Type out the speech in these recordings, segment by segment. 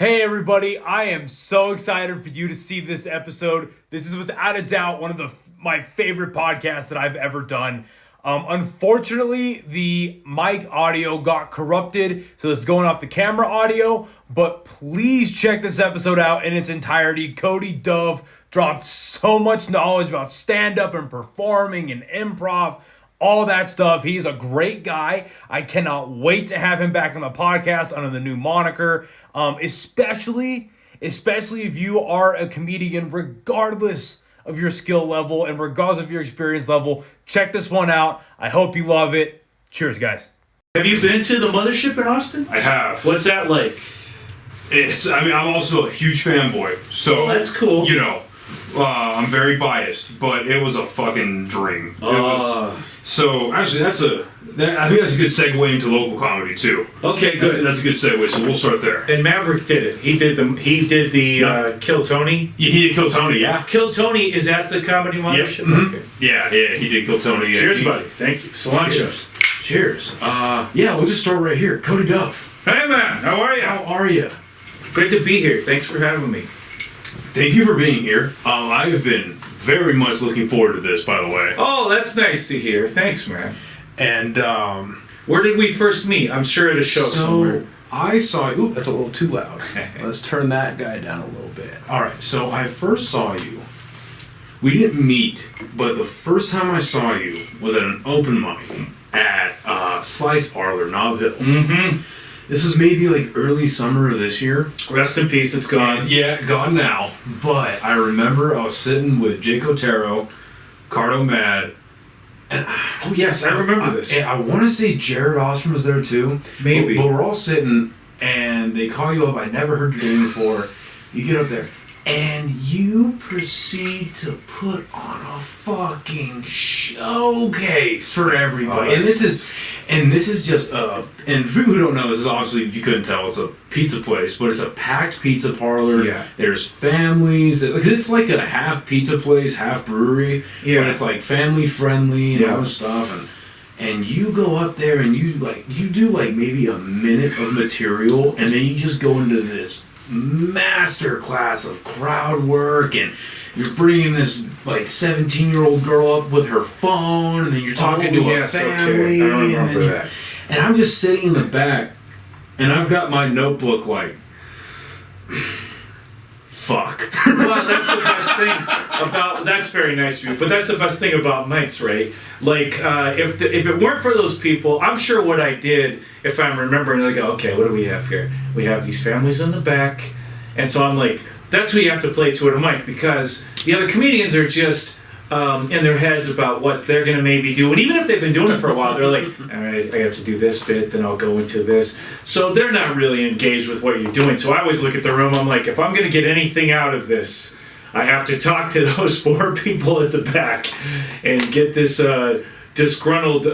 Hey everybody, I am so excited for you to see this episode. This is without a doubt one of my favorite podcasts that I've ever done. Unfortunately, the mic audio got corrupted, so this is going off the camera audio, but please check this episode out in its entirety. Cody Dove dropped so much knowledge about stand-up and performing and improv, all that stuff. He's a great guy. I cannot wait to have him back on the podcast under the new moniker. Especially if you are a comedian, regardless of your skill level and regardless of your experience level. Check this one out. I hope you love it. Cheers, guys. Have you been to the mothership in Austin? I have. What's that like? I'm also a huge fanboy. So, that's cool. I'm very biased, but it was a fucking dream. So actually, I think that's a good segue into local comedy too. Okay, good. That's a good segue. So we'll start there. And Maverick did it. He did the Kill Tony. Yeah, he did Kill Tony. Yeah. Kill Tony is at the Comedy Mothership. Yep. Okay. Yeah, he did Kill Tony. Cheers, buddy. Thank you. Cilantro. Cheers. We'll just start right here. Cody Dove. Hey man, how are you? How are you? Great to be here. Thanks for having me. Thank you for being here. I have been very much looking forward to this, by the way. Oh, that's nice to hear. Thanks, man. And where did we first meet? I'm sure at a show somewhere. I saw you. Ooh, that's a little too loud. Let's turn that guy down a little bit. All right. So I first saw you. We didn't meet, but the first time I saw you was at an open mic at Slice Parlor, Nob Hill. Mm-hmm. This is maybe like early summer of this year. Rest in peace. It's gone. Yeah, gone now. But I remember I was sitting with Jake Otero, Cardo Mad, and oh yes, I remember this. And I want to say Jared Ostrom was there too. Maybe. But we're all sitting, and they call you up. I never heard your name before. You get up there, and you proceed to put on a fucking showcase for everybody. And this is just and for people who don't know, this is obviously, if you couldn't tell, it's a pizza place, but it's a packed pizza parlor. Yeah. There's families. It's like a half pizza place, half brewery. Yeah. But it's like family friendly and all this stuff. And you go up there and you do like maybe a minute of material, and then you just go into this master class of crowd work, and you're bringing this like 17-year-old girl up with her phone, and then you're talking to a family. Okay. I remember that. And I'm just sitting in the back, and I've got my notebook like, fuck. Well, that's the best thing about. That's very nice of you, but that's the best thing about nights, right? Like, if it weren't for those people, I'm sure what I did, if I'm remembering, like, okay, what do we have here? We have these families in the back, and so I'm like, that's what you have to play to at a mic, because the other comedians are just in their heads about what they're gonna maybe do, and even if they've been doing it for a while, they're like, all right, I have to do this bit, then I'll go into this. So they're not really engaged with what you're doing. So I always look at the room, I'm like, if I'm gonna get anything out of this, I have to talk to those four people at the back and get this disgruntled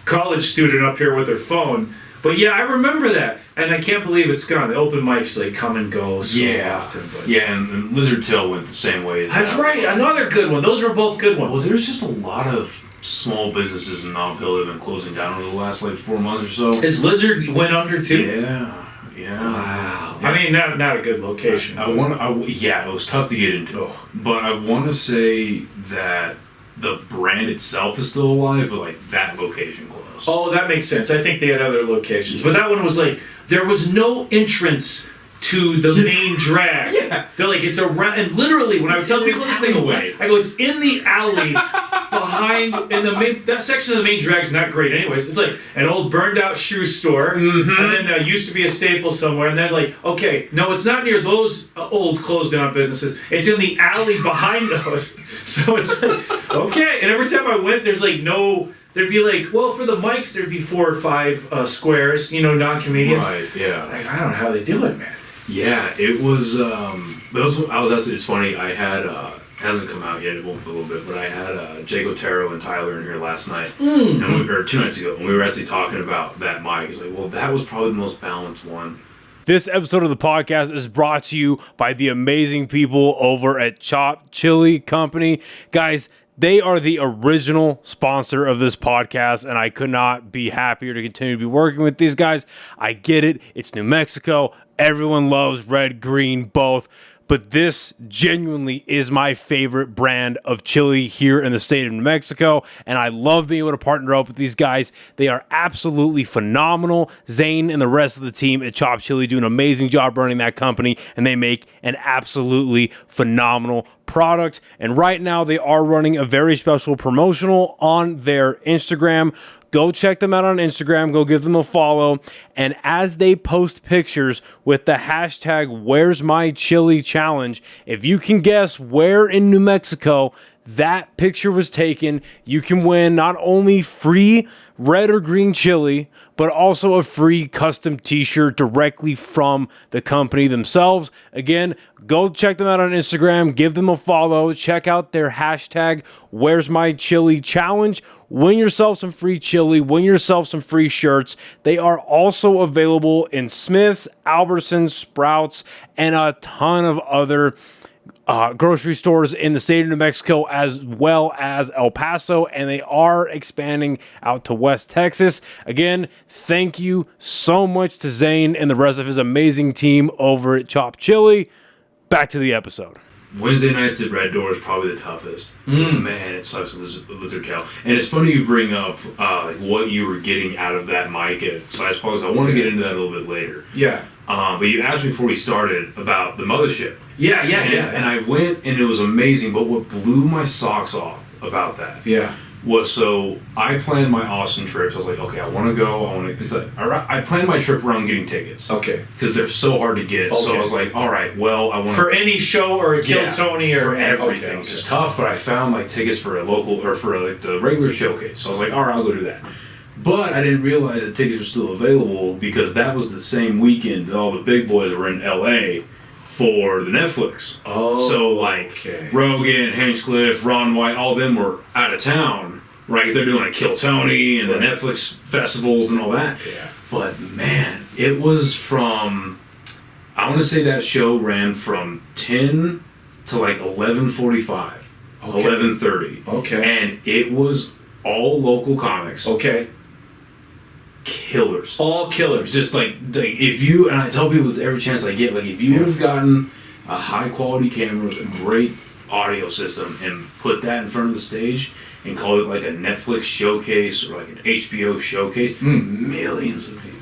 college student up here with their phone. But yeah, I remember that, and I can't believe it's gone. The open mics like come and go so often. But Yeah, and Lizard Tail went the same way. That's right, another good one. Those were both good ones. Well, there's just a lot of small businesses in Nob Hill that have been closing down over the last like 4 months or so. His Lizard went under too? Yeah. Wow. I mean, not a good location. It was tough to get into. But I want to say that the brand itself is still alive, but like that location closed. Oh, that makes sense. I think they had other locations. But that one was like, there was no entrance to the main drag. Yeah. They're like, it's around, and literally, when I would tell people this thing away, I go, it's in the alley behind, and that section of the main drag's not great anyways. It's like an old burned out shoe store, and then used to be a Staple somewhere, and then like, okay, no, it's not near those old closed down businesses. It's in the alley behind those. So it's like, okay. And every time I went, there's like there'd be like, well, for the mics, there'd be 4 or 5 squares, non-comedians. Right, yeah. Like, I don't know how they do it, man. Yeah, it was, it's funny, I had, hasn't come out yet, it won't for a little bit, but I had Jake Otero and Tyler in here last night, or 2 nights ago, and we were actually talking about that mic. He's like, well, that was probably the most balanced one. This episode of the podcast is brought to you by the amazing people over at Chop Chili Company. Guys, they are the original sponsor of this podcast, and I could not be happier to continue to be working with these guys. I get it. It's New Mexico. Everyone loves red, green, both. But this genuinely is my favorite brand of chili here in the state of New Mexico, and I love being able to partner up with these guys. They are absolutely phenomenal. Zane and the rest of the team at Chop Chili do an amazing job running that company, and they make an absolutely phenomenal product. And right now, they are running a very special promotional on their Instagram. Go check them out on Instagram. Go give them a follow. And as they post pictures with the hashtag Where's My Chili Challenge, if you can guess where in New Mexico that picture was taken, you can win not only free red or green chili, but also a free custom t-shirt directly from the company themselves. Again, go check them out on Instagram, give them a follow, check out their hashtag Where's My Chili Challenge. Win yourself some free chili, win yourself some free shirts. They are also available in Smith's, Albertsons, Sprouts, and a ton of other grocery stores in the state of New Mexico, as well as El Paso, and they are expanding out to West Texas. Again, thank you so much to Zane and the rest of his amazing team over at Chop Chili. Back to the episode. Wednesday nights at Red Door is probably the toughest. Man, it sucks with lizard tail. And it's funny you bring up like what you were getting out of that mic. So I suppose I want to get into that a little bit later. Yeah. But you asked me before we started about the mothership. Yeah. And I went, and it was amazing. But what blew my socks off about that was, so I planned my Austin trips. I was like, okay, I want to go. I planned my trip around getting tickets. Okay. Because they're so hard to get. Okay. So I was like, all right, well, I want for any show or a Kill Tony or for everything. Okay. It's tough, but I found like tickets for a local or for like the regular showcase. So I was like, all right, I'll go do that. But I didn't realize the tickets were still available because that was the same weekend that all the big boys were in LA for the Netflix. Oh. So like Rogan, Hinchcliffe, Ron White, all of them were out of town, right? Because they're doing like Kill Tony and the Netflix festivals and all that. Yeah. But man, it was from, I want to say that show ran from 10 to like 11:45, 11:30. Okay. And it was all local comics. Okay. Killers. All killers. Just like if you, and I tell people this every chance I get, like if you would have gotten a high quality camera with a great audio system and put that in front of the stage and called it like a Netflix showcase or like an HBO showcase, millions of views.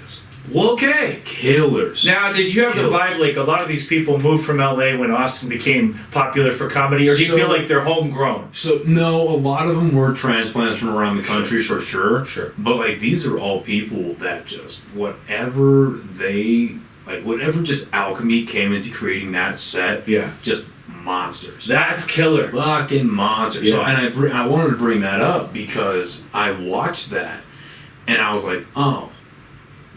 Well, okay. Killers. Now, did you have the vibe like a lot of these people moved from LA when Austin became popular for comedy, or do you feel like they're homegrown? So no, a lot of them were transplants from around the country, for sure. Sure. But like these are all people that just whatever just alchemy came into creating that set. Yeah. Just monsters. That's killer. Fucking monsters. Yeah. So, and I wanted to bring that up because I watched that and I was like, oh,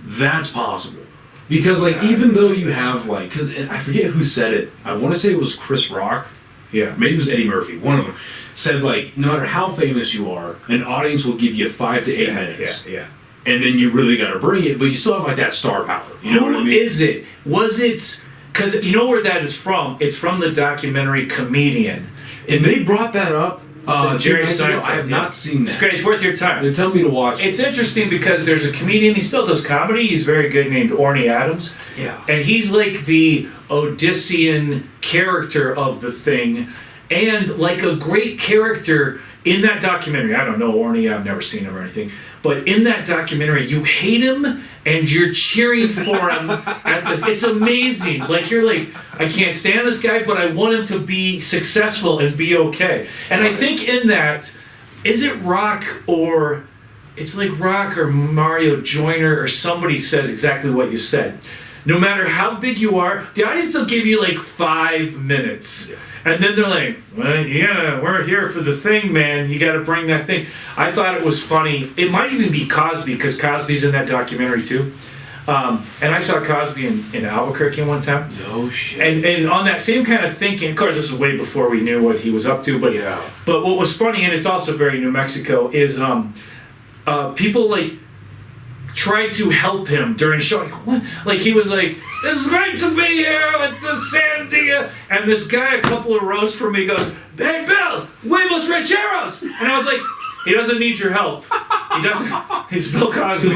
that's possible. Because like even though you have like, because I forget who said it. I want to say it was Chris Rock. Yeah. Maybe it was Eddie Murphy. One of them said like, no matter how famous you are, an audience will give you 5 to 8 minutes. Yeah. And then you really got to bring it, but you still have like that star power. You know what I mean? Is it? Was it? Because you know where that is from? It's from the documentary Comedian. And they brought that up. Jerry Seinfeld. I have not seen that. It's great. It's worth your time. They tell me to watch it. It's interesting because there's a comedian. He still does comedy. He's very good, named Orny Adams. Yeah. And he's like the Odyssean character of the thing, and like a great character in that documentary. I don't know Orny. I've never seen him or anything. But in that documentary, you hate him and you're cheering for him. It's amazing. Like you're like, I can't stand this guy, but I want him to be successful and be okay. And I think in that, is it Rock or it's like Rock or Mario Joyner or somebody says exactly what you said. No matter how big you are, the audience will give you like 5 minutes. Yeah. And then they're like, well, yeah, we're here for the thing, man. You got to bring that thing. I thought it was funny. It might even be Cosby, because Cosby's in that documentary too. And I saw Cosby in Albuquerque one time. No shit. And on that same kind of thinking, of course, this is way before we knew what he was up to. But But what was funny, and it's also very New Mexico, is people like tried to help him during the show. Like, what? Like he was like, "It's great to be here with the Sandia." And this guy, a couple of rows from me, goes, "Hey, Bill, huevos rancheros." And I was like, He doesn't need your help. He doesn't. He's Bill Cosby.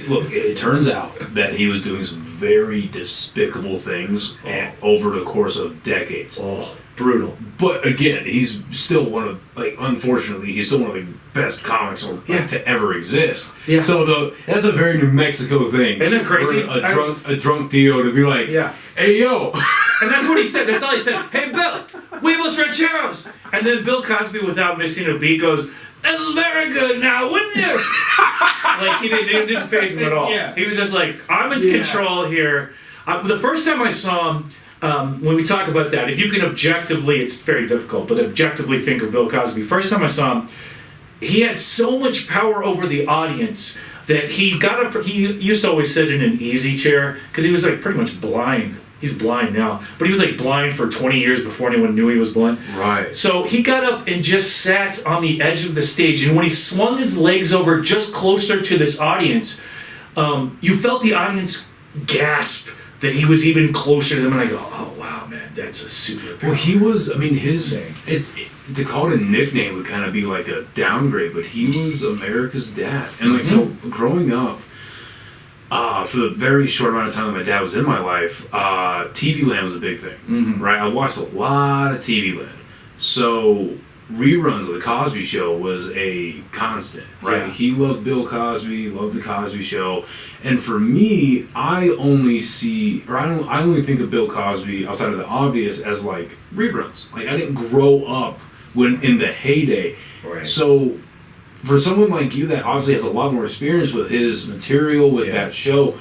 Look. It turns out that he was doing some very despicable things over the course of decades. Oh, brutal. But again, he's still unfortunately, he's still one of the best comics to ever exist. Yeah. So that's a very New Mexico thing. Isn't it crazy? A drunk Dio to be like, hey yo. And that's what he said. That's all he said. Hey Bill, huevos rancheros. And then Bill Cosby, without missing a beat, goes, "This is very good now, wouldn't you?" Like he didn't faze him at all. Yeah. He was just like, "I'm in control here." The first time I saw him, when we talk about that, if you can objectively, it's very difficult, but objectively think of Bill Cosby. First time I saw him, he had so much power over the audience that he got up. He used to always sit in an easy chair because he was like pretty much blind. He's blind now, but he was like blind for 20 years before anyone knew he was blind. Right. So he got up and just sat on the edge of the stage, and when he swung his legs over just closer to this audience, you felt the audience gasp that he was even closer to them, and I go, "Oh wow, man, that's a super." Well, he was. I mean, to call it a nickname would kind of be like a downgrade, but he was America's dad, and so growing up. For the very short amount of time that my dad was in my life, TV Land was a big thing, right? I watched a lot of TV Land. So reruns of The Cosby Show was a constant, right? Yeah. He loved Bill Cosby, loved The Cosby Show. And for me, I only think of Bill Cosby, outside of the obvious, as like reruns. Like I didn't grow up in the heyday. Right. So for someone like you that obviously has a lot more experience with his material, with that show,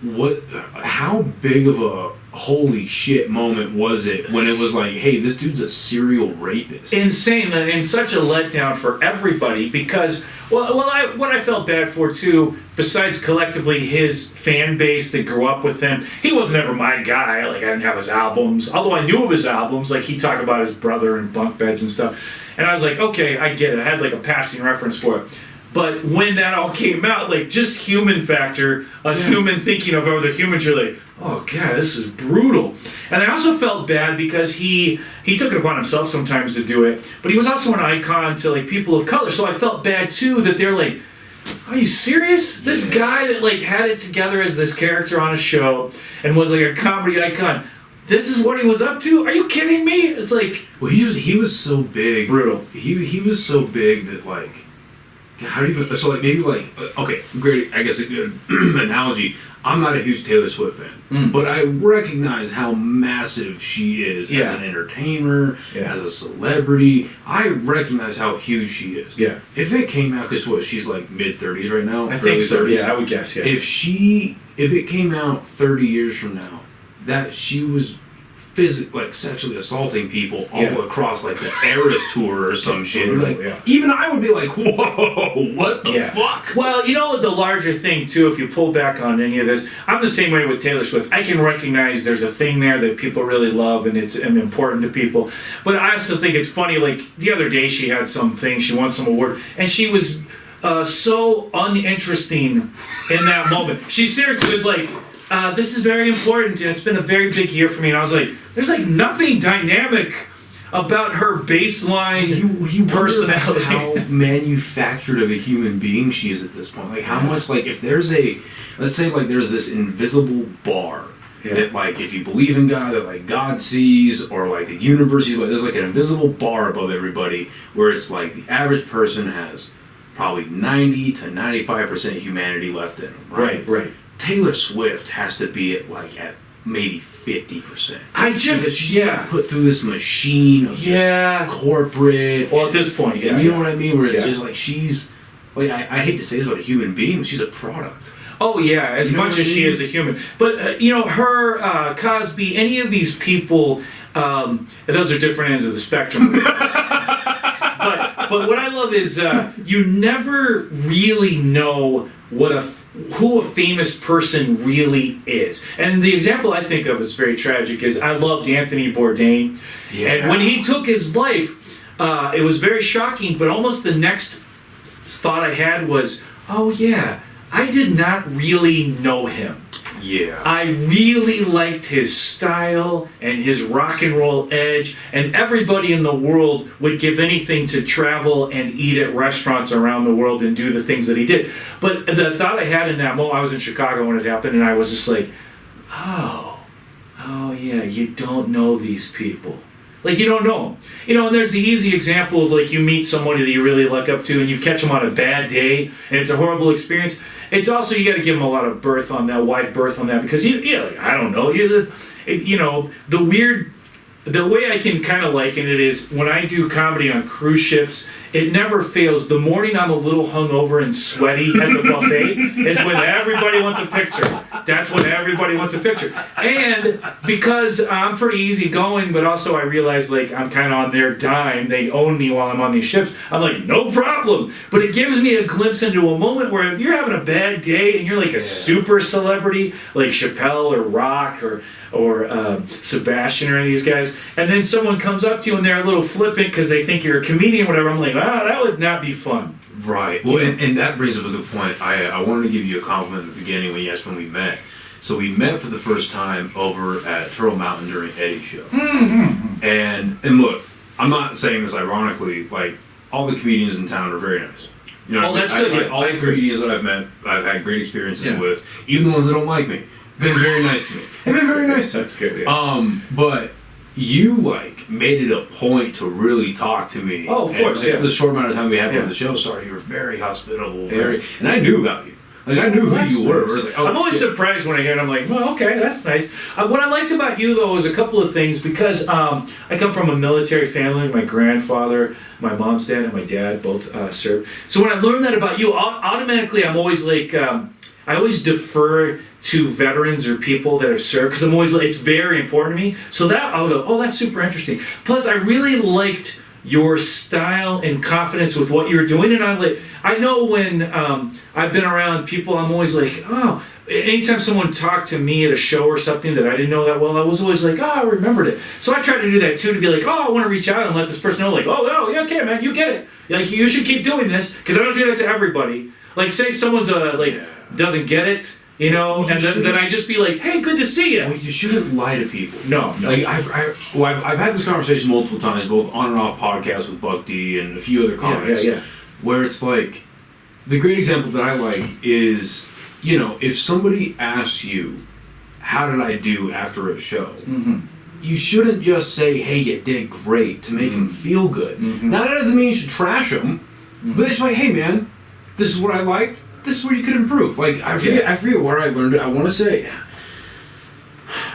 how big of a holy shit moment was it when it was like, hey, this dude's a serial rapist? Insane, and such a letdown for everybody because, what I felt bad for too, besides collectively his fan base that grew up with him, he wasn't ever my guy. Like I didn't have his albums, although I knew of his albums. Like he'd talk about his brother and bunk beds and stuff. And I was like, okay, I get it. I had like a passing reference for it. But when that all came out, like just human factor, human thinking of other humans, you're like, oh God, this is brutal. And I also felt bad because he took it upon himself sometimes to do it, but he was also an icon to like people of color. So I felt bad too that they're like, are you serious? This guy that like had it together as this character on a show and was like a comedy icon. This is what he was up to? Are you kidding me? It's like, well, he was so big, brutal. He was so big that like, how do you so like maybe like okay, great. I guess a good analogy. I'm not a huge Taylor Swift fan, but I recognize how massive she is as an entertainer, as a celebrity. I recognize how huge she is. Yeah. If it came out, because she's like mid-30s right now. I think so. 30s. Yeah, I would guess. Yeah. If it came out 30 years from now, that she was sexually assaulting people all across like the Eras tour or some shit. Even I would be like, whoa, what the fuck? Well, the larger thing too, if you pull back on any of this, I'm the same way with Taylor Swift. I can recognize there's a thing there that people really love and it's important to people. But I also think it's funny, like the other day she had something, she won some award, and she was so uninteresting in that moment. She seriously was like, this is very important, and it's been a very big year for me. And I was like, there's like nothing dynamic about her baseline you personality. How manufactured of a human being she is at this point. Like how much, like if there's let's say like there's this invisible bar that like if you believe in God, that like God sees, or like the universe sees, like there's like an invisible bar above everybody where it's like the average person has probably 90 to 95% humanity left in them. Right. Taylor Swift has to be at maybe 50%. She's put through this machine of corporate. Well, at this point, you know what I mean? Where it's just like she's like I hate to say this about a human being, but she's a product. Oh yeah, as much as she is a human. But her, Cosby, any of these people, those are different ends of the spectrum. But what I love is you never really know who a famous person really is. And the example I think of is very tragic is I loved Anthony Bourdain. Yeah. And when he took his life, it was very shocking, but almost the next thought I had was, oh yeah, I did not really know him. Yeah. I really liked his style and his rock and roll edge, and everybody in the world would give anything to travel and eat at restaurants around the world and do the things that he did. But the thought I had in that moment, I was in Chicago when it happened, and I was just like, oh yeah, you don't know these people. Like, you don't know them. You know, and there's the easy example of, like, you meet somebody that you really look up to and you catch them on a bad day and it's a horrible experience. It's also, you got to give them a lot of berth on that, wide berth on that, because, like, I don't know, the way I can kind of liken it is when I do comedy on cruise ships, it never fails. The morning I'm a little hungover and sweaty at the buffet is when everybody wants a picture. That's when everybody wants a picture. And because I'm pretty easygoing, but also I realize, like, I'm kind of on their dime. They own me while I'm on these ships. I'm like, no problem. But it gives me a glimpse into a moment where if you're having a bad day and you're like a super celebrity, like Chappelle or Rock or Sebastian or any of these guys, and then someone comes up to you and they're a little flippant because they think you're a comedian or whatever, I'm like, that would not be fun. Right. Well, and that brings up a good point. I wanted to give you a compliment at the beginning when you asked when we met. So we met for the first time over at Turtle Mountain during Eddie's show. Mm-hmm. And look, I'm not saying this ironically, like, all the comedians in town are very nice. You know, that's good. All the comedians that I've met, I've had great experiences with, even the ones that don't like me. Been very nice to me. And been very nice to me. That's good, yeah. But you, like, made it a point to really talk to me. Oh, of course, For the short amount of time we had when the show started, you were very hospitable, and I knew about you. Like, I knew who you were. Nice. I'm always surprised when I hear it. I'm like, well, okay, that's nice. What I liked about you, though, was a couple of things, because I come from a military family. My grandfather, my mom's dad, and my dad both served. So when I learned that about you, automatically I'm always like, I always defer to veterans or people that have served, because I'm always like, it's very important to me. So that, I'll go, oh, that's super interesting. Plus, I really liked your style and confidence with what you're doing, and I know when I've been around people, I'm always like, oh, anytime someone talked to me at a show or something that I didn't know that well, I was always like, oh, I remembered it. So I try to do that too, to be like, oh, I want to reach out and let this person know, like, oh, yeah, okay, man, you get it. Like, you should keep doing this, because I don't do that to everybody. Like, say someone's doesn't get it, you know, and then I just be like, hey, good to see you. Well, you shouldn't lie to people. No. Like, I've had this conversation multiple times, both on and off podcasts with Buck D and a few other comics, where it's like, the great example that I like is, you know, if somebody asks you, how did I do after a show? Mm-hmm. You shouldn't just say, hey, you did great, to make them feel good. Mm-hmm. Now, that doesn't mean you should trash them, but it's like, hey, man, this is what I liked. This is where you could improve. Like, I forget where I learned it. I want to say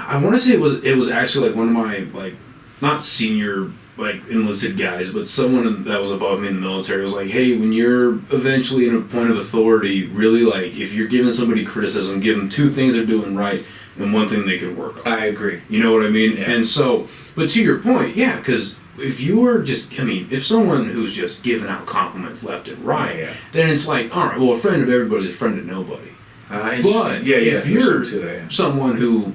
it was actually like one of my, like, not senior, like, enlisted guys, but someone that was above me in the military was like, hey, when you're eventually in a point of authority, really, like, if you're giving somebody criticism, give them two things they're doing right and one thing they can work on. I agree. You know what I mean? Yeah. And so, but to your point, yeah, because if you were just, if someone who's just giving out compliments left and right, then it's like, all right, well, a friend of everybody is a friend of nobody. But if you're someone who,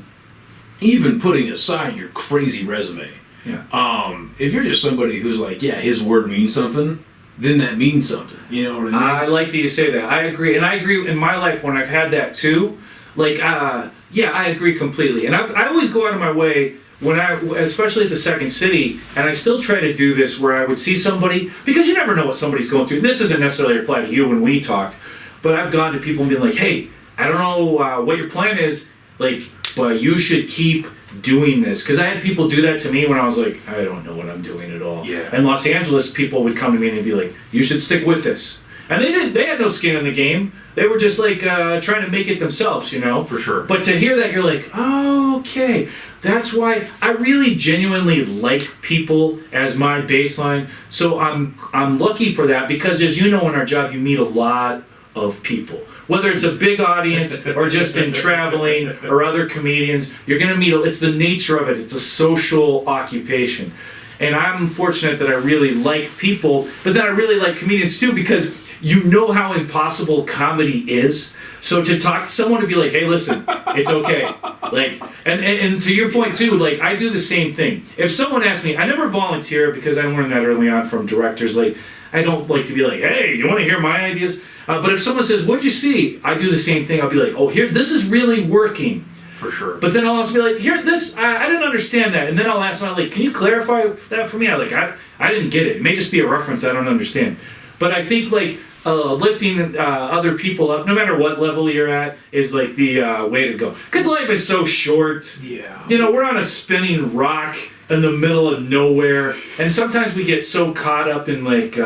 even putting aside your crazy resume, if you're just somebody who's like, yeah, his word means something, then that means something. You know what I mean? I like that you say that. I agree. And I agree in my life when I've had that too. Like, I agree completely. And I always go out of my way, especially at the Second City, and I still try to do this where I would see somebody, because you never know what somebody's going through. This doesn't necessarily apply to you when we talked, but I've gone to people and been like, hey, I don't know what your plan is, like, but you should keep doing this. Because I had people do that to me when I was like, I don't know what I'm doing at all. Yeah. And Los Angeles people would come to me and they'd be like, you should stick with this. And they had no skin in the game. They were just like trying to make it themselves, you know? For sure. But to hear that, you're like, oh, okay. That's why I really genuinely like people as my baseline. So I'm lucky for that, because as you know, in our job, you meet a lot of people. Whether it's a big audience or just in traveling or other comedians, you're going to meet, it's the nature of it. It's a social occupation. And I'm fortunate that I really like people, but then I really like comedians too, because you know how impossible comedy is. So to talk to someone and be like, hey, listen, it's okay. Like, and to your point too, like, I do the same thing. If someone asks me, I never volunteer, because I learned that early on from directors. Like, I don't like to be like, hey, you want to hear my ideas? But if someone says, "What'd you see?" I do the same thing. I'll be like, "Oh, here, this is really working." For sure. But then I'll also be like, "Here, this I didn't understand that," and then I'll ask my like, "Can you clarify that for me?" I didn't get it. It may just be a reference I don't understand. But I think like lifting other people up, no matter what level you're at, is like the way to go. Because life is so short. Yeah. You know, we're on a spinning rock in the middle of nowhere, and sometimes we get so caught up in like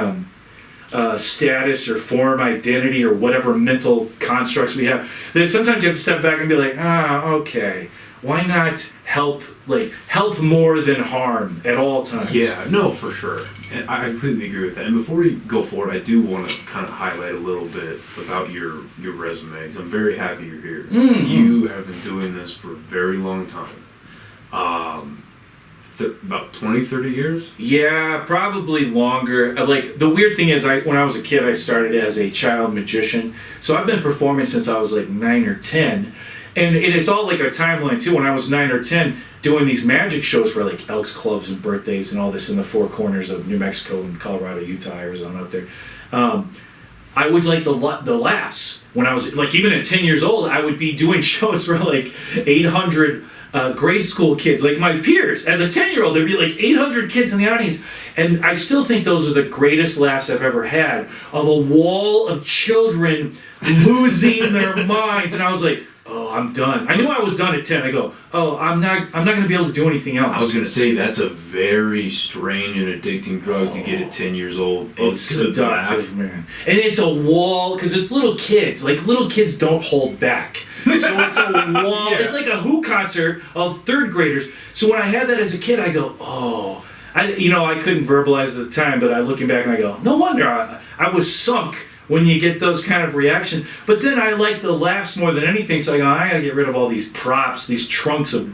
status or form identity or whatever mental constructs we have that sometimes you have to step back and be like, okay, why not help more than harm at all times? Yeah, no, for sure. And I completely agree with that. And before we go forward, I do want to kind of highlight a little bit about your resume, 'cause I'm very happy you're here. Mm-hmm. You have been doing this for a very long time. About 20, 30 years? Yeah, probably longer. Like, the weird thing is, when I was a kid, I started as a child magician. So I've been performing since I was like 9 or 10. And it's all like a timeline, too. When I was 9 or 10, doing these magic shows for like Elks Clubs and birthdays and all this in the four corners of New Mexico and Colorado, Utah, Arizona, up there. I was like the laughs. When I was, like, even at 10 years old, I would be doing shows for like 800 grade school kids, like my peers. As a 10-year-old, there'd be like 800 kids in the audience. And I still think those are the greatest laughs I've ever had, of a wall of children losing their minds. And I was like, oh, I'm done. I knew I was done at 10. I go, oh, I'm not going to be able to do anything else. I was going to say, that's a very strange and addicting drug to get at 10 years old. It's seductive, man. And it's a wall, because it's little kids. Like, little kids don't hold back. So it's a wall. Yeah. It's like a Who concert of third graders. So when I had that as a kid, I go, oh. I couldn't verbalize at the time, but looking back and I go, no wonder I was sunk when you get those kind of reactions. But then I like the laughs more than anything, so I go, I gotta get rid of all these props, these trunks of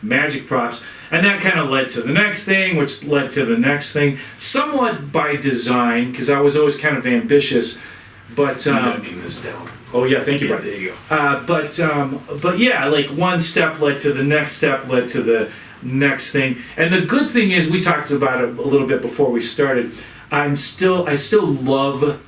magic props. And that kind of led to the next thing, which led to the next thing, somewhat by design, because I was always kind of ambitious. But I'm noting this down. Oh yeah, thank you, Yeah, Brian. there you go. But yeah, like one step led to the next step, led to the next thing. And the good thing is, we talked about it a little bit before we started. I still love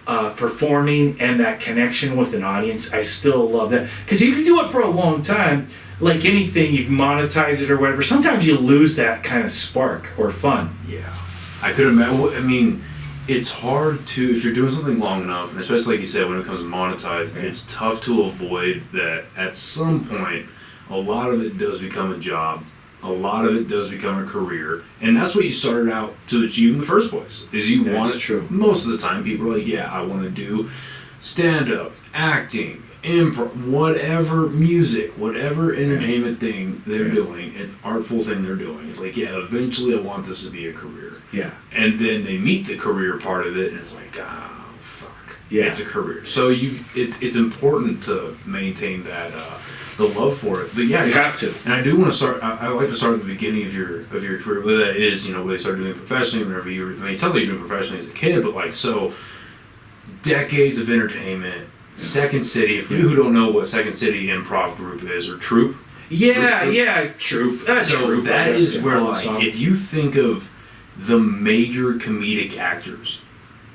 performing and that connection with an audience. I still love that, because if you do it for a long time, like anything, you've monetized it or whatever, sometimes you lose that kind of spark or fun. Yeah, I could imagine. I mean, it's hard to, if you're doing something long enough, and especially like you said, when it comes to monetized, it's tough to avoid that. At some point, a lot of it does become a job. A lot of it does become a career, and that's what you started out to achieve in the first place. Is you want it. True. Most of the time, people are like, "Yeah, I want to do stand-up, acting, improv, whatever music, whatever entertainment thing they're doing, an artful thing they're doing." It's like, yeah, eventually I want this to be a career. Yeah. And then they meet the career part of it, and it's like, oh, fuck. Yeah. It's a career. So it's important to maintain that the love for it. But yeah, you have to. And I do want to start. I like to start at the beginning of your career. Whether that is, whether you start doing it professionally, whenever you. I mean, it sounds like you're doing it professionally as a kid, but like, so decades of entertainment. Second City. For you who don't know what Second City Improv Group is, or troupe. Yeah, troupe. So that is where, like, if you think of the major comedic actors,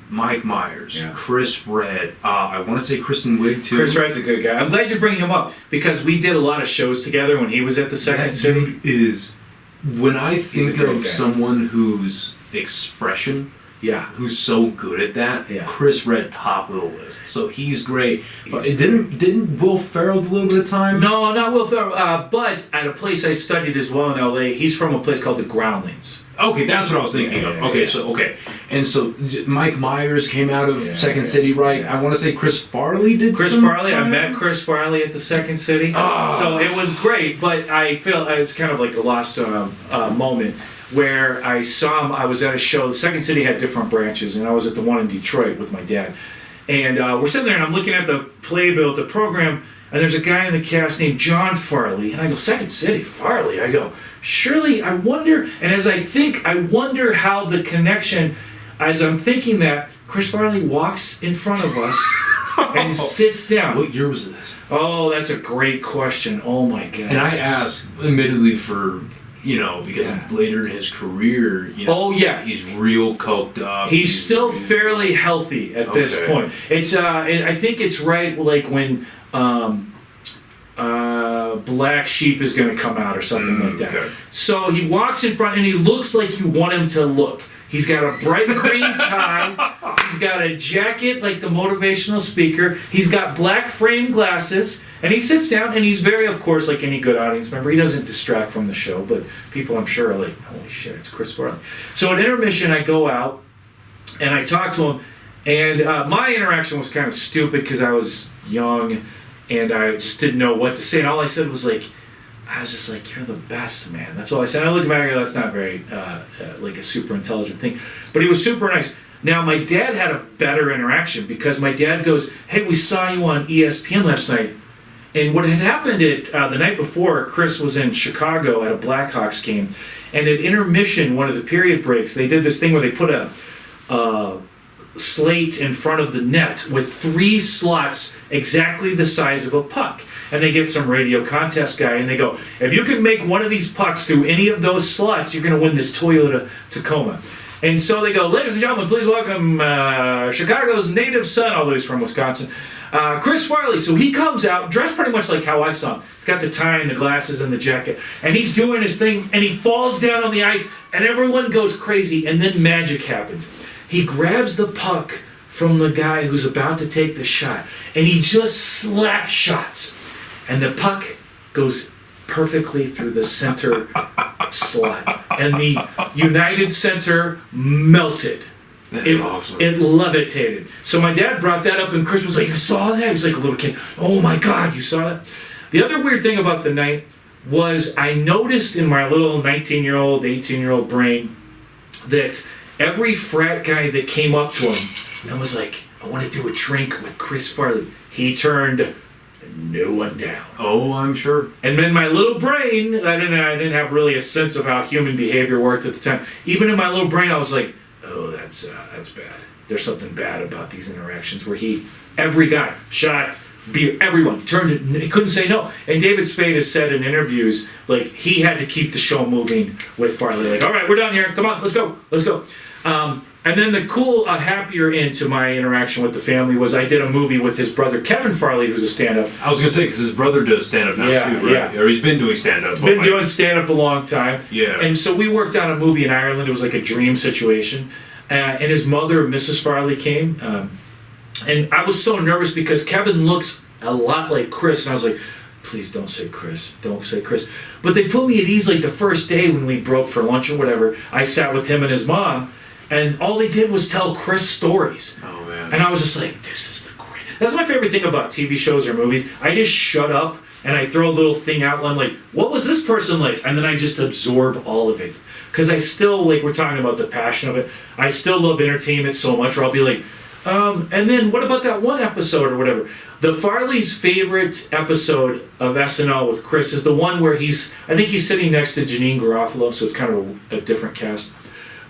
Mike Myers, Chris Redd, I want to say Kristen Wiig too. Chris Redd's a good guy. I'm glad you're bringing him up, because we did a lot of shows together when he was at the Second City. Dude is, when I think of someone whose expression, who's so good at that, Chris Redd, top of the list. So he's great. But didn't Will Ferrell do a little bit of time? No, not Will Ferrell. But at a place I studied as well in LA, he's from a place called the Groundlings. Okay, that's what I was thinking of. Okay, so and so Mike Myers came out of Second City, right? Yeah. I want to say Chris Farley did. Chris Farley, I met Chris Farley at the Second City. Oh. So it was great, but I feel it's kind of like a lost moment where I saw him. I was at a show. The Second City had different branches, and I was at the one in Detroit with my dad. And we're sitting there, and I'm looking at the playbill, the program, and there's a guy in the cast named John Farley. And I go, Second City, Farley? I go, surely, I wonder, and as I think, I wonder how the connection, as I'm thinking that, Chris Farley walks in front of us and sits down. What year was this? Oh, that's a great question. Oh my God. And I asked, admittedly, for you know, because later in his career, you know, he's real coked up. He's still fairly healthy at this point. It's I think it's right like when Black Sheep is going to come out or something like that. Okay. So he walks in front and he looks like you want him to look. He's got a bright green tie. He's got a jacket like the motivational speaker. He's got black frame glasses. And he sits down and he's very, of course, like any good audience member, he doesn't distract from the show, but people I'm sure are like, holy shit, it's Chris Farley. So at intermission, I go out and I talk to him. And my interaction was kind of stupid because I was young and I just didn't know what to say. And all I said was like, I was just like, you're the best, man. That's all I said. I look back and go, that's not very, like a super intelligent thing. But he was super nice. Now, my dad had a better interaction because my dad goes, hey, we saw you on ESPN last night. And what had happened the night before, Chris was in Chicago at a Blackhawks game. And at intermission, one of the period breaks, they did this thing where they put a slate in front of the net with 3 slots exactly the size of a puck. And they get some radio contest guy and they go, if you can make one of these pucks through any of those slots, you're going to win this Toyota Tacoma. And so they go, ladies and gentlemen, please welcome Chicago's native son, although he's from Wisconsin, Chris Farley. So he comes out, dressed pretty much like how I saw him. He's got the tie and the glasses and the jacket. And he's doing his thing, and he falls down on the ice, and everyone goes crazy, and then magic happens. He grabs the puck from the guy who's about to take the shot, and he just slap shots. And the puck goes perfectly through the center slot. And the United Center melted. That's awesome. It levitated. So my dad brought that up, and Chris was like, you saw that? He was like a little kid. Oh my God, you saw that? The other weird thing about the night was I noticed in my little 19-year-old, 18-year-old brain that every frat guy that came up to him and was like, I want to do a drink with Chris Farley, he turned no one down. Oh, I'm sure. And in my little brain, I didn't have really a sense of how human behavior worked at the time. Even in my little brain, I was like, oh, that's bad. There's something bad about these interactions where every guy, shot, beer, everyone he couldn't say no. And David Spade has said in interviews, like, he had to keep the show moving with Farley. Like, all right, we're done here. Come on, let's go. And then the cool, happier end to my interaction with the family was I did a movie with his brother, Kevin Farley, who's a stand-up. I was going to say, because his brother does stand-up now, too, right? Yeah. Or he's been doing stand-up. Been doing stand-up a long time. Yeah. And so we worked on a movie in Ireland. It was like a dream situation. And his mother, Mrs. Farley, came. And I was so nervous because Kevin looks a lot like Chris. And I was like, please don't say Chris. Don't say Chris. But they put me at ease like the first day when we broke for lunch or whatever. I sat with him and his mom. And all they did was tell Chris stories. Oh, man. And I was just like, this is the great. That's my favorite thing about TV shows or movies. I just shut up and I throw a little thing out and I'm like, what was this person like? And then I just absorb all of it. Because I still, like, we're talking about the passion of it. I still love entertainment so much where I'll be like, and then what about that one episode or whatever? The Farley's favorite episode of SNL with Chris is the one where I think he's sitting next to Janine Garofalo, so it's kind of a different cast.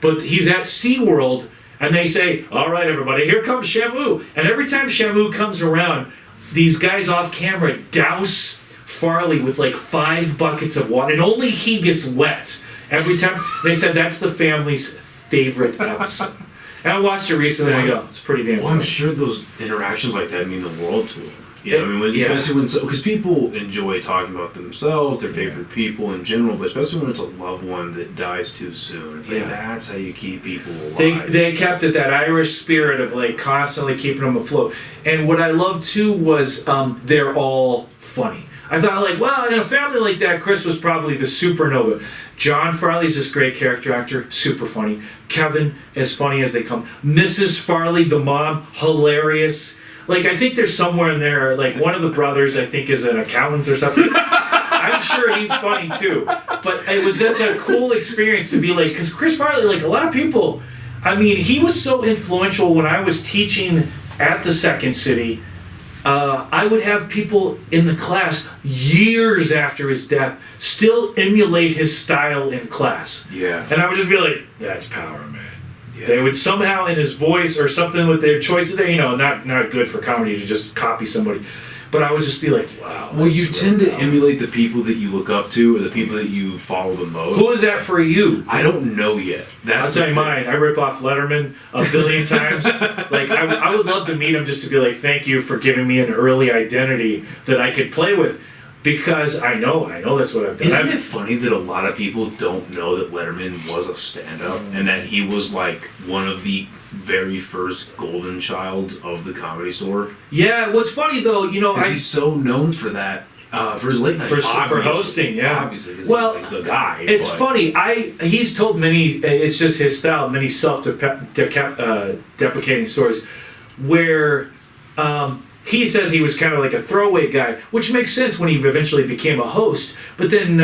But he's at SeaWorld, and they say, all right, everybody, here comes Shamu. And every time Shamu comes around, these guys off camera douse Farley with like 5 buckets of water, and only he gets wet every time. They said that's the family's favorite episode. And I watched it recently, and I go, it's pretty damn funny. I'm sure those interactions like that mean the world to them. You know, I mean, especially when, because people enjoy talking about themselves, their favorite people in general, but especially when it's a loved one that dies too soon. It's like, that's how you keep people alive. They kept it, that Irish spirit of like constantly keeping them afloat. And what I loved too was they're all funny. I thought, like, well, in a family like that, Chris was probably the supernova. John Farley's this great character actor, super funny. Kevin, as funny as they come. Mrs. Farley, the mom, hilarious. Like, I think there's somewhere in there, like, one of the brothers, I think, is an accountant or something. I'm sure he's funny, too. But it was such a cool experience to be like, because Chris Farley, like, a lot of people, I mean, he was so influential when I was teaching at the Second City. I would have people in the class years after his death still emulate his style in class. Yeah. And I would just be like, that's power, man. Yeah. They would somehow in his voice or something with their choices there, you know, not good for comedy to just copy somebody. but I would just be like, wow. Well, you tend to emulate the people that you look up to or the people that you follow the most. Who is that for you? I don't know yet. I'll tell you mine. I rip off Letterman a billion times. Like, I would love to meet him just to be like, thank you for giving me an early identity that I could play with. Because I know that's what I've done. Isn't it funny that a lot of people don't know that Letterman was a stand-up and that he was like one of the very first golden childs of the Comedy Store? Yeah, what's funny though, he's so known for that, for his late night, for hosting. Yeah, obviously. Well, he's like the guy. It's funny. He's told many. It's just his style. Many self-deprecating stories where. He says he was kind of like a throwaway guy, which makes sense when he eventually became a host. But then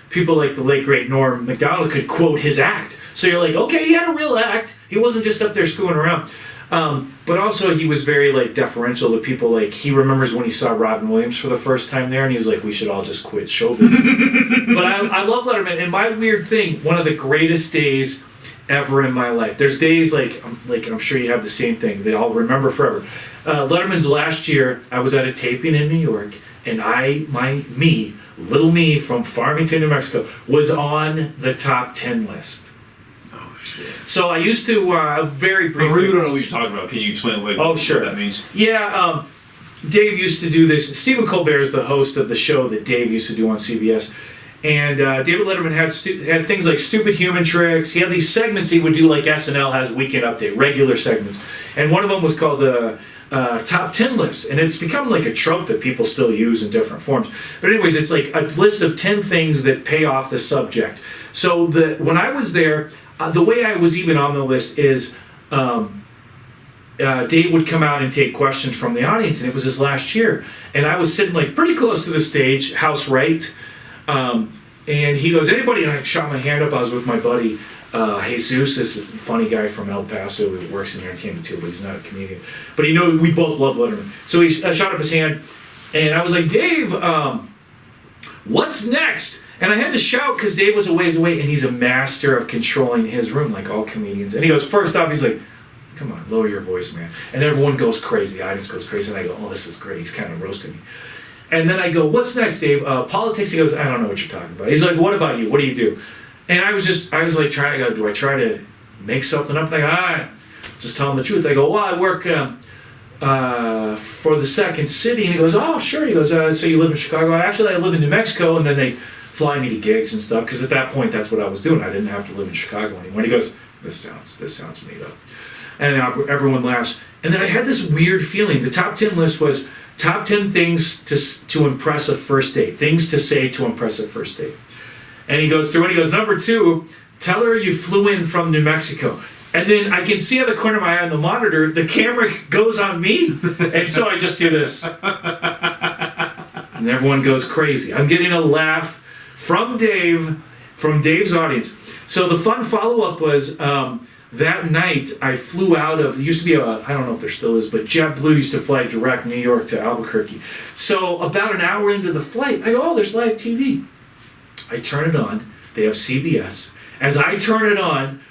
people like the late, great Norm Macdonald could quote his act. So you're like, okay, he had a real act. He wasn't just up there screwing around. But also he was very like deferential to people. Like he remembers when he saw Robin Williams for the first time there, and he was like, we should all just quit show business. But I love Letterman. And my weird thing, one of the greatest days ever in my life. There's days like I'm sure you have the same thing. They all remember forever. Letterman's last year, I was at a taping in New York, and little me from Farmington, New Mexico, was on the top 10 list. Oh shit! So I used to very briefly. I really don't know what you're talking about. Can you explain what that means? Yeah, Dave used to do this. Stephen Colbert is the host of the show that Dave used to do on CBS. And David Letterman had things like Stupid Human Tricks. He had these segments he would do like SNL has Weekend Update, regular segments. And one of them was called the top 10 list. And it's become like a trope that people still use in different forms. But anyways, it's like a list of 10 things that pay off the subject. So when I was there, the way I was even on the list is Dave would come out and take questions from the audience. And it was his last year. And I was sitting like pretty close to the stage, house right. And he goes, anybody? And I shot my hand up. I was with my buddy Jesus, this funny guy from El Paso who works in entertainment too, but he's not a comedian. But we both love Letterman. So he shot up his hand, and I was like, Dave, what's next? And I had to shout because Dave was a ways away, and he's a master of controlling his room like all comedians. And he goes, first off, he's like, come on, lower your voice, man. And everyone goes crazy. The audience goes crazy. And I go, oh, this is great. He's kind of roasting me. And then I go, what's next, Dave? Politics? He goes, I don't know what you're talking about. He's like, what about you? What do you do? And I was like trying to go, do I try to make something up? And I go, just tell him the truth. I go, well, I work for the Second City. And he goes, oh, sure. He goes, so you live in Chicago? Actually, I live in New Mexico. And then they fly me to gigs and stuff. Because at that point, that's what I was doing. I didn't have to live in Chicago anymore. And he goes, this sounds made up. And everyone laughs. And then I had this weird feeling. The top 10 list was top 10 things to impress a first date. Things to say to impress a first date. And he goes through and he goes, number 2, tell her you flew in from New Mexico. And then I can see out the corner of my eye on the monitor, the camera goes on me. And so I just do this. And everyone goes crazy. I'm getting a laugh from Dave's audience. So the fun follow-up was that night I flew out of, there used to be I don't know if there still is, but JetBlue used to fly direct New York to Albuquerque. So about an hour into the flight, I go, oh, there's live TV. I turn it on. They have CBS. As I turn it on,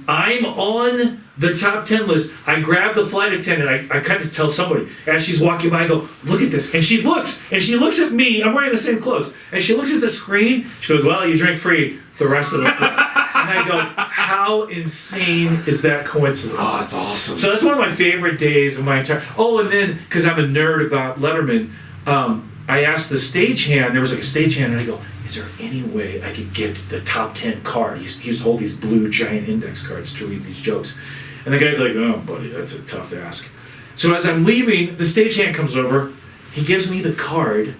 I'm on the top 10 list. I grab the flight attendant. I kind of tell somebody as she's walking by, I go, look at this. And she looks at me. I'm wearing the same clothes. And she looks at the screen. She goes, well, you drink free the rest of the flight. And I go, how insane is that coincidence? Oh, that's awesome. So that's one of my favorite days of my entire... Oh, and then, because I'm a nerd about Letterman, I asked the stagehand, there was like a stagehand, and I go, is there any way I could get the top 10 card? He used to hold these blue giant index cards to read these jokes. And the guy's like, oh, buddy, that's a tough ask. So as I'm leaving, the stagehand comes over, he gives me the card,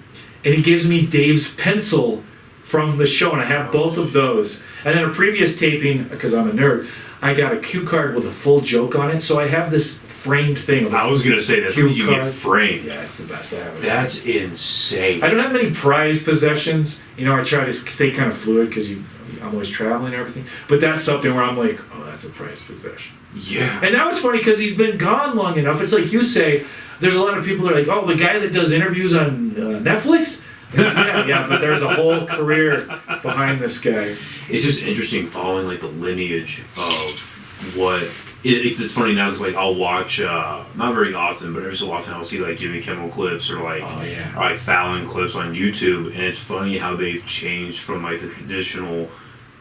and he gives me Dave's pencil from the show, and I have both of those. And then a previous taping, because I'm a nerd, I got a cue card with a full joke on it, so I have this framed thing. I was going to say that's what you get framed. Yeah, it's the best I have. That's insane. I don't have many prized possessions. I try to stay kind of fluid because I'm always traveling and everything. But that's something where I'm like, oh, that's a prized possession. Yeah. And now it's funny because he's been gone long enough. It's like you say, there's a lot of people that are like, oh, the guy that does interviews on Netflix? yeah, but there's a whole career behind this guy. It's just interesting following like the lineage of what it's funny now because like I'll watch not very often, but every so often I'll see like Jimmy Kimmel clips or like or, like Fallon clips on YouTube, and it's funny how they've changed from like the traditional.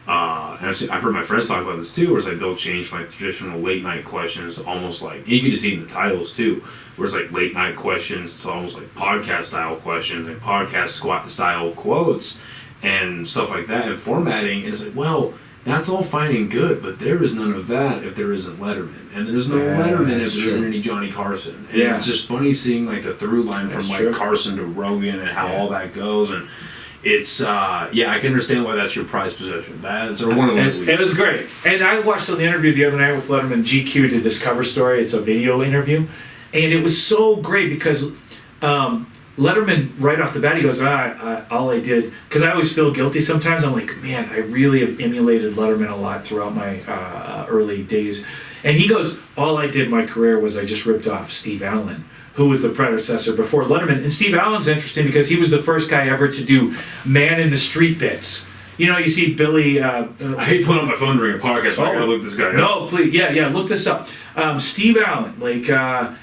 And I've heard my friends talk about this too, where it's like they'll change from like traditional late night questions to almost like, you can just see in the titles too, where it's like late night questions to almost like podcast style questions and podcast style quotes and stuff like that and formatting. And it's like, well, that's all fine and good, but there is none of that if there isn't Letterman, and there's no Letterman if there isn't any Johnny Carson. And it's just funny seeing like the through line from like Carson to Rogan and how all that goes. And it's I can understand why that's your prized possession. That's or one of those. It was great, and I watched the interview the other night with Letterman. GQ did this cover story. It's a video interview, and it was so great because Letterman right off the bat he goes, all I did, because I always feel guilty sometimes. I'm like, man, I really have emulated Letterman a lot throughout my early days, and he goes, all I did in my career was I just ripped off Steve Allen, who was the predecessor before Letterman. And Steve Allen's interesting because he was the first guy ever to do man in the street bits. You know, you see Billy... I hate putting on my phone during a podcast, but I gotta look this guy up. No, please, look this up. Steve Allen,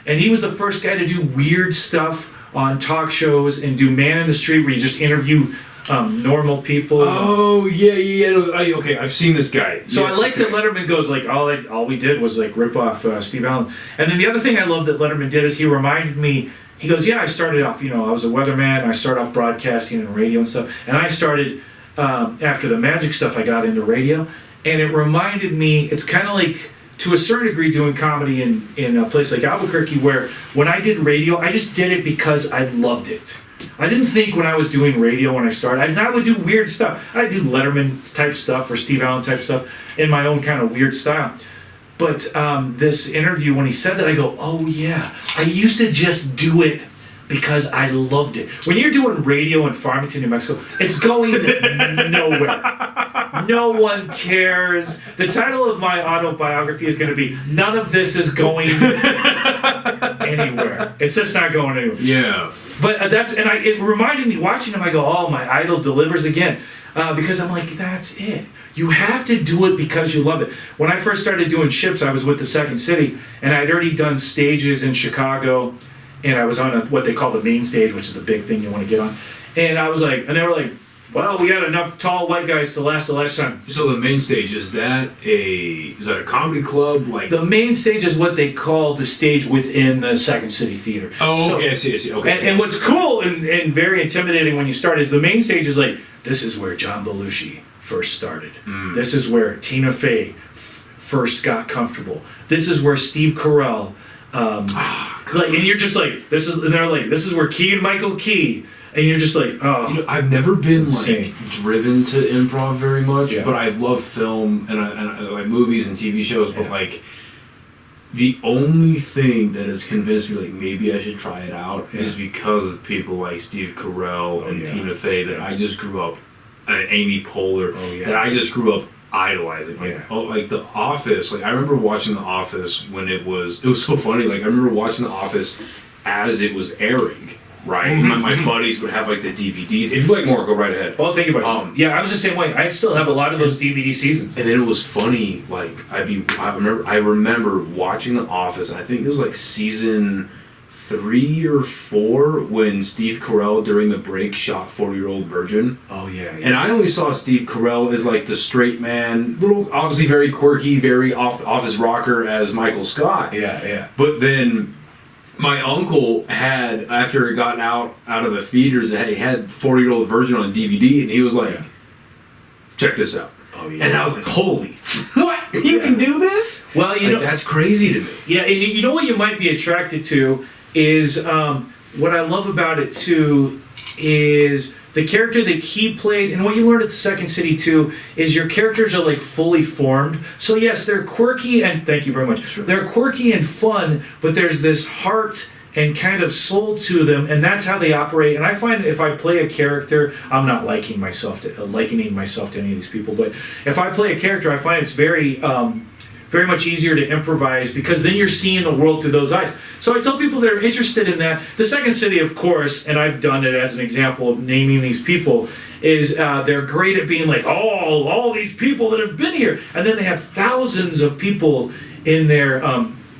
and he was the first guy to do weird stuff on talk shows and do man in the street where you just interview normal people. Oh, okay, I've seen this guy. So I like that Letterman goes like, all we did was like rip off Steve Allen. And then the other thing I love that Letterman did is he reminded me, he goes, I started off, I was a weatherman, I started off broadcasting and radio and stuff, and I started, after the magic stuff, I got into radio, and it reminded me, it's kind of like, to a certain degree, doing comedy in a place like Albuquerque, where when I did radio, I just did it because I loved it. I didn't think when I was doing radio when I started, I would do weird stuff. I'd do Letterman type stuff or Steve Allen type stuff in my own kind of weird style. But this interview, when he said that, I go, oh yeah, I used to just do it because I loved it. When you're doing radio in Farmington, New Mexico, it's going nowhere. No one cares. The title of my autobiography is going to be, None of This is Going Anywhere. It's just not going anywhere. Yeah. But it reminded me, watching him, I go, oh, my idol delivers again. Because I'm like, that's it. You have to do it because you love it. When I first started doing ships, I was with the Second City, and I'd already done stages in Chicago, and I was on what they call the main stage, which is the big thing you want to get on. And I was like, and they were like, well, we had enough tall white guys to last a lifetime. So the main stage, is that a comedy club? Like the main stage is what they call the stage within the Second City Theater. Oh, okay, I see. Okay. And what's cool and very intimidating when you start is the main stage is like, this is where John Belushi first started. This is where Tina Fey first got comfortable. This is where Steve Carell, and you're just like, this is where Keegan-Michael Key. And you're just like, oh. I've never been like driven to improv very much, but I've loved film and I like movies and TV shows. But like, the only thing that has convinced me like maybe I should try it out is because of people like Steve Carell and Tina Fey that I just grew up, and Amy Poehler that I just grew up idolizing. Like The Office. Like I remember watching The Office when it was so funny. Like I remember watching The Office as it was airing. Right, my buddies would have like the DVDs. If you like more, go right ahead. Well, think about it. I was the same way. I still have a lot of those DVD seasons. And then it was funny. Like I remember watching The Office. I think it was like season 3 or 4 when Steve Carell during the break shot 40-Year-Old Virgin. Oh yeah. And I only saw Steve Carell as like the straight man, little obviously very quirky, very office rocker as Michael Scott. Yeah. But then my uncle had, after it got out of the theaters, he had 40-Year-Old Virgin on DVD, and he was like, check this out. Oh, yeah. And I was like, holy, what? You can do this? Well, you know. That's crazy to me. Yeah, and you know what you might be attracted to is, what I love about it, too, is the character that he played, and what you learned at the Second City too, is your characters are like fully formed. So yes, they're quirky, and thank you very much. Sure. They're quirky and fun, but there's this heart and kind of soul to them, and that's how they operate. And I find that if I play a character, I'm not likening myself to any of these people, but if I play a character, I find it's very very much easier to improvise because then you're seeing the world through those eyes. So I tell people that are interested in that. The second city, of course, and I've done it as an example of naming these people, is they're great at being like, oh, all these people that have been here. And then they have thousands of people in their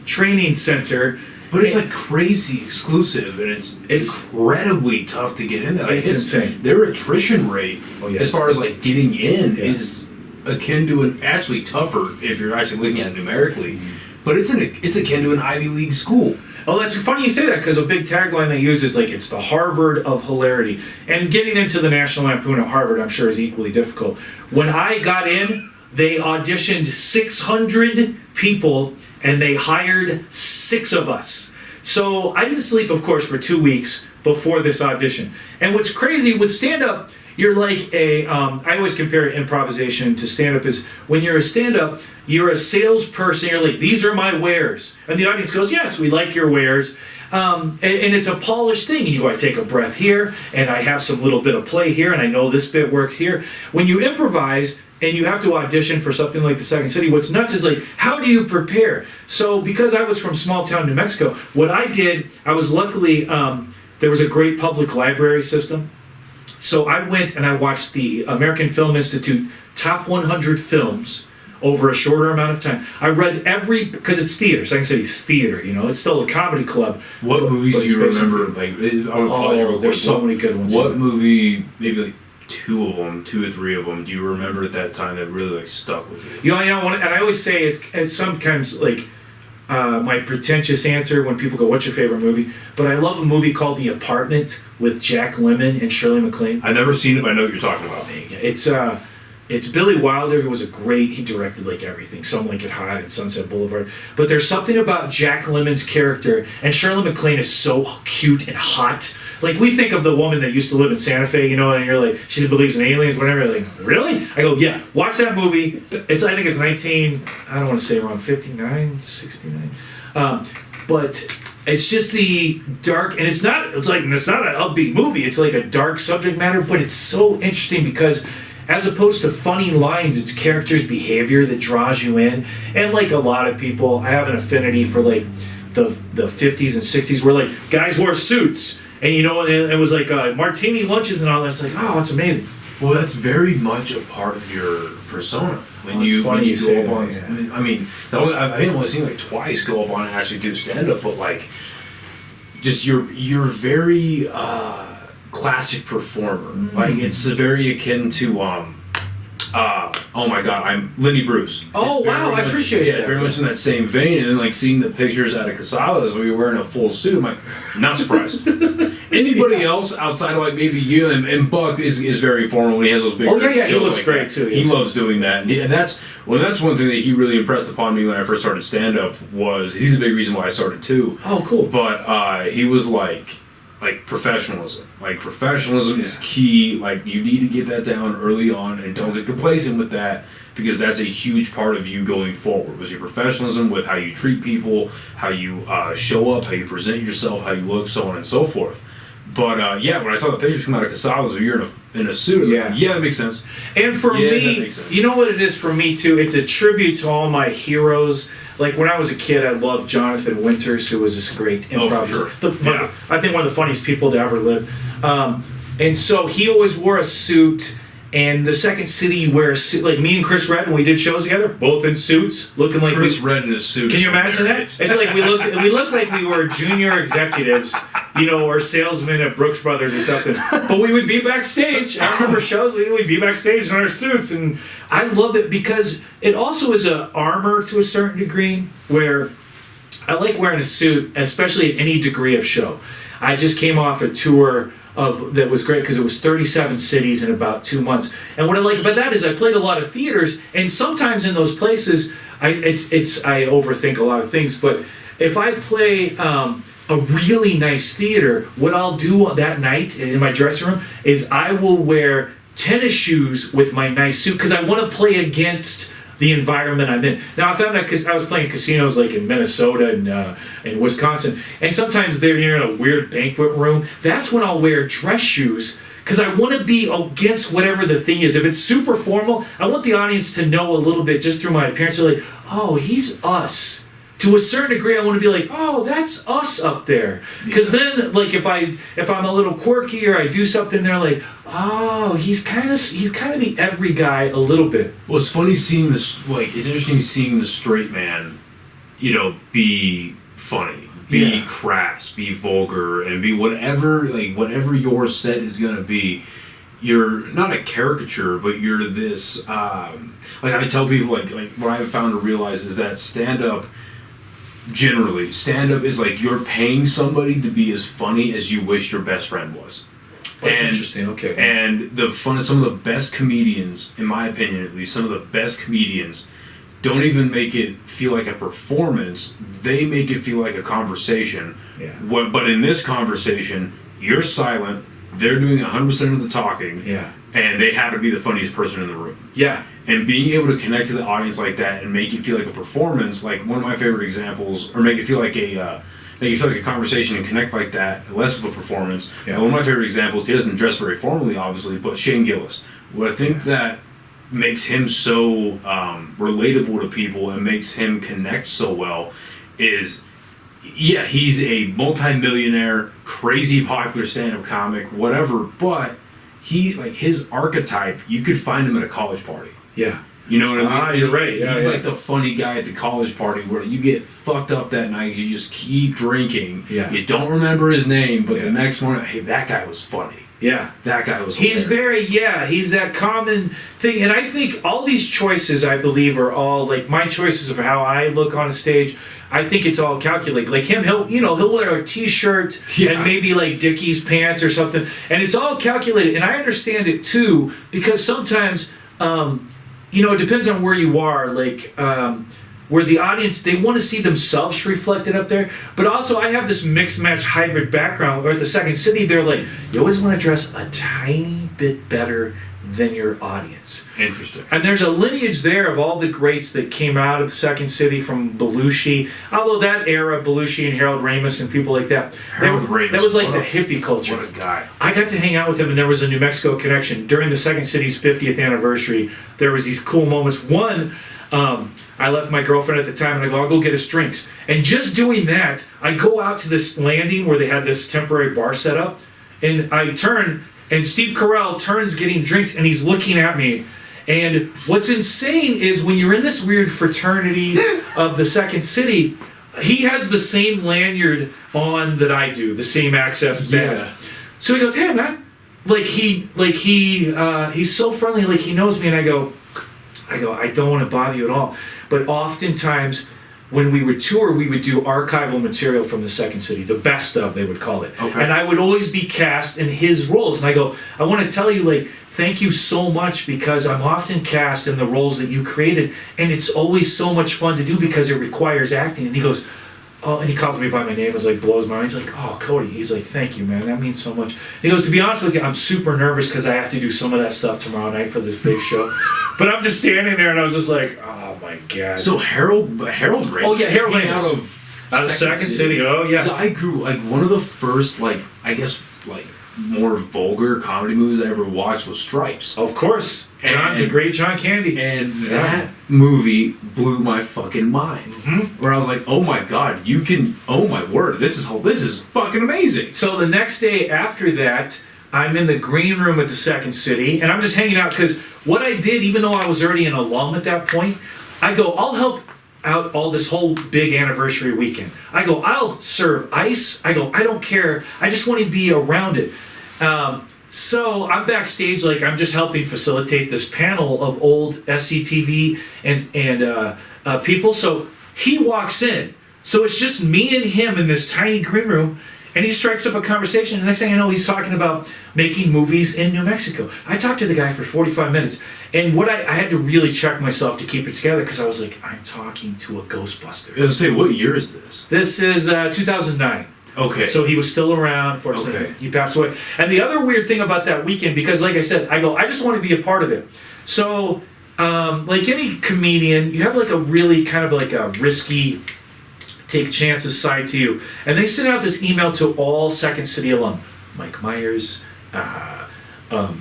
training center. But it's like crazy exclusive, and it's incredibly tough to get in there. Like, it's insane. Their attrition rate, as far as like getting in, is akin to an actually tougher if you're actually looking at it numerically. But it's akin to an Ivy League school. Oh, that's funny you say that, because a big tagline they use is like, it's the Harvard of hilarity. And getting into the National Lampoon at Harvard, I'm sure, is equally difficult. When I got in, they auditioned 600 people, and they hired 6 of us. So I didn't sleep, of course, for 2 weeks before this audition. And what's crazy with stand-up, you're like I always compare improvisation to stand-up is when you're a stand-up, you're a salesperson, you're like, these are my wares. And the audience goes, yes, we like your wares. And it's a polished thing. You go, I take a breath here, and I have some little bit of play here, and I know this bit works here. When you improvise, and you have to audition for something like the Second City, what's nuts is like, how do you prepare? So because I was from small town New Mexico, what I did, I was luckily, there was a great public library system. So I went and I watched the American Film Institute top 100 films over a shorter amount of time. I read because it's theater, Second City theater, it's still a comedy club. What movies do you remember? Like, there's so many good ones. What movie, maybe like 2 or 3 of them, do you remember at that time that really like stuck with you? And I always say it's sometimes like my pretentious answer when people go, what's your favorite movie? But I love a movie called The Apartment with Jack Lemmon and Shirley MacLaine. I've never seen it, but I know what you're talking about. It's Billy Wilder, who was he directed like everything, Some Like It Hot and Sunset Boulevard. But there's something about Jack Lemmon's character, and Shirley MacLaine is so cute and hot. Like, we think of the woman that used to live in Santa Fe, and you're like, she believes in aliens, whatever. You're like, really? I go, yeah, watch that movie. I think it's 19, I don't want to say wrong, 59, 69. But it's just the dark, and it's not an upbeat movie. It's like a dark subject matter, but it's so interesting because as opposed to funny lines, it's characters' behavior that draws you in. And like a lot of people, I have an affinity for like the 50s and 60s where like guys wore suits. And and it was like martini lunches and all that. It's like, oh, it's amazing. Well, that's very much a part of your persona. When you go up on, yeah. I mean, I didn't only seen like twice go up on and actually do stand-up, but like, just you're very classic performer. Mm-hmm. Like, it's very akin to oh my God, I'm Lenny Bruce. Oh wow, I appreciate that. Yeah, very much in that same vein. And then like seeing the pictures out of Casadas where you're wearing a full suit, I'm like, not surprised. Anybody else outside of like maybe you and Buck is very formal when he has those big. Oh yeah, he looks like great that. too. He loves doing that, and that's one thing that he really impressed upon me when I first started stand up was he's a big reason why I started too. Oh cool. But he was like professionalism. Like, professionalism is key. Like, you need to get that down early on and don't get complacent with that because that's a huge part of you going forward was your professionalism with how you treat people, how you show up, how you present yourself, how you look, so on and so forth. But when I saw the pictures come out of Casadas where you're in a suit, I was like, yeah, that makes sense. And for me, you know what it is for me too? It's a tribute to all my heroes. Like, when I was a kid, I loved Jonathan Winters, who was this great improviser. Oh, for sure. I think one of the funniest people to ever live. And so he always wore a suit. And the Second City, you wear a suit. Like, me and Chris Redden, we did shows together, both in suits, looking like Chris Redden in a suit. Can you imagine that? It's like we looked like we were junior executives, or salesmen at Brooks Brothers or something. But we would be backstage. I remember shows we'd be backstage in our suits, and I love it because it also is a armor to a certain degree. Where I like wearing a suit, especially at any degree of show. I just came off a tour that was great because it was 37 cities in about 2 months. And what I like about that is I played a lot of theaters, and sometimes in those places, I overthink a lot of things. But if I play a really nice theater, what I'll do that night in my dressing room is I will wear tennis shoes with my nice suit because I want to play against the environment I'm in. Now, I found out because I was playing casinos like in Minnesota and in Wisconsin, and sometimes you're in a weird banquet room. That's when I'll wear dress shoes because I want to be against whatever the thing is. If it's super formal, I want the audience to know a little bit just through my appearance. They're like, oh, he's us. To a certain degree, I want to be like, oh, that's us up there. Because then, like, if I'm a little quirky or I do something, they're like, oh, he's kind of the every guy a little bit. Well, it's funny seeing this. Like, it's interesting seeing the straight man, be funny, be crass, be vulgar, and be whatever your set is gonna be. You're not a caricature, but you're this. Like I tell people, like what I've found to realize is that stand up is like you're paying somebody to be as funny as you wish your best friend was. That's interesting. Okay. And some of the best comedians, in my opinion at least, some of the best comedians don't even make it feel like a performance. They make it feel like a conversation. Yeah. But in this conversation, you're silent. They're doing 100% of the talking. Yeah. And they have to be the funniest person in the room. Yeah. And being able to connect to the audience like that and make it feel like a performance, like one of my favorite examples, or make it feel like a conversation and connect like that, less of a performance. Yeah. And one of my favorite examples, he doesn't dress very formally, obviously, but Shane Gillis. What I think that makes him so relatable to people and makes him connect so well is, yeah, he's a multi-millionaire, crazy popular stand-up comic, whatever, but his archetype, you could find him at a college party. Yeah. You know what I mean? You're right. Yeah, he's like the funny guy at the college party where you get fucked up that night, you just keep drinking. Yeah. You don't remember his name, but the next morning, hey, that guy was funny. Yeah. That guy was He's hilarious. he's that common thing. And I think all these choices, I believe, are all, like, my choices of how I look on a stage, I think it's all calculated. Like him, he'll wear a t-shirt and maybe like Dickies pants or something. And it's all calculated. And I understand it too, because sometimes, it depends on where you are. Like, where the audience, they want to see themselves reflected up there. But also, I have this mixed match hybrid background where at the Second City, they're like, you always want to dress a tiny bit better than your audience. Interesting. And there's a lineage there of all the greats that came out of the Second City from Belushi. Although that era, Belushi and Harold Ramis and people like that, Ramis, that was like the hippie culture. What a guy. I got to hang out with him, and there was a New Mexico connection. During the Second City's 50th anniversary, there was these cool moments. One, I left my girlfriend at the time, and I go, I'll go get us drinks. And just doing that, I go out to this landing where they had this temporary bar set up, and I turn, and Steve Carell turns getting drinks, and he's looking at me. And what's insane is when you're in this weird fraternity of the Second City, he has the same lanyard on that I do, the same access badge. Yeah. So he goes, hey man, he's so friendly, like he knows me, and I go, I don't want to bother you at all. But oftentimes, when we would tour, we would do archival material from the Second City, the best of, they would call it. Okay. And I would always be cast in his roles. And I go, I want to tell you, like, thank you so much, because I'm often cast in the roles that you created, and it's always so much fun to do because it requires acting. And he goes, oh, and he calls me by my name, it's like blows my mind. He's like, oh, Cody. He's like, thank you, man. That means so much. And he goes, to be honest with you, I'm super nervous because I have to do some of that stuff tomorrow night for this big show. But I'm just standing there, and I was just like, oh my god. So Harold Ramis. Oh yeah, Harold Ramis. Out of Second City. Oh yeah. So I grew, like, one of the first, like, I guess, like, more vulgar comedy movies I ever watched was Stripes. Of course. The great John Candy. And that movie blew my fucking mind. Mm-hmm. Where I was like, oh my god, oh my word, this is fucking amazing. So the next day after that, I'm in the green room at the Second City, and I'm just hanging out, because what I did, even though I was already an alum at that point, I go, I'll help out all this whole big anniversary weekend. I go, I'll serve ice. I go, I don't care. I just want to be around it. So I'm backstage, like I'm just helping facilitate this panel of old SCTV and people. So he walks in. So it's just me and him in this tiny green room. And he strikes up a conversation, and next thing I know, he's talking about making movies in New Mexico. I talked to the guy for 45 minutes, and what I had to really check myself to keep it together, because I was like, I'm talking to a Ghostbuster. I was say, what year is this? This is 2009. Okay. So he was still around, unfortunately. Okay. He passed away. And the other weird thing about that weekend, because like I said, I just want to be a part of it. So, like any comedian, you have like a really kind of like a risky take chances side to you. And they sent out this email to all Second City alum. Mike Myers,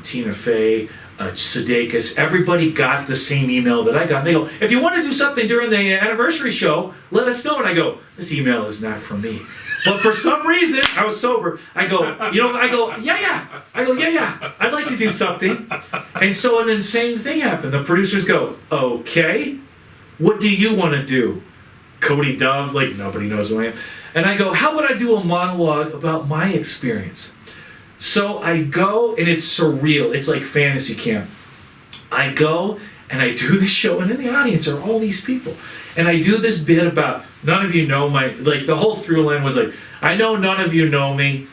Tina Fey, Sudeikis, everybody got the same email that I got. And they go, if you want to do something during the anniversary show, let us know. And I go, this email is not from me. But for some reason, I was sober. I go, yeah. I'd like to do something. And so an insane thing happened. The producers go, okay, what do you want to do? Cody Dove, like nobody knows who I am. And I go, how about I do a monologue about my experience? So I go, and it's surreal. It's like fantasy camp. I go, and I do the show, and in the audience are all these people. And I do this bit about, none of you know my, like the whole through line was like, I know none of you know me,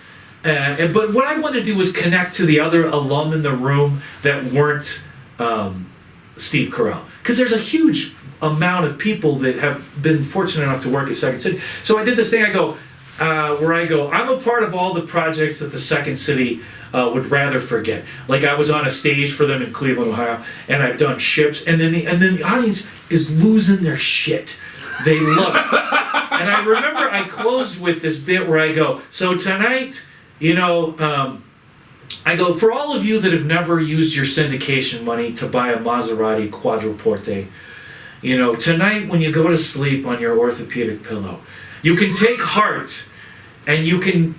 but what I want to do is connect to the other alum in the room that weren't Steve Carell. Because there's a huge amount of people that have been fortunate enough to work at Second City. So I did this thing, I go, I'm a part of all the projects that the Second City would rather forget. Like I was on a stage for them in Cleveland, Ohio, and I've done ships, and then the audience is losing their shit. They love it. And I remember I closed with this bit where I go, so tonight, I go, for all of you that have never used your syndication money to buy a Maserati Quadruporte, tonight when you go to sleep on your orthopedic pillow, you can take heart and you can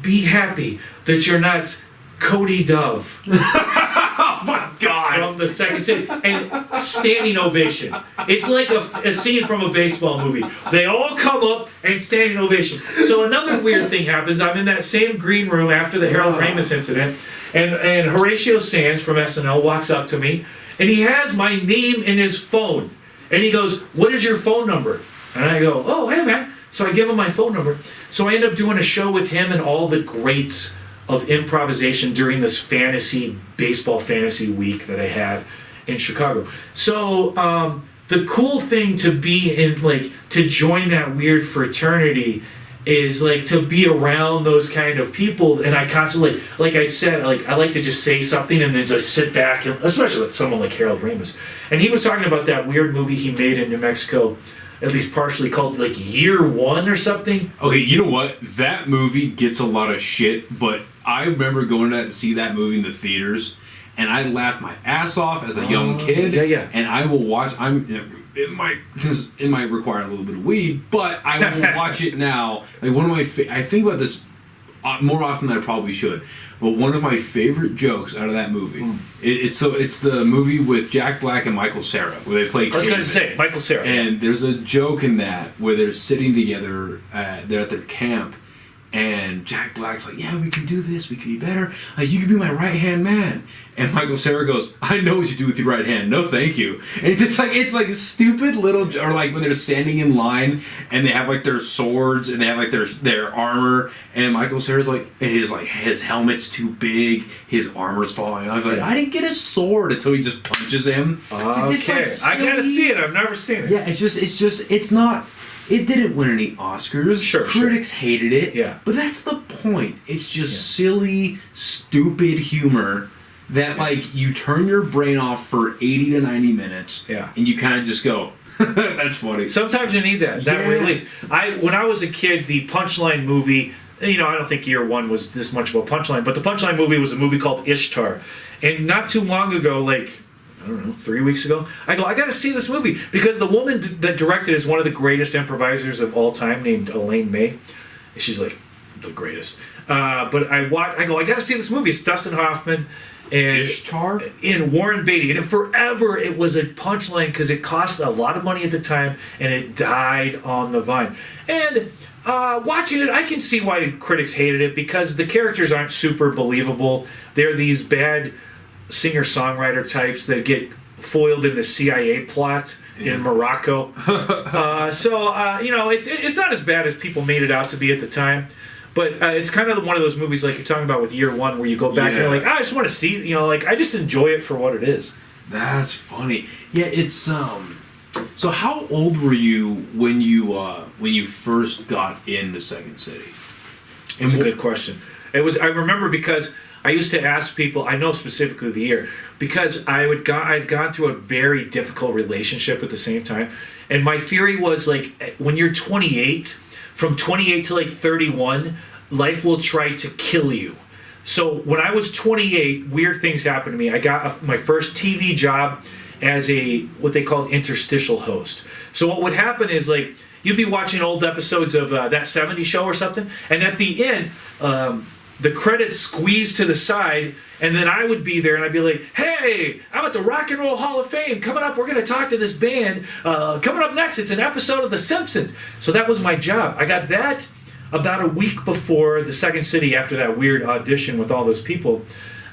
be happy that you're not Cody Dove. Oh my God! From the Second City. And standing ovation. It's like a scene from a baseball movie. They all come up and standing ovation. So another weird thing happens. I'm in that same green room after the Harold Ramis incident, and Horatio Sands from SNL walks up to me, and he has my name in his phone. And he goes, what is your phone number? And I go, oh, hey, man. So I give him my phone number. So I end up doing a show with him and all the greats of improvisation during this baseball fantasy week that I had in Chicago. So the cool thing to be in, to join that weird fraternity is to be around those kind of people. And I constantly, like I said, I like to just say something and then just sit back, and especially with someone like Harold Ramis. And he was talking about that weird movie he made in New Mexico, at least partially, called Year One or something. Okay, you know what? That movie gets a lot of shit, but I remember going to see that movie in the theaters, and I laughed my ass off as a young kid. Yeah. And I will watch. It might require a little bit of weed, but I will watch it now. One of my, I think about this more often than I probably should. But one of my favorite jokes out of that movie, it's the movie with Jack Black and Michael Cera, where they play. I was going to say Michael Cera. And there's a joke in that where they're sitting together. They're at their camp. And Jack Black's like, yeah, we can do this. We can be better. You can be my right-hand man. And Michael Cera goes, I know what you do with your right hand. No, thank you. And it's just it's a stupid little, or when they're standing in line and they have their swords and they have their armor. And Michael Cera's his helmet's too big. His armor's falling off. I didn't get a sword until he just punches him. Okay, I gotta see it. I've never seen it. Yeah, it's not. It didn't win any Oscars. Sure. Critics hated it. Yeah. But that's the point. It's just silly, stupid humor that you turn your brain off for 80 to 90 minutes. Yeah. And you kind of just go, that's funny. Sometimes you need that release. When I was a kid, the Punchline movie, I don't think Year One was this much of a punchline, but the Punchline movie was a movie called Ishtar. And not too long ago, I don't know, 3 weeks ago, I got to see this movie because the woman that directed is one of the greatest improvisers of all time, named Elaine May. She's the greatest. But I got to see this movie. It's Dustin Hoffman and Ishtar? And Warren Beatty. And forever it was a punchline because it cost a lot of money at the time and it died on the vine. And watching it, I can see why critics hated it because the characters aren't super believable. They're these bad singer-songwriter types that get foiled in the CIA plot in Morocco. It's not as bad as people made it out to be at the time. But it's kind of one of those movies like you're talking about with Year One where you go back and you're I just want to see, I just enjoy it for what it is. That's funny. Yeah, it's So how old were you when you first got into Second City? That's a good question. I remember because I used to ask people, I know specifically the year, because I'd gone through a very difficult relationship at the same time. And my theory was when you're 28, from 28 to 31, life will try to kill you. So when I was 28, weird things happened to me. I got my first TV job as what they called interstitial host. So what would happen is like you'd be watching old episodes of that 70s show or something, and at the end, the credits squeezed to the side, and then I would be there, and I'd be like, hey, I'm at the Rock and Roll Hall of Fame. Coming up, we're going to talk to this band. Coming up next, it's an episode of The Simpsons. So that was my job. I got that about a week before the Second City, after that weird audition with all those people.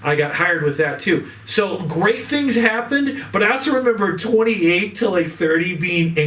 I got hired with that too. So great things happened, but I also remember 28 to like 30 being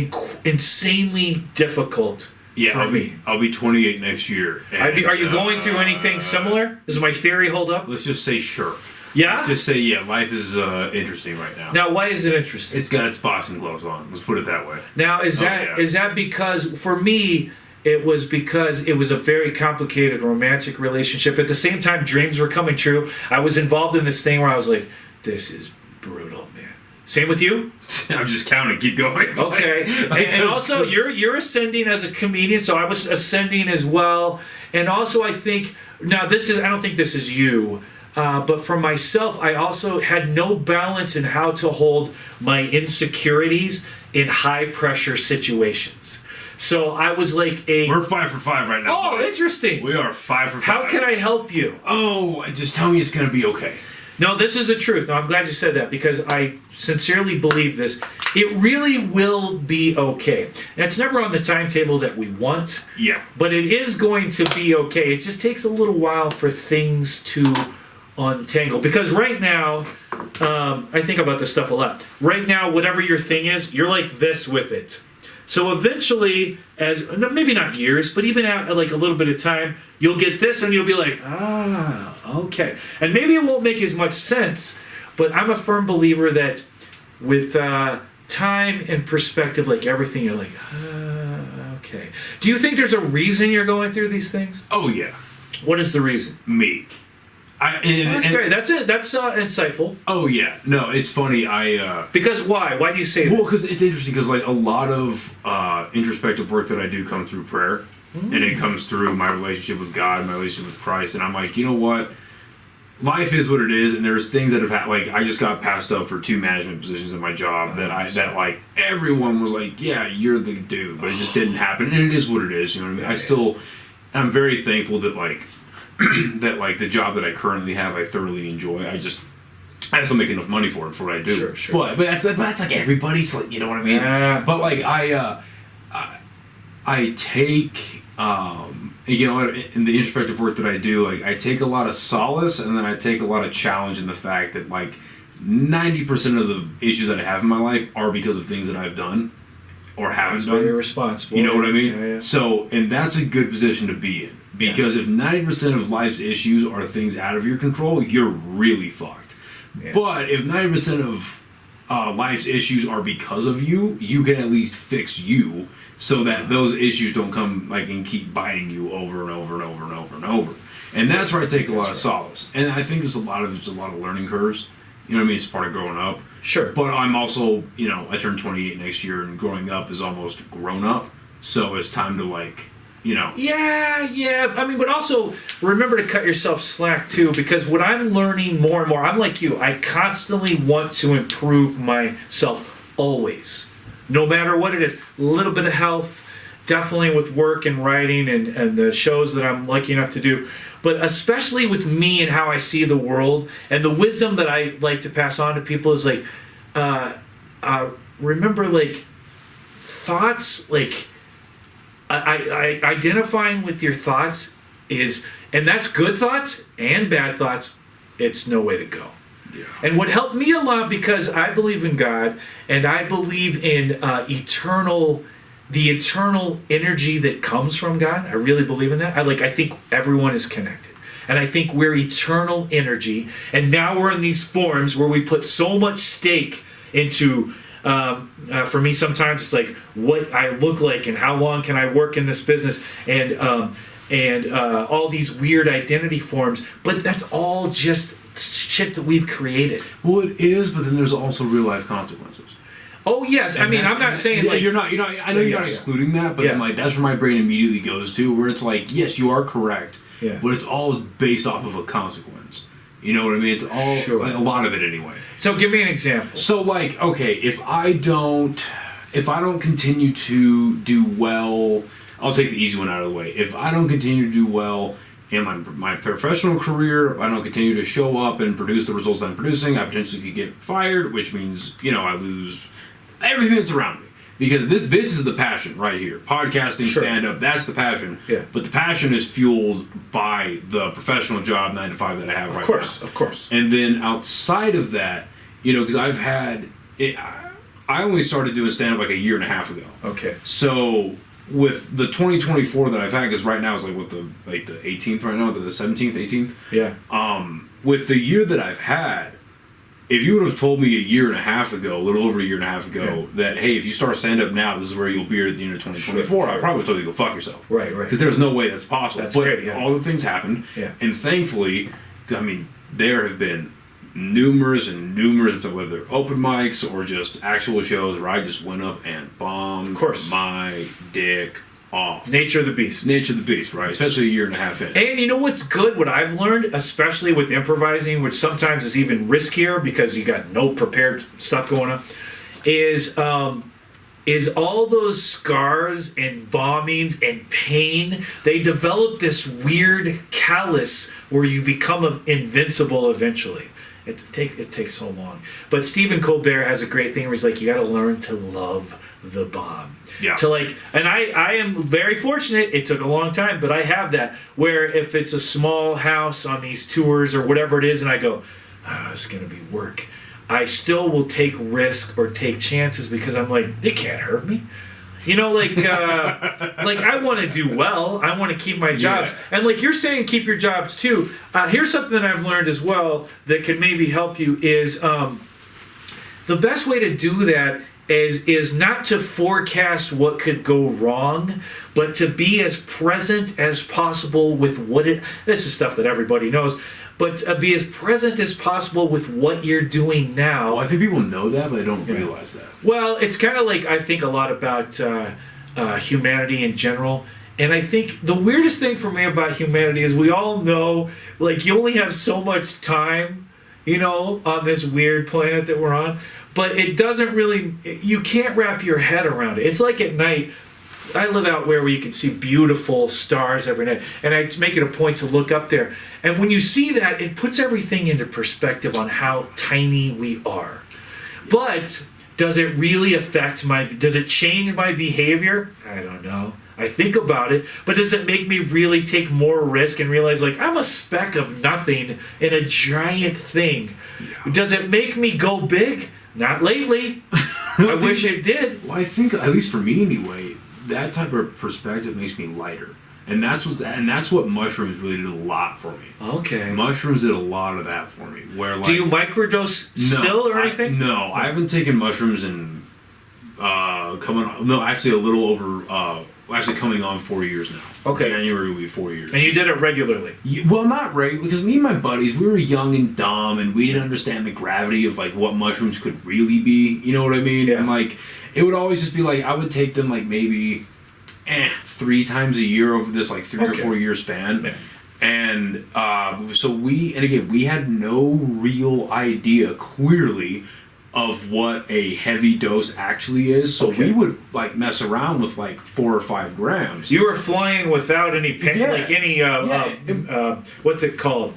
insanely difficult. Yeah, for me. I'll be 28 next year. And, are you going through anything similar? Does my theory hold up? Let's just say sure. Yeah? Let's just say, yeah, life is interesting right now. Now, why is it interesting? It's got its boxing gloves on. Let's put it that way. Now, is that because, for me, it was because it was a very complicated romantic relationship. At the same time, dreams were coming true. I was involved in this thing where I was like, this is brutal, man. Same with you? I'm just counting. Keep going. Okay. And also, you're ascending as a comedian, so I was ascending as well. And also, I think, now I don't think this is you, but for myself, I also had no balance in how to hold my insecurities in high-pressure situations. So I was like We're 5 for 5 right now. Oh, buddy. Interesting. We are 5 for 5. How can I help you? Oh, just tell me it's going to be okay. No, this is the truth. No, I'm glad you said that because I sincerely believe this. It really will be okay. And it's never on the timetable that we want. Yeah. But it is going to be okay. It just takes a little while for things to untangle. Because right now, I think about this stuff a lot. Right now, whatever your thing is, you're like this with it. So eventually, as maybe not years, but even at like a little bit of time, you'll get this and you'll be like, okay. And maybe it won't make as much sense, but I'm a firm believer that with time and perspective, like everything, you're like, okay. Do you think there's a reason you're going through these things? Oh, yeah. What is the reason? Me. That's great. That's it. That's insightful. Oh, yeah. No, it's funny. Because why? Why do you say that? Well, because it's interesting because like a lot of introspective work that I do comes through prayer. And it comes through my relationship with God, my relationship with Christ. And I'm like, you know what? Life is what it is. And there's things that have happened. Like, I just got passed up for 2 management positions in my job that like everyone was like, yeah, you're the dude. But it just didn't happen. And it is what it is. You know what I mean? I'm very thankful that like the job that I currently have, I thoroughly enjoy. I just don't make enough money for what I do. Sure. But that's like everybody's like, you know what I mean? But like I take you know, in the introspective work that I do, like I take a lot of solace and then I take a lot of challenge in the fact that like 90% of the issues that I have in my life are because of things that I've done or haven't done. Very responsible. You know what I mean? Yeah. So, and that's a good position to be in. Because if 90% of life's issues are things out of your control, you're really fucked. Yeah. But if 90% of life's issues are because of you, you can at least fix you so that those issues don't come like and keep biting you over and over and over and over and over. And that's where I take a lot of solace. And I think there's a lot of learning curves. You know what I mean? It's part of growing up. Sure. But I'm also, you know, I turn 28 next year, and growing up is almost grown up. So it's time to like, you know. Yeah. I mean, but also remember to cut yourself slack too, because what I'm learning more and more, I'm like you. I constantly want to improve myself always, no matter what it is. A little bit of health, definitely with work and writing and the shows that I'm lucky enough to do. But especially with me and how I see the world and the wisdom that I like to pass on to people is like, remember like thoughts, like I identifying with your thoughts is, and that's good thoughts and bad thoughts, it's no way to go. Yeah. And what helped me a lot, because I believe in God and I believe in the eternal energy that comes from God. I really believe in that. I think everyone is connected. And I think we're eternal energy. And now we're in these forms where we put so much stake into, for me sometimes it's like what I look like and how long can I work in this business and all these weird identity forms. But that's all just shit that we've created. Well, it is, but then there's also real life consequences. Oh yes, I mean I'm not saying like you're not. I know you're not excluding that, but then like that's where my brain immediately goes to, where it's like, yes, you are correct, but it's all based off of a consequence. You know what I mean? It's all like, a lot of it anyway. So give me an example. So like, okay, if I don't continue to do well, I'll take the easy one out of the way. If I don't continue to do well in my professional career, if I don't continue to show up and produce the results I'm producing, I potentially could get fired, which means, I lose everything that's around me. Because this is the passion right here. Podcasting, stand-up, that's the passion. Yeah. But the passion is fueled by the professional job, 9 to 5, that I have right now. Of course. And then outside of that, because I've had... I only started doing stand-up like a year and a half ago. Okay. So with the 2024 that I've had, because right now it's like the 18th right now, the 17th, 18th. Yeah. With the year that I've had, if you would have told me a year and a half ago, a little over a year and a half ago, that, hey, if you start stand-up now, this is where you'll be at the end of 2024, I probably would have told you to go fuck yourself. Right. Because there's no way that's possible. That's but great, yeah. all the things happened. Yeah. And thankfully, there have been numerous, whether they're open mics or just actual shows where I just went up and bombed my dick off. Nature of the beast. Nature of the beast, right? Especially a year and a half in. And you know what's good? What I've learned, especially with improvising, which sometimes is even riskier because you got no prepared stuff going on, is all those scars and bombings and pain, they develop this weird callus where you become invincible eventually. It takes so long. But Stephen Colbert has a great thing where he's like, you got to learn to love the bomb. Yeah. And I am very fortunate. It took a long time, but I have that where if it's a small house on these tours or whatever it is, and I go, it's going to be work, I still will take risks or take chances because I'm like, it can't hurt me. Like I want to do well. I want to keep my jobs. Yeah. And like you're saying, keep your jobs too. Here's something that I've learned as well that can maybe help you is the best way to do that is not to forecast what could go wrong, but to be as present as possible with this is stuff that everybody knows, but be as present as possible with what you're doing now. Well, I think people know that, but they don't realize that. Well, it's kind of like I think a lot about humanity in general. And I think the weirdest thing for me about humanity is we all know, like, you only have so much time, on this weird planet that we're on. But it doesn't really, you can't wrap your head around it. It's like at night, I live out where you can see beautiful stars every night. And I make it a point to look up there. And when you see that, it puts everything into perspective on how tiny we are. But does it really does it change my behavior? I don't know. I think about it, but does it make me really take more risk and realize, like, I'm a speck of nothing in a giant thing? Yeah. Does it make me go big? Not lately. I wish it did. Well, I think, at least for me anyway, that type of perspective makes me lighter. And that's what mushrooms really did a lot for me. Okay. Mushrooms did a lot of that for me. Where, like, do you microdose still or anything? No, I haven't taken mushrooms in coming on 4 years now. Okay. January will be 4 years. And you did it regularly? Yeah, well, not regularly, because me and my buddies, we were young and dumb, and we didn't understand the gravity of, like, what mushrooms could really be. You know what I mean? Yeah. And, like, it would always just be, like, I would take them, like, maybe 3 times a year over this, like, 3 or 4 year span. Yeah. And we had no real idea, clearly, of what a heavy dose actually is. So we would, like, mess around with, like, 4 or 5 grams. You were flying without any pain, like any what's it called?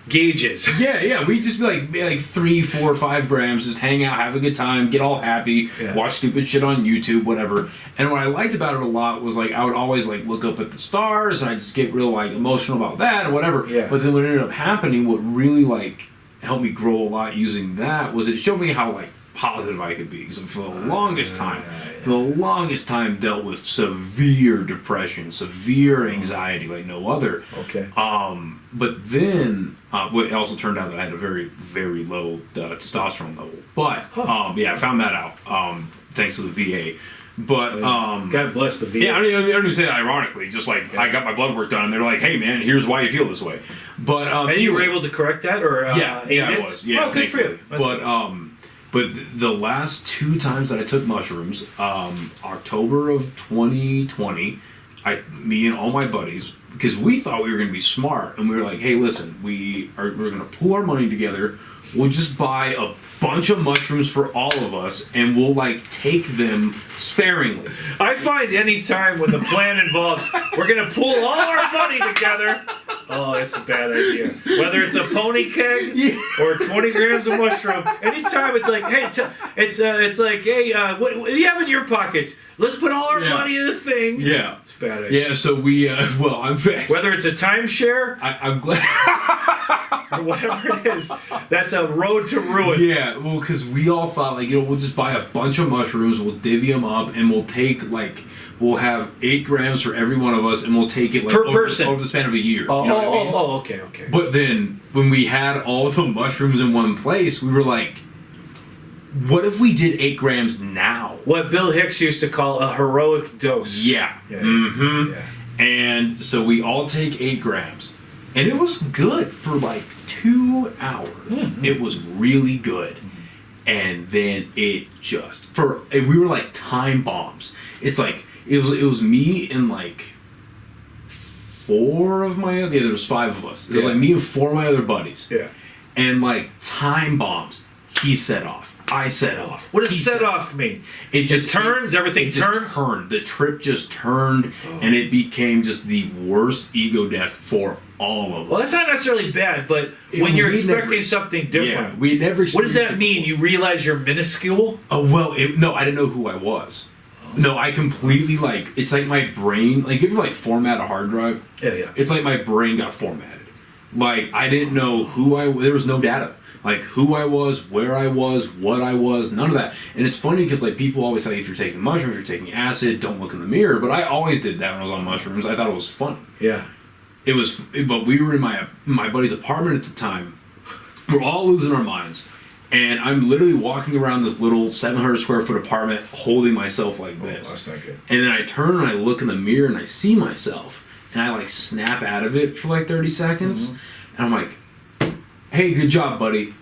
Gauges. Yeah. We'd just be like 3, 4, 5 grams, just hang out, have a good time, get all happy, watch stupid shit on YouTube, whatever. And what I liked about it a lot was, like, I would always, like, look up at the stars, and I'd just get real, like, emotional about that or whatever. Yeah. But then what ended up happening, what really, like, helped me grow a lot using that was it showed me how, like, positive I could be. Because for the longest time dealt with severe depression, severe anxiety like no other. Okay. But then it also turned out that I had a very, very low testosterone level. But I found that out thanks to the VA. But God bless the VA. Yeah, I don't even say that ironically. Just like I got my blood work done, and they're like, "Hey, man, here's why you feel this way." But and you were able to correct that, or I was. Yeah, good for you. But But the last 2 times that I took mushrooms, October of 2020, me and all my buddies, because we thought we were going to be smart, and we were like, hey, listen, we're going to pool our money together. We'll just buy a bunch of mushrooms for all of us, and we'll like take them sparingly. I find any time when the plan involves we're gonna pool all our money together, oh, that's a bad idea. Whether it's a pony keg or 20 grams of mushroom, anytime it's like, hey, it's like, hey, what do you have in your pockets? Let's put all our money in the thing. Yeah, it's a bad idea. Yeah, so we whether it's a timeshare, I'm glad. Or whatever it is, that's a road to ruin. Yeah, well, because we all thought, like, we'll just buy a bunch of mushrooms, we'll divvy them up, and we'll have 8 grams for every one of us, and we'll take it, like, per person over the span of a year. Oh, you know what I mean? Okay. But then, when we had all the mushrooms in one place, we were like, what if we did 8 grams now? What Bill Hicks used to call a heroic dose. Yeah. Mm-hmm. Yeah. And so we all take 8 grams. And it was good for like 2 hours. Mm-hmm. It was really good. And then it just and we were like time bombs. It's like it was me and like 4 of my other, there was 5 of us. It was like me and 4 of my other buddies. Yeah. And like time bombs. He set off. I set off. What does set off mean? It just turns, everything turns? Turned. The trip just turned, and it became just the worst ego death for all of us. Well, that's not necessarily bad, but when you're expecting something different. Yeah, we never. What does that mean? You realize you're minuscule? Oh, well, no, I didn't know who I was. No, I completely, like, it's like my brain, like, you ever, like, format a hard drive? Yeah. It's like my brain got formatted. Like, I didn't know there was no data. Like, who I was, where I was, what I was, none of that. And it's funny because, like, people always say if you're taking mushrooms, you're taking acid, don't look in the mirror. But I always did that when I was on mushrooms. I thought it was funny. Yeah. But we were in my buddy's apartment at the time. We're all losing our minds. And I'm literally walking around this little 700 square foot apartment holding myself like this. That's not good. And then I turn and I look in the mirror and I see myself. And I, like, snap out of it for, like, 30 seconds. Mm-hmm. And I'm like, hey, good job, buddy.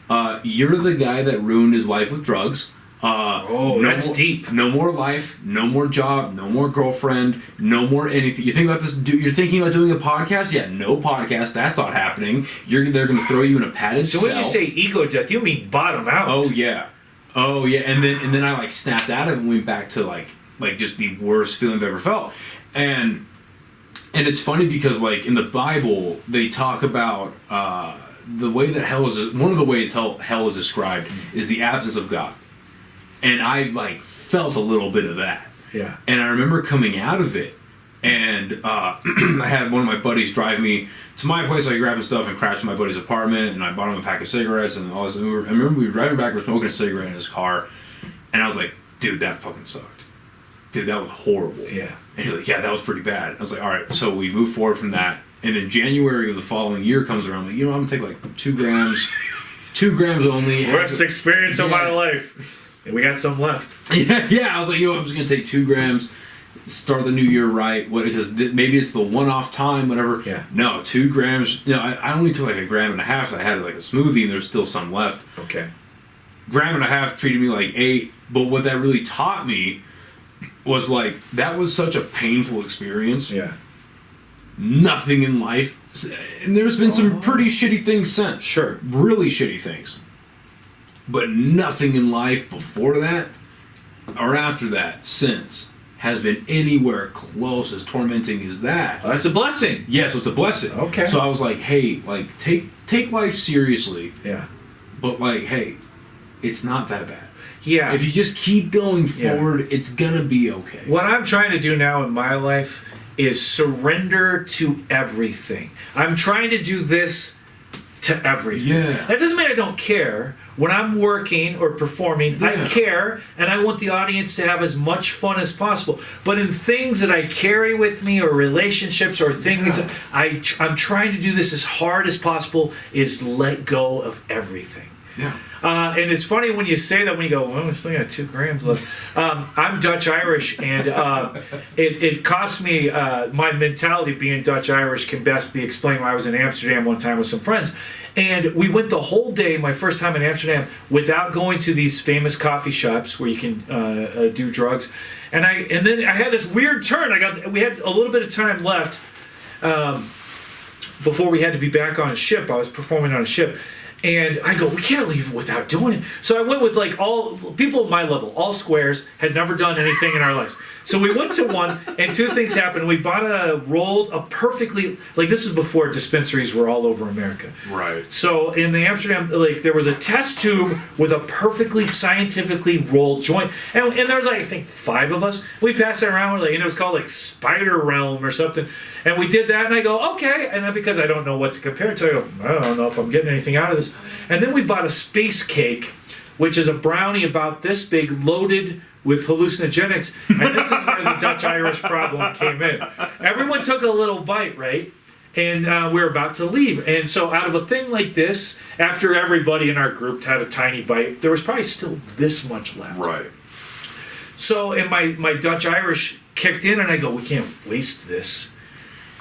You're the guy that ruined his life with drugs. That's deep. No more life, no more job, no more girlfriend, no more anything. You think about this? You're thinking about doing a podcast? Yeah, no podcast. That's not happening. They're going to throw you in a padded cell. So when you say ego death, you mean bottom out? Oh yeah. And then I, like, snapped out of it and went back to like just the worst feeling I've ever felt. And it's funny because, like, in the Bible they talk about. The way that one of the ways hell is described is the absence of God. And I, like, felt a little bit of that. Yeah. And I remember coming out of it, and I had one of my buddies drive me to my place, so I grabbed stuff and crashed in my buddy's apartment, and I bought him a pack of cigarettes and all this. And I remember we were driving back, we were smoking a cigarette in his car, and I was like, dude, that fucking sucked. Dude, that was horrible. Yeah. And he's like, yeah, that was pretty bad. I was like, all right. So we moved forward from that. And in January of the following year comes around, like, I'm going to take like 2 grams. 2 grams only. Worst experience of my life. And we got some left. Yeah. I was like, I'm just going to take 2 grams, start the new year right. Because maybe it's the one-off time, whatever. Yeah. No, 2 grams. I only took like 1.5 grams, so I had like a smoothie and there's still some left. Okay. 1.5 grams treated me like 8. But what that really taught me was, like, that was such a painful experience. Yeah. Nothing in life, and there's been some pretty shitty things since. Sure. Really shitty things. But nothing in life before that, or after that, since, has been anywhere close as tormenting as that. Well, that's a blessing. Yeah, so it's a blessing. Okay. So I was like, hey, like, take life seriously. Yeah. But, like, hey, it's not that bad. Yeah. If you just keep going forward, it's gonna be okay. What I'm trying to do now in my life is surrender to everything. I'm trying to do this to everything. Yeah. That doesn't mean I don't care. When I'm working or performing, I care, and I want the audience to have as much fun as possible. But in things that I carry with me, or relationships, or things, I'm trying to do this as hard as possible, is let go of everything. Yeah. And it's funny when you say that, when you go, well, I still got 2 grams left. I'm Dutch-Irish, and it cost me, my mentality being Dutch-Irish can best be explained when I was in Amsterdam one time with some friends. And we went the whole day, my first time in Amsterdam, without going to these famous coffee shops where you can do drugs. And then I had this weird turn. We had a little bit of time left before we had to be back on a ship. I was performing on a ship. And I go, we can't leave without doing it. So I went with like all people at my level, all squares, had never done anything in our lives. So we went to one, and two things happened. We bought a perfectly, like this was before dispensaries were all over America. Right. So in the Amsterdam, like there was a test tube with a perfectly scientifically rolled joint. And there was like, I think 5 of us. We passed it around, and it was called like Spider Realm or something. And we did that, and I go, okay. And then because I don't know what to compare it to, I go, I don't know if I'm getting anything out of this. And then we bought a space cake, which is a brownie about this big, loaded with hallucinogenics. And this is where the Dutch-Irish problem came in. Everyone took a little bite, right? And we were about to leave. And so out of a thing like this, after everybody in our group had a tiny bite, there was probably still this much left. Right. So and my Dutch-Irish kicked in, and I go, we can't waste this.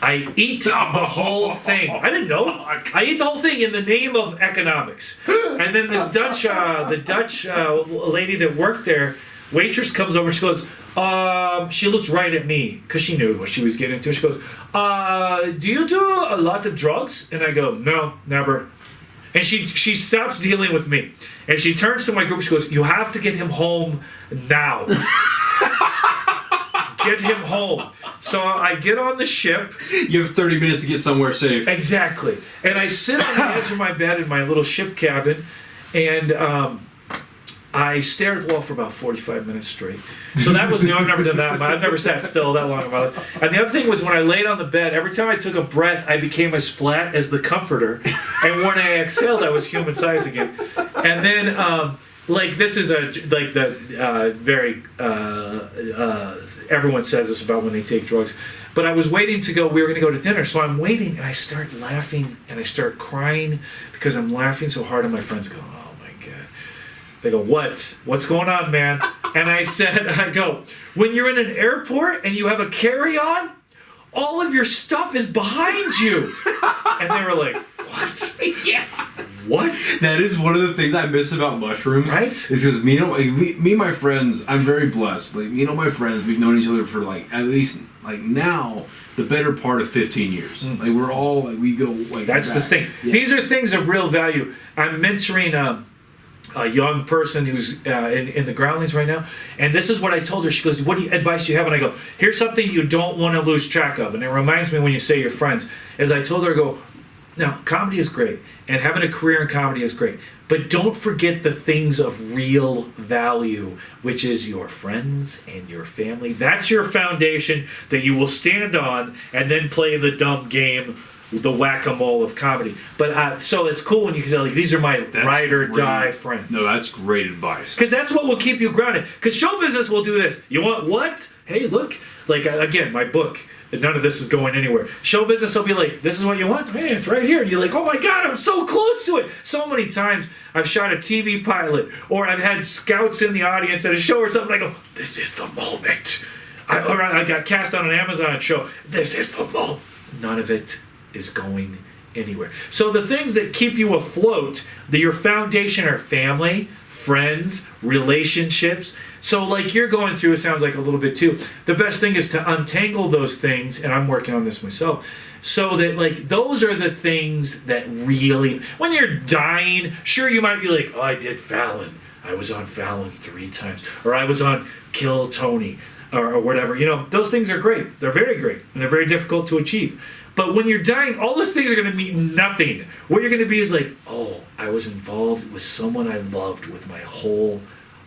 I eat the whole thing. I didn't know. I eat the whole thing in the name of economics. And then this Dutch lady that worked there, waitress comes over. She goes, she looks right at me because she knew what she was getting into. She goes, do you do a lot of drugs? And I go, no, never. And she stops dealing with me. And she turns to my group. She goes, you have to get him home now. Get him home. So I get on the ship. You have 30 minutes to get somewhere safe. Exactly. And I sit on the edge of my bed in my little ship cabin, and I stare at the wall for about 45 minutes straight. So that was new. I've never done that. I've never sat still that long about it. And the other thing was when I laid on the bed, every time I took a breath, I became as flat as the comforter. And when I exhaled, I was human size again. And then... like this is very everyone says this about when they take drugs, but I was waiting to go. We were going to go to dinner, so I'm waiting, and I start laughing and I start crying because I'm laughing so hard, and my friends go, "Oh my god!" They go, "What's going on, man?" And I go, "When you're in an airport and you have a carry-on, all of your stuff is behind you," and they were like, "What?" Yeah. What? That is one of the things I miss about mushrooms. Right? Is because me and my friends, I'm very blessed. Like me and all my friends, we've known each other for like at least like now the better part of 15 years. Like we're all like we go like. That's the thing. Yeah. These are things of real value. I'm mentoring a young person who's in the groundlings right now, and this is what I told her. She goes, "What advice do you have?" And I go, "Here's something you don't want to lose track of." And it reminds me when you say your friends. As I told her, I go, now, comedy is great, and having a career in comedy is great, but don't forget the things of real value, which is your friends and your family. That's your foundation that you will stand on and then play the dumb game, the whack-a-mole of comedy. But so it's cool when you can say, like, these are my ride or die friends. No, that's great advice. Because that's what will keep you grounded. Because show business will do this. You want what? Hey, look. Like, again, my book. None of this is going anywhere. Show business will be like, this is what you want? Hey, it's right here. And you're like, oh my God, I'm so close to it. So many times I've shot a TV pilot, or I've had scouts in the audience at a show or something. I go, this is the moment. I got cast on an Amazon show. This is the moment. None of it is going anywhere. So the things that keep you afloat, your foundation are family, friends, relationships. So like you're going through, it sounds like a little bit too. The best thing is to untangle those things, and I'm working on this myself, so that like those are the things that really, when you're dying, sure you might be like, oh, I did Fallon. I was on Fallon 3 times. Or I was on Kill Tony or whatever. You know, those things are great. They're very great, and they're very difficult to achieve. But when you're dying, all those things are going to mean nothing. What you're going to be is like, oh, I was involved with someone I loved with my whole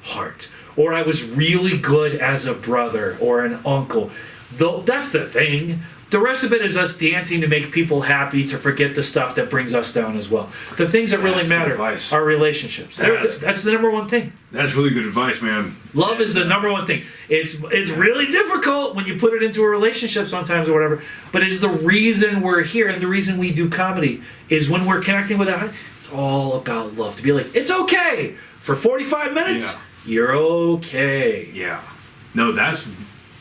heart. Or I was really good as a brother or an uncle. Though that's the thing. The rest of it is us dancing to make people happy, to forget the stuff that brings us down as well. The things that really matter are relationships. That's the number one thing. That's really good advice, man. Love is the number one thing. It's really difficult when you put it into a relationship sometimes or whatever, but it's the reason we're here, and the reason we do comedy is when we're connecting with that. It's all about love. To be like, it's okay for 45 minutes. Yeah. You're okay. Yeah. No, that's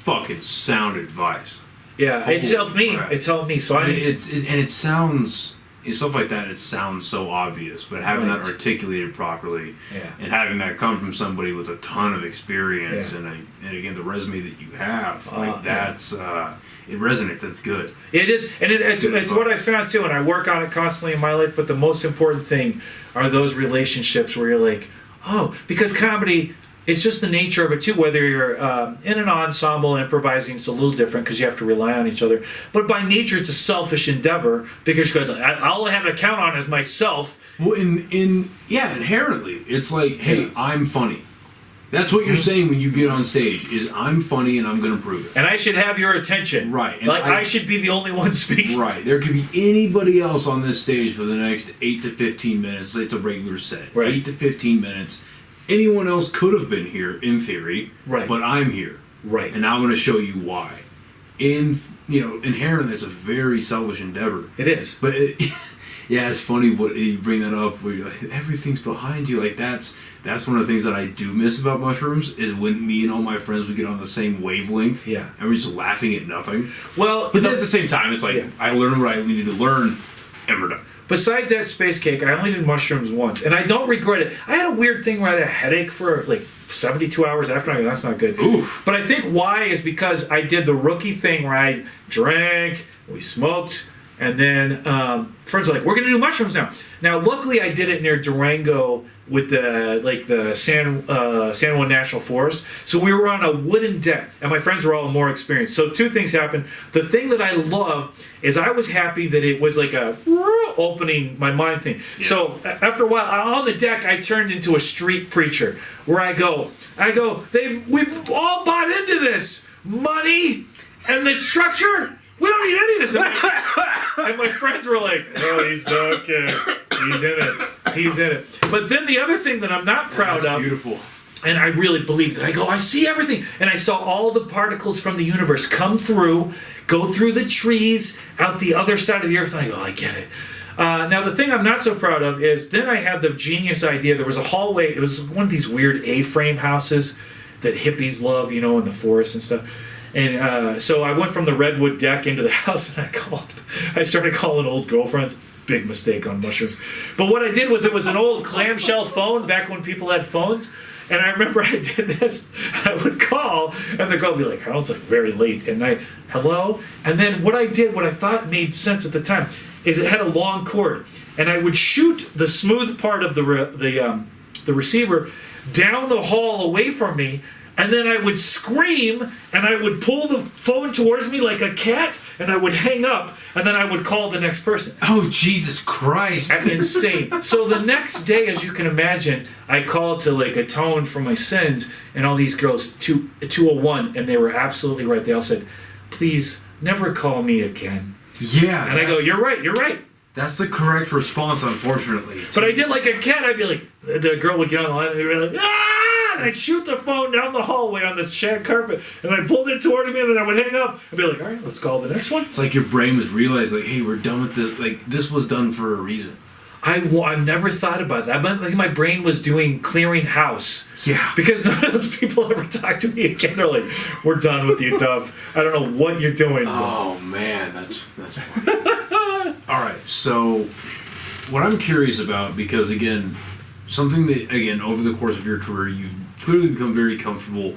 fucking sound advice. Yeah, it's helped me. Right. It's helped me. So it sounds stuff like that, it sounds so obvious, but having that articulated properly, and having that come from somebody with a ton of experience, and again the resume that you have, that's it resonates. That's good. It is, and it's what I found too, and I work on it constantly in my life. But the most important thing are those relationships where you're like, oh, because comedy. It's just the nature of it too. Whether you're in an ensemble improvising, it's a little different because you have to rely on each other. But by nature, it's a selfish endeavor because all I have to count on is myself. Well, inherently, it's like, hey, I'm funny. That's what you're saying when you get on stage. Is I'm funny and I'm going to prove it. And I should have your attention. Right. And like I should be the only one speaking. Right. There could be anybody else on this stage for the next 8 to 15 minutes. It's a regular set. Right. 8 to 15 minutes. Anyone else could have been here in theory, but I'm here, and now I'm going to show you why. Inherently, it's a very selfish endeavor. It is, but it's funny what you bring that up. Where you're like, everything's behind you. Like that's one of the things that I do miss about mushrooms is when me and all my friends would get on the same wavelength. Yeah, and we're just laughing at nothing. Well, but then at the same time, it's like I learned what I needed to learn, and we're done. Besides that space cake, I only did mushrooms once, and I don't regret it. I had a weird thing where I had a headache for like 72 hours after. That's not good. Oof. But I think why is because I did the rookie thing where I drank, we smoked, and then friends were like, "We're gonna do mushrooms now." Now, luckily, I did it near Durango with the San Juan National Forest. So we were on a wooden deck, and my friends were all more experienced. So two things happened. The thing that I love is I was happy that it was like a opening my mind thing. Yeah. So after a while, on the deck, I turned into a street preacher where I go, we've all bought into this money and the structure. We don't need any of this. And my friends were like, oh, he's okay. He's in it. But then the other thing that I'm not proud of. Beautiful. And I really believed it. I see everything. And I saw all the particles from the universe come through, go through the trees, out the other side of the earth. And I go, I get it. Now, the thing I'm not so proud of is then I had the genius idea. There was a hallway. It was one of these weird A-frame houses that hippies love, in the forest and stuff. And so I went from the redwood deck into the house, and I started calling old girlfriends. Big mistake on mushrooms. But what I did was it was an old clamshell phone back when people had phones. And I remember I did this. I would call, and the girl would be like, "Oh, it's like very late." And hello? And then what I did, what I thought made sense at the time, is it had a long cord. And I would shoot the smooth part of the receiver down the hall away from me. And then I would scream, and I would pull the phone towards me like a cat, and I would hang up, and then I would call the next person. Oh, Jesus Christ. That's insane. So the next day, as you can imagine, I called to atone for my sins, and all these girls, 201, and they were absolutely right. They all said, please, never call me again. Yeah. And I go, you're right. That's the correct response, unfortunately. But I did like a cat. I'd be like, the girl would get on the line, and they'd be like, ah! And I'd shoot the phone down the hallway on this shag carpet, and I pulled it toward me, and then I would hang up and be like, all right, let's call the next one. It's like your brain was realized, hey, we're done with this. This was done for a reason. I never thought about that. My brain was doing clearing house. Yeah. Because none of those people ever talked to me again. They're like, we're done with you, Dove. I don't know what you're doing. Oh, man, that's funny. All right, so what I'm curious about, because, again, something that, over the course of your career, you've clearly become very comfortable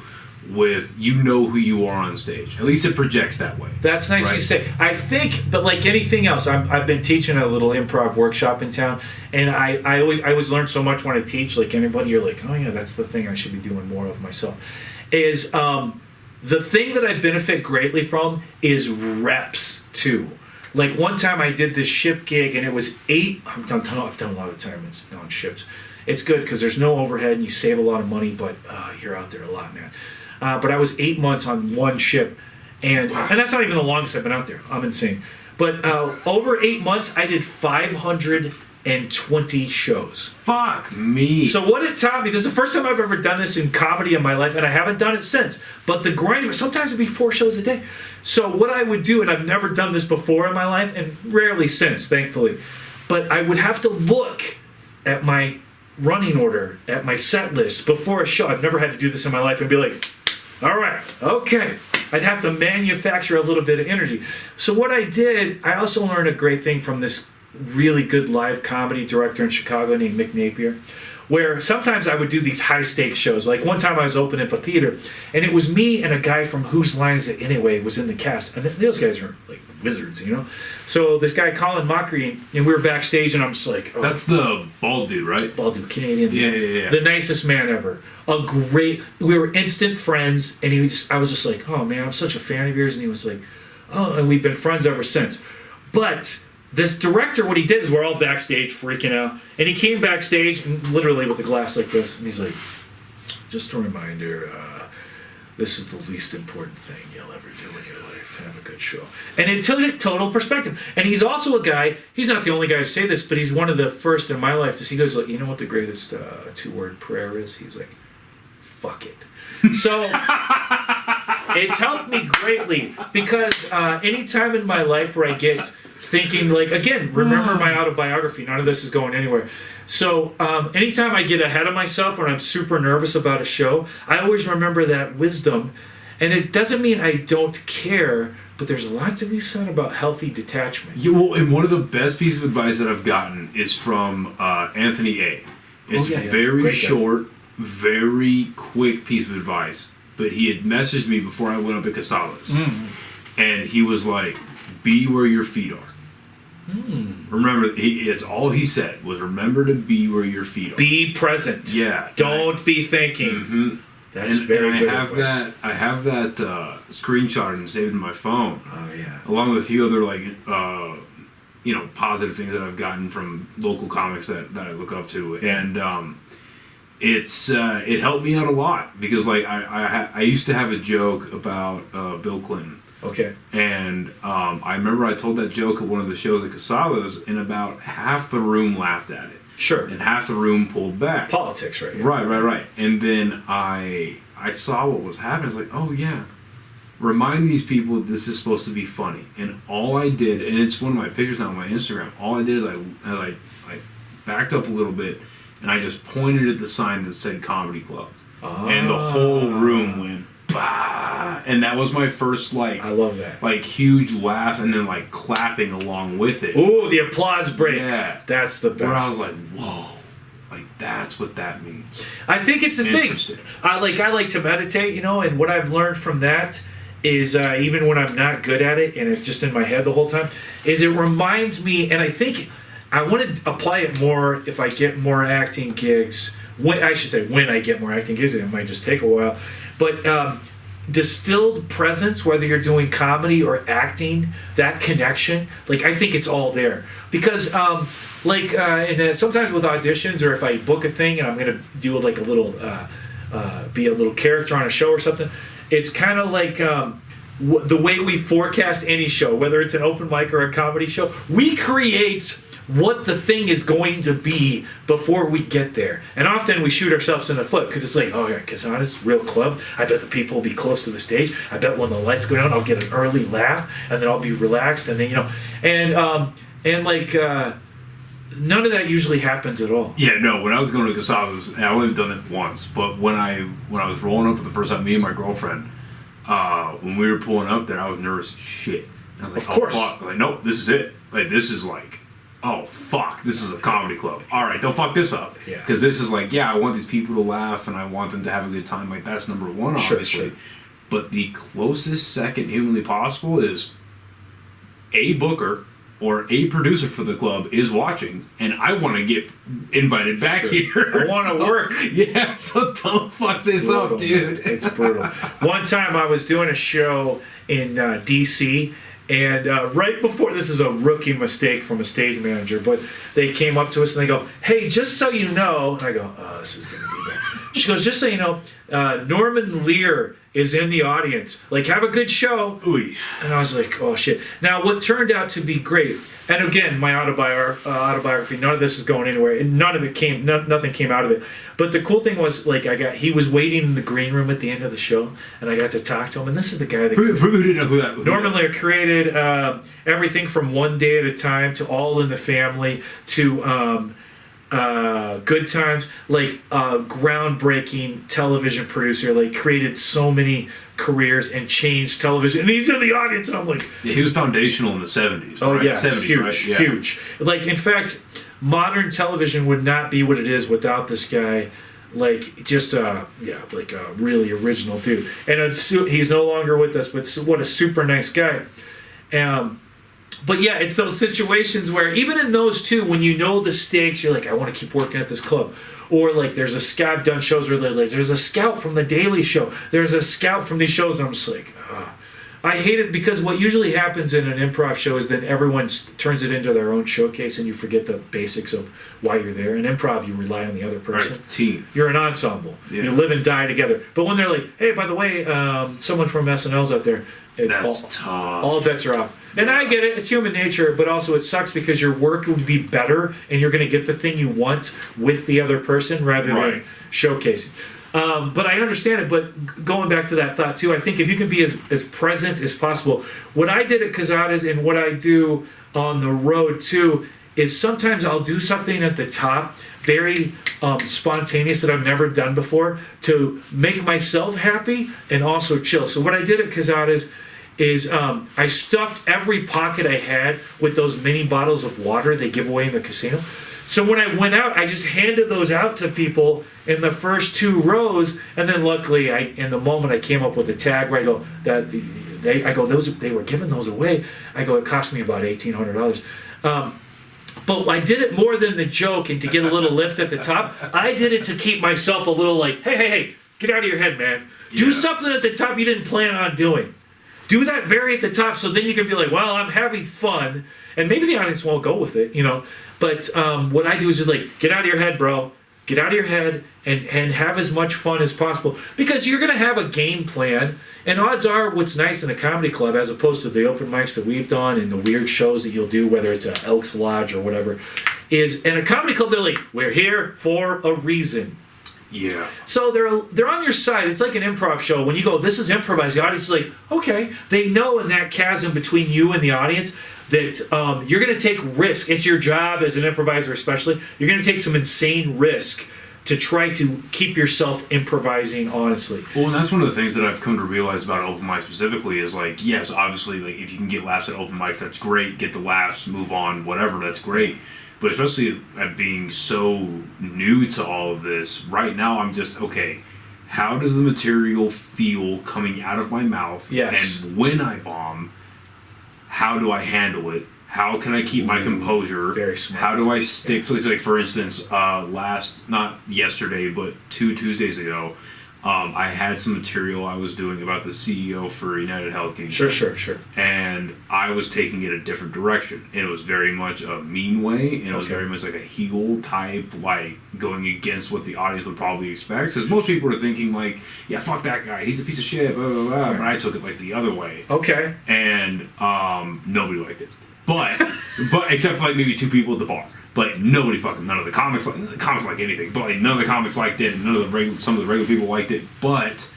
with, who you are on stage. At least it projects that way. That's nice you say. I think, but like anything else, I've been teaching a little improv workshop in town, and I always learn so much when I teach. Like anybody, you're like, oh yeah, that's the thing I should be doing more of myself. Is the thing that I benefit greatly from is reps too. Like one time I did this ship gig, and it was 8. I've done a lot of time on ships. It's good because there's no overhead and you save a lot of money, but you're out there a lot, man. But I was 8 months on one ship, and that's not even the longest I've been out there. I'm insane. But over 8 months, I did 520 shows. Fuck me. So what it taught me, this is the first time I've ever done this in comedy in my life, and I haven't done it since. But the grind, sometimes it'd be 4 shows a day. So what I would do, and I've never done this before in my life, and rarely since, thankfully, but I would have to look at my running order, at my set list before a show. I've never had to do this in my life and be like, all right, okay. I'd have to manufacture a little bit of energy. So what I did, I also learned a great thing from this really good live comedy director in Chicago named Mick Napier, where sometimes I would do these high stakes shows. Like one time I was opening up a theater, and it was me and a guy from Whose Line Is It Anyway was in the cast, and those guys are like wizards, you know. So this guy Colin Mockery, and we were backstage, and I'm just like, oh, That's the bald dude, right? bald dude, Canadian, Yeah. the nicest man ever. We were instant friends, and I was just like, oh man, I'm such a fan of yours, and he was like, oh, and we've been friends ever since. But this director, what he did is we're all backstage freaking out, and he came backstage and literally with a glass like this, and he's like, just a reminder, this is the least important thing you'll ever do in your life. Have a good show. And it took it total perspective. And he's also a guy, he's not the only guy to say this, but he's one of the first in my life to see, he goes, like, you know what the greatest 2-word prayer is? He's like, fuck it. So it's helped me greatly because any time in my life where I get thinking, like, again, remember my autobiography, none of this is going anywhere. So anytime I get ahead of myself when I'm super nervous about a show, I always remember that wisdom. And it doesn't mean I don't care, but there's a lot to be said about healthy detachment. Yeah, well, and one of the best pieces of advice that I've gotten is from Anthony A. It's very Great short, very quick piece of advice. But he had messaged me before I went up at Casalas. And he was like, be where your feet are. Remember, it's all he said was remember to be where your feet are. Be present. Yeah. Don't be thinking. That's very good advice. I have that screenshot and saved in my phone. Oh yeah. Along with a few other positive things that I've gotten from local comics that I look up to, and it helped me out a lot because like I used to have a joke about Bill Clinton. Okay. And I remember I told that joke at one of the shows at Casalas, and about half the room laughed at it. Sure. And half the room pulled back. Politics, right? Right. And then I saw what was happening. I was like, oh yeah. Remind these people this is supposed to be funny. And all I did, and it's one of my pictures now on my Instagram, all I did is I backed up a little bit and I just pointed at the sign that said Comedy Club. And the whole room went, bah! And that was my first I love that. like huge laugh and then like clapping along with it. Ooh, the applause break. Yeah. That's the best. Where I was like, whoa. Like that's what that means. I think it's a thing. I like to meditate, and what I've learned from that is even when I'm not good at it and it's just in my head the whole time, is it reminds me, and I think I want to apply it more if I get more acting gigs. When I get more acting gigs, it might just take a while. But distilled presence, whether you're doing comedy or acting, that connection, like I think it's all there. Because sometimes with auditions or if I book a thing and I'm going to do like a little, be a little character on a show or something, it's kind of like the way we forecast any show, whether it's an open mic or a comedy show, we create what the thing is going to be before we get there. And often we shoot ourselves in the foot because it's like, oh yeah, Kasana's real club. I bet the people will be close to the stage. I bet when the lights go down, I'll get an early laugh and then I'll be relaxed and then, none of that usually happens at all. Yeah, no, when I was going to Casalas, and I've only done it once, but when I was rolling up for the first time, me and my girlfriend, when we were pulling up there, I was nervous as shit. And I was like, of course. Oh fuck. Like, nope, this is it. Like, this is like, oh fuck, this is a comedy club. All right, don't fuck this up. Yeah. Because this is like, yeah, I want these people to laugh and I want them to have a good time. Like, that's number one, obviously. Sure. But the closest second humanly possible is a booker or a producer for the club is watching, and I want to get invited back here. I want to work. Yeah, so don't fuck this up, dude. It's brutal. One time I was doing a show in D.C., and right before, this is a rookie mistake from a stage manager, but they came up to us and they go, hey, just so you know, and I go, oh, this is going to be bad. She goes, just so you know, Norman Lear is in the audience. Like, have a good show. Ooh. And I was like, oh shit. Now, what turned out to be great, and again, my autobiography, none of this is going anywhere, and nothing came out of it. But the cool thing was, like, he was waiting in the green room at the end of the show, and I got to talk to him. And this is the guy that who didn't know who that was. Norman Lear created everything from One Day at a Time to All in the Family to Good Times, like groundbreaking television producer, like created so many careers and changed television. And he's in the audience, and I'm like, yeah, he was foundational in the 70s. oh right? yeah, 70s, huge, right? Yeah. huge. Like in fact, modern television would not be what it is without this guy. Like just like a really original dude. And he's no longer with us, but what a super nice guy. But yeah, it's those situations where even in those two, when you know the stakes, you're like, I want to keep working at this club. Or like there's a scout, I've done shows where they're like, there's a scout from the Daily Show. There's a scout from these shows. And I'm just like, ugh. I hate it because what usually happens in an improv show is then everyone turns it into their own showcase and you forget the basics of why you're there. In improv, you rely on the other person. Right, team. You're an ensemble. Yeah. You live and die together. But when they're like, hey, by the way, someone from SNL's out there, That's tough. all bets are off. And I get it, it's human nature, but also it sucks because your work would be better and you're going to get the thing you want with the other person rather than showcasing. But I understand it, but going back to that thought too, I think if you can be as present as possible, what I did at Cazada's and what I do on the road too is sometimes I'll do something at the top, very spontaneous that I've never done before to make myself happy and also chill. So what I did at Cazada's is I stuffed every pocket I had with those mini bottles of water they give away in the casino. So when I went out, I just handed those out to people in the first 2 rows, and then luckily, in the moment I came up with a tag where I go they were giving those away. I go, it cost me about $1,800. But I did it more than the joke and to get a little lift at the top. I did it to keep myself a little like, hey, get out of your head, man. Do something at the top you didn't plan on doing. Do that very at the top so then you can be like, well, I'm having fun. And maybe the audience won't go with it, But what I do is just like, get out of your head, bro. Get out of your head and have as much fun as possible. Because you're going to have a game plan. And odds are what's nice in a comedy club as opposed to the open mics that we've done and the weird shows that you'll do, whether it's a Elks Lodge or whatever, is in a comedy club, they're like, we're here for a reason. Yeah. So they're on your side. It's like an improv show. When you go, this is improvised, the audience is like, okay. They know in that chasm between you and the audience that you're going to take risk. It's your job as an improviser especially. You're going to take some insane risk to try to keep yourself improvising honestly. Well, and that's one of the things that I've come to realize about open mic specifically is like, yes, obviously, like if you can get laughs at open mics, that's great. Get the laughs, move on, whatever, that's great. But especially at being so new to all of this, right now I'm just, okay, how does the material feel coming out of my mouth? Yes. And when I bomb, how do I handle it? How can I keep my composure? Very smart. How do I stick to, like for instance, not yesterday, but 2 Tuesdays ago, I had some material I was doing about the CEO for United Health Kingdom. Sure. And I was taking it a different direction. And it was very much a mean way, and it was very much like a heel type, like going against what the audience would probably expect. Because most people are thinking like, yeah, fuck that guy, he's a piece of shit, blah, blah, blah. But I took it like the other way. Okay. And nobody liked it. But except for like maybe 2 people at the bar. But none of the comics like anything. But like none of the comics liked it, and some of the regular people liked it. But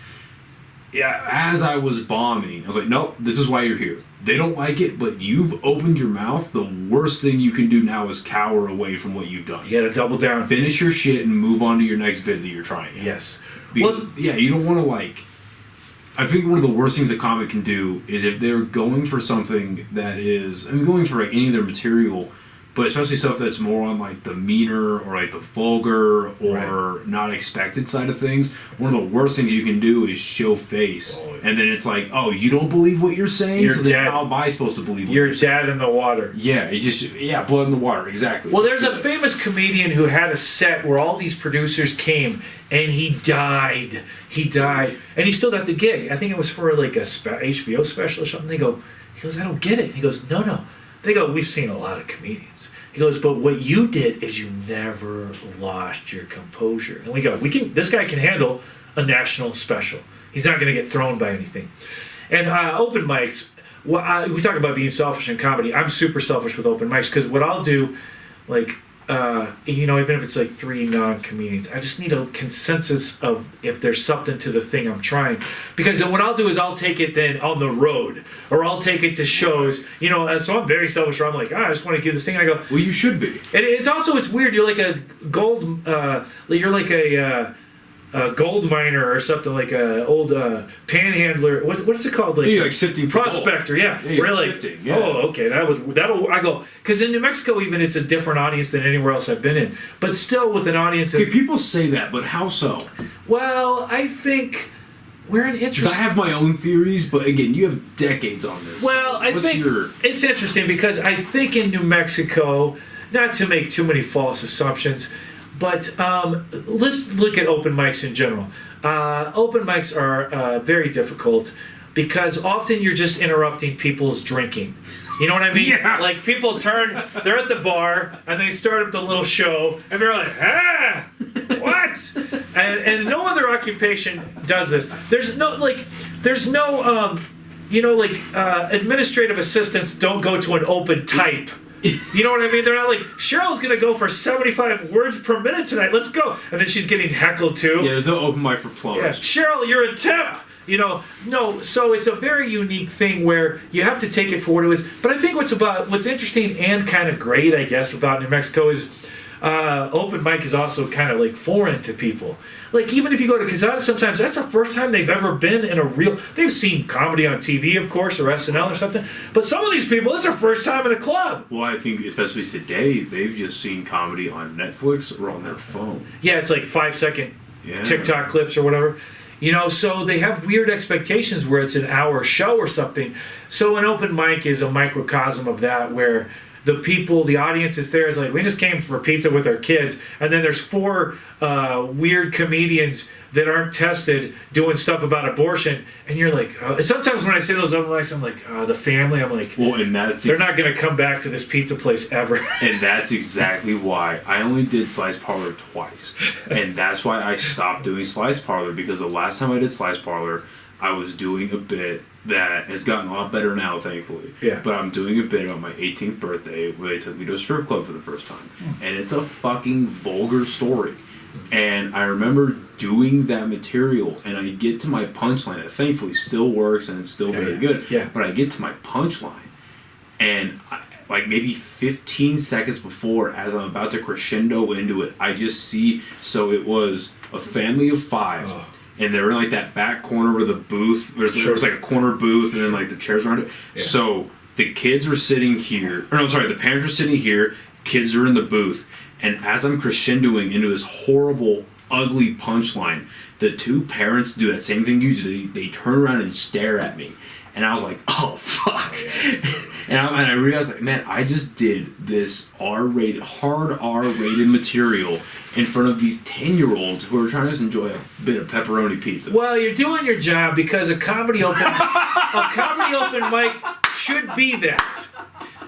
yeah, as I was bombing, I was like, nope, this is why you're here. They don't like it, but you've opened your mouth. The worst thing you can do now is cower away from what you've done. You gotta double down. Finish your shit and move on to your next bit that you're trying. Yes. Because, you don't want to like. I think one of the worst things a comic can do is if they're going for something that is, going for like any of their material, but especially stuff that's more on like the meaner or like the vulgar or not expected side of things. One of the worst things you can do is show face, and then it's like, oh, you don't believe what you're saying. You're so dead. then how am I supposed to believe? You're dead in the water. Yeah, it's just blood in the water, exactly. Well, there's a famous comedian who had a set where all these producers came, and he died. And he still got the gig. I think it was for like a HBO special or something. He goes, I don't get it. He goes, no. They go, we've seen a lot of comedians. He goes, but what you did is you never lost your composure. And we go, this guy can handle a national special. He's not going to get thrown by anything. And open mics, we talk about being selfish in comedy. I'm super selfish with open mics because what I'll do, like, even if it's like 3 non-comedians, I just need a consensus of if there's something to the thing I'm trying. Because then what I'll do is I'll take it then on the road, or I'll take it to shows, and so I'm very selfish. I'm like, I just want to give this thing. And I go, well, you should be. And it's weird. You're like a gold, you're like a gold miner or something, like a old panhandler. What's it called? Like sifting for prospector. gold. Yeah, Yeah, really. sifting, yeah. Oh, okay. That'll. I go because in New Mexico, even it's a different audience than anywhere else I've been in. But still, with an audience. Okay, people say that, but how so? Well, I think we're an interesting. I have my own theories, but again, you have decades on this. Well, I think it's interesting because I think in New Mexico, not to make too many false assumptions. But let's look at open mics in general. Open mics are very difficult because often you're just interrupting people's drinking. You know what I mean? Yeah. Like people they're at the bar and they start up the little show and they're like, what? And no other occupation does this. There's no administrative assistants don't go to an open type. You know what I mean? They're not like, Cheryl's going to go for 75 words per minute tonight. Let's go. And then she's getting heckled too. Yeah, there's no open mic for plumbers. Yeah. Cheryl, you're a temp. No. So it's a very unique thing where you have to take it for what it is. But I think what's interesting and kind of great, I guess, about New Mexico is open mic is also kind of like foreign to people. Like even if you go to Quezada, sometimes that's the first time they've ever been in a real. They've seen comedy on TV, of course, or SNL or something. But some of these people, it's their first time in a club. Well, I think especially today, they've just seen comedy on Netflix or on their phone. Yeah, it's like 5-second TikTok clips or whatever. So they have weird expectations where it's an hour show or something. So an open mic is a microcosm of that, where the audience is there. It's like, we just came for pizza with our kids. And then there's 4 weird comedians that aren't tested doing stuff about abortion. And you're like, sometimes when I say those open mics, I'm like, the family, I'm like, well, and they're not going to come back to this pizza place ever. And that's exactly why I only did Slice Parlor twice. And that's why I stopped doing Slice Parlor, because the last time I did Slice Parlor, I was doing a bit that has gotten a lot better now, thankfully. Yeah. But I'm doing a bit on my 18th birthday where they took me to a strip club for the first time. And it's a fucking vulgar story. And I remember doing that material, and I get to my punchline. It thankfully still works, and it's still very good. Yeah. But I get to my punchline, and like maybe 15 seconds before, as I'm about to crescendo into it, I just see, so it was a family of 5. Oh. And they were in like that back corner where the booth, there was like a corner booth, and then like the chairs around it. Yeah. So the kids are sitting here, the parents are sitting here, kids are in the booth. And as I'm crescendoing into this horrible, ugly punchline, the 2 parents do that same thing usually. They turn around and stare at me. And I was like, oh, fuck. And I realized, like, man, I just did this hard R-rated material in front of these 10-year-olds who are trying to just enjoy a bit of pepperoni pizza. Well, you're doing your job, because a comedy open mic should be that.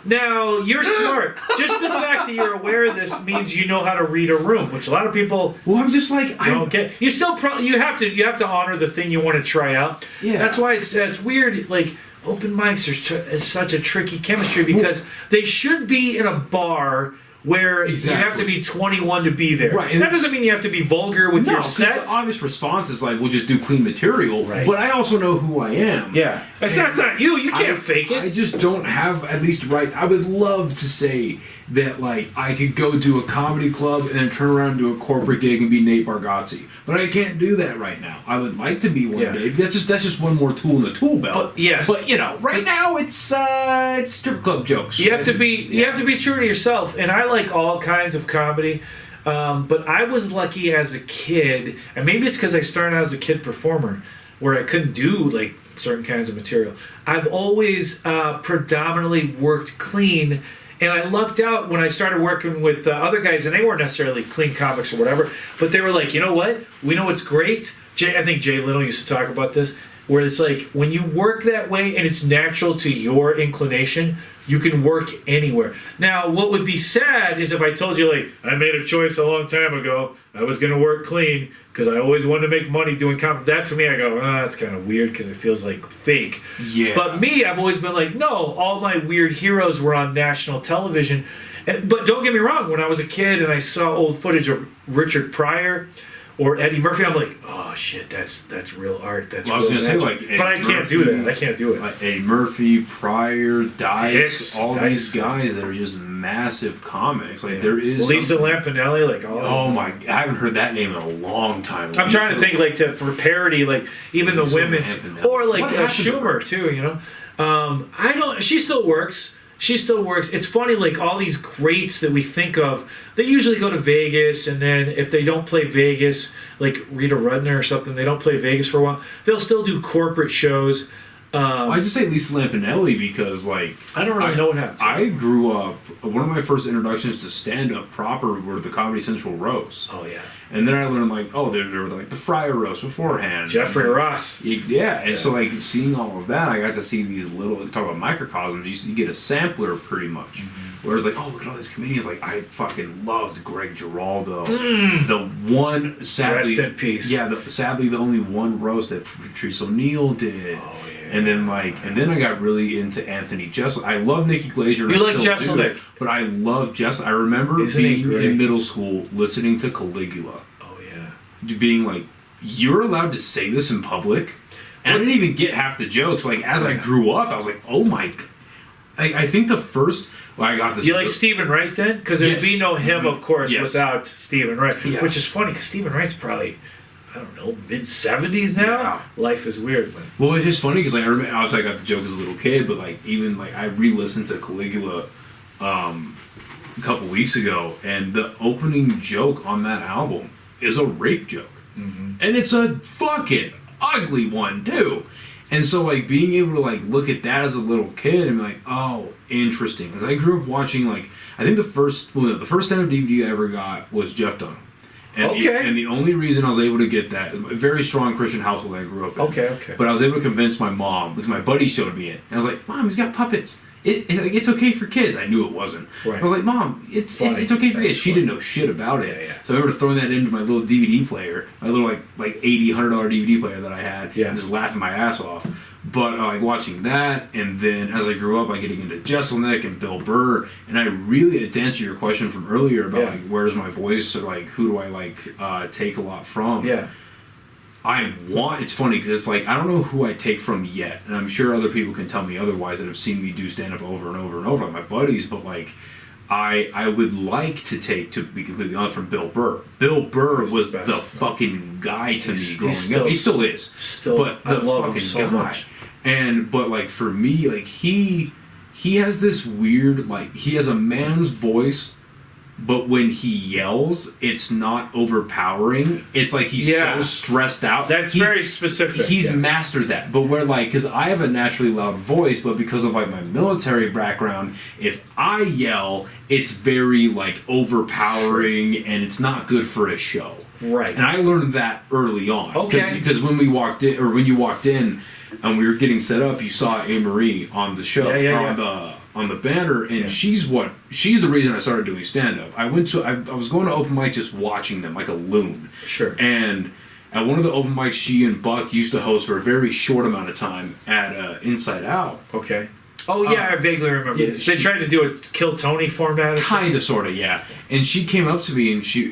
Now, you're smart. Just the fact that you're aware of this means you know how to read a room, which a lot of people I'm just like, don't get. You still you have to honor the thing you want to try out. Yeah. That's why it's weird. Like open mics are such a tricky chemistry, because they should be in a bar where you have to be 21 to be there. Right. And that doesn't mean you have to be vulgar with your set. The obvious response is like, we'll just do clean material. Right. But I also know who I am. Yeah. That's not you. You can't fake it. I just don't have, at least right. I would love to say that, like, I could go to a comedy club and then turn around and do a corporate gig and be Nate Bargatze. But I can't do that right now. I would like to be one day. That's just one more tool in the tool belt. But right now it's strip club jokes. You have to be true to yourself. And I like all kinds of comedy. But I was lucky as a kid, and maybe it's because I started out as a kid performer, where I couldn't do like certain kinds of material. I've always predominantly worked clean. And I lucked out when I started working with other guys, and they weren't necessarily clean comics or whatever, but they were like, you know what? We know what's great. I think Jay Leno used to talk about this, where it's like, when you work that way and it's natural to your inclination, you can work anywhere. Now, what would be sad is if I told you, like, I made a choice a long time ago, I was going to work clean because I always wanted to make money doing comedy. That to me, I go, that's kind of weird because it feels like fake. Yeah. But me, I've always been like, no, all my weird heroes were on national television. But don't get me wrong, when I was a kid and I saw old footage of Richard Pryor or Eddie Murphy, I'm like, oh shit, that's real art. That's Well, I was real gonna say, magic. like, but I Eddie can't do Murphy, that. I can't do it. Like Eddie Murphy, Pryor, Dice, Hicks, all Dice. these guys that are just massive comics. Like Yeah. there is Lisa something- Lampanelli, like all. Oh my! I haven't heard that name in a long time. I'm trying to think like for parody, like even the Lisa women, Lampanelli. or like What happened to her? Schumer too. You know, I don't. She still works. She still works. It's funny, like all these greats that we think of, they usually go to Vegas, and then if they don't play Vegas, like Rita Rudner or something, they don't play Vegas for a while. They'll still do corporate shows. I just say Lisa Lampanelli because, like, I don't really know what happened. I grew up. One of my first introductions to stand-up proper were the Comedy Central roasts, Oh yeah, and then I learned like, oh, there were like the Fryer roast beforehand. Jeffrey Ross. Yeah, and so like seeing all of that, I got to see these little talk about microcosms. You get a sampler pretty much. Whereas like, oh, look at all these comedians. Like I fucking loved Greg Giraldo. The one sadly, Rest in peace. Yeah, sadly the only one roast that Patrice O'Neill did. Oh yeah. And then I got really into Anthony Jeselnik. I love Nikki Glazer. and You I like still do, Jeselnik? but I love Jeselnik. I remember Isn't he being great? in middle school listening to Caligula, Oh yeah. being like, "You're allowed to say this in public," and I didn't even get half the jokes. Like as I grew up, I was like, "Oh my!" I think the first I got this. Do you like Stephen Wright then? Because there'd Yes. be no him, of course, Yes. without Stephen Wright. Yeah. Which is funny because Stephen Wright's probably, I don't know, mid-70s now. Yeah. Life is weird. But Well, it's just funny because like, I remember obviously I got the joke as a little kid, but like even like I re-listened to Caligula a couple weeks ago, and the opening joke on that album is a rape joke, and it's a fucking ugly one too. And so like being able to like look at that as a little kid and be like, oh, interesting. Because I grew up watching like I think the first stand-up DVD I ever got was Jeff Dunham. And and the only reason I was able to get that, a very strong Christian household I grew up in. Okay. But I was able to convince my mom, because my buddy showed me it. And I was like, Mom, he's got puppets. It's okay for kids. I knew it wasn't. Right. I was like, Mom, it's okay for That's kids. She funny. didn't know shit about it. Yeah. So I remember throwing that into my little DVD player, my little like $80, $100 DVD player that I had, Yeah. and just laughing my ass off. But like watching that, and then as I grew up, like getting into Jeselnik and Bill Burr, and I really, to answer your question from earlier about Yeah. like where's my voice or like who do I like take a lot from? Yeah. It's funny because it's like I don't know who I take from yet, and I'm sure other people can tell me otherwise that have seen me do stand up over and over and over, like my buddies. But like, I would like to take, to be completely honest, from Bill Burr. Bill Burr was the the best. fucking guy to me growing still- up. He still is. Still, But I the love him fucking so guy. much. But like for me, like he has this weird, like he has a man's voice, but when he yells, it's not overpowering. It's like he's so stressed out. That's He's- very specific. He's yeah. mastered that. But where like, because I have a naturally loud voice, but because of like my military background, if I yell, it's very like overpowering and it's not good for a show. Right. And I learned that early on. Okay. Because when we walked in, or when you walked in, and we were getting set up, you saw A-Marie on the show, on the banner, and she's the reason I started doing stand-up. I was going to open mic just watching them like a loon. Sure. And at one of the open mics she and Buck used to host for a very short amount of time at Inside Out. Okay. Oh yeah, I vaguely remember. yeah, this. They tried to do a Kill Tony format. Or something? Kind of, sort of, yeah. And she came up to me and she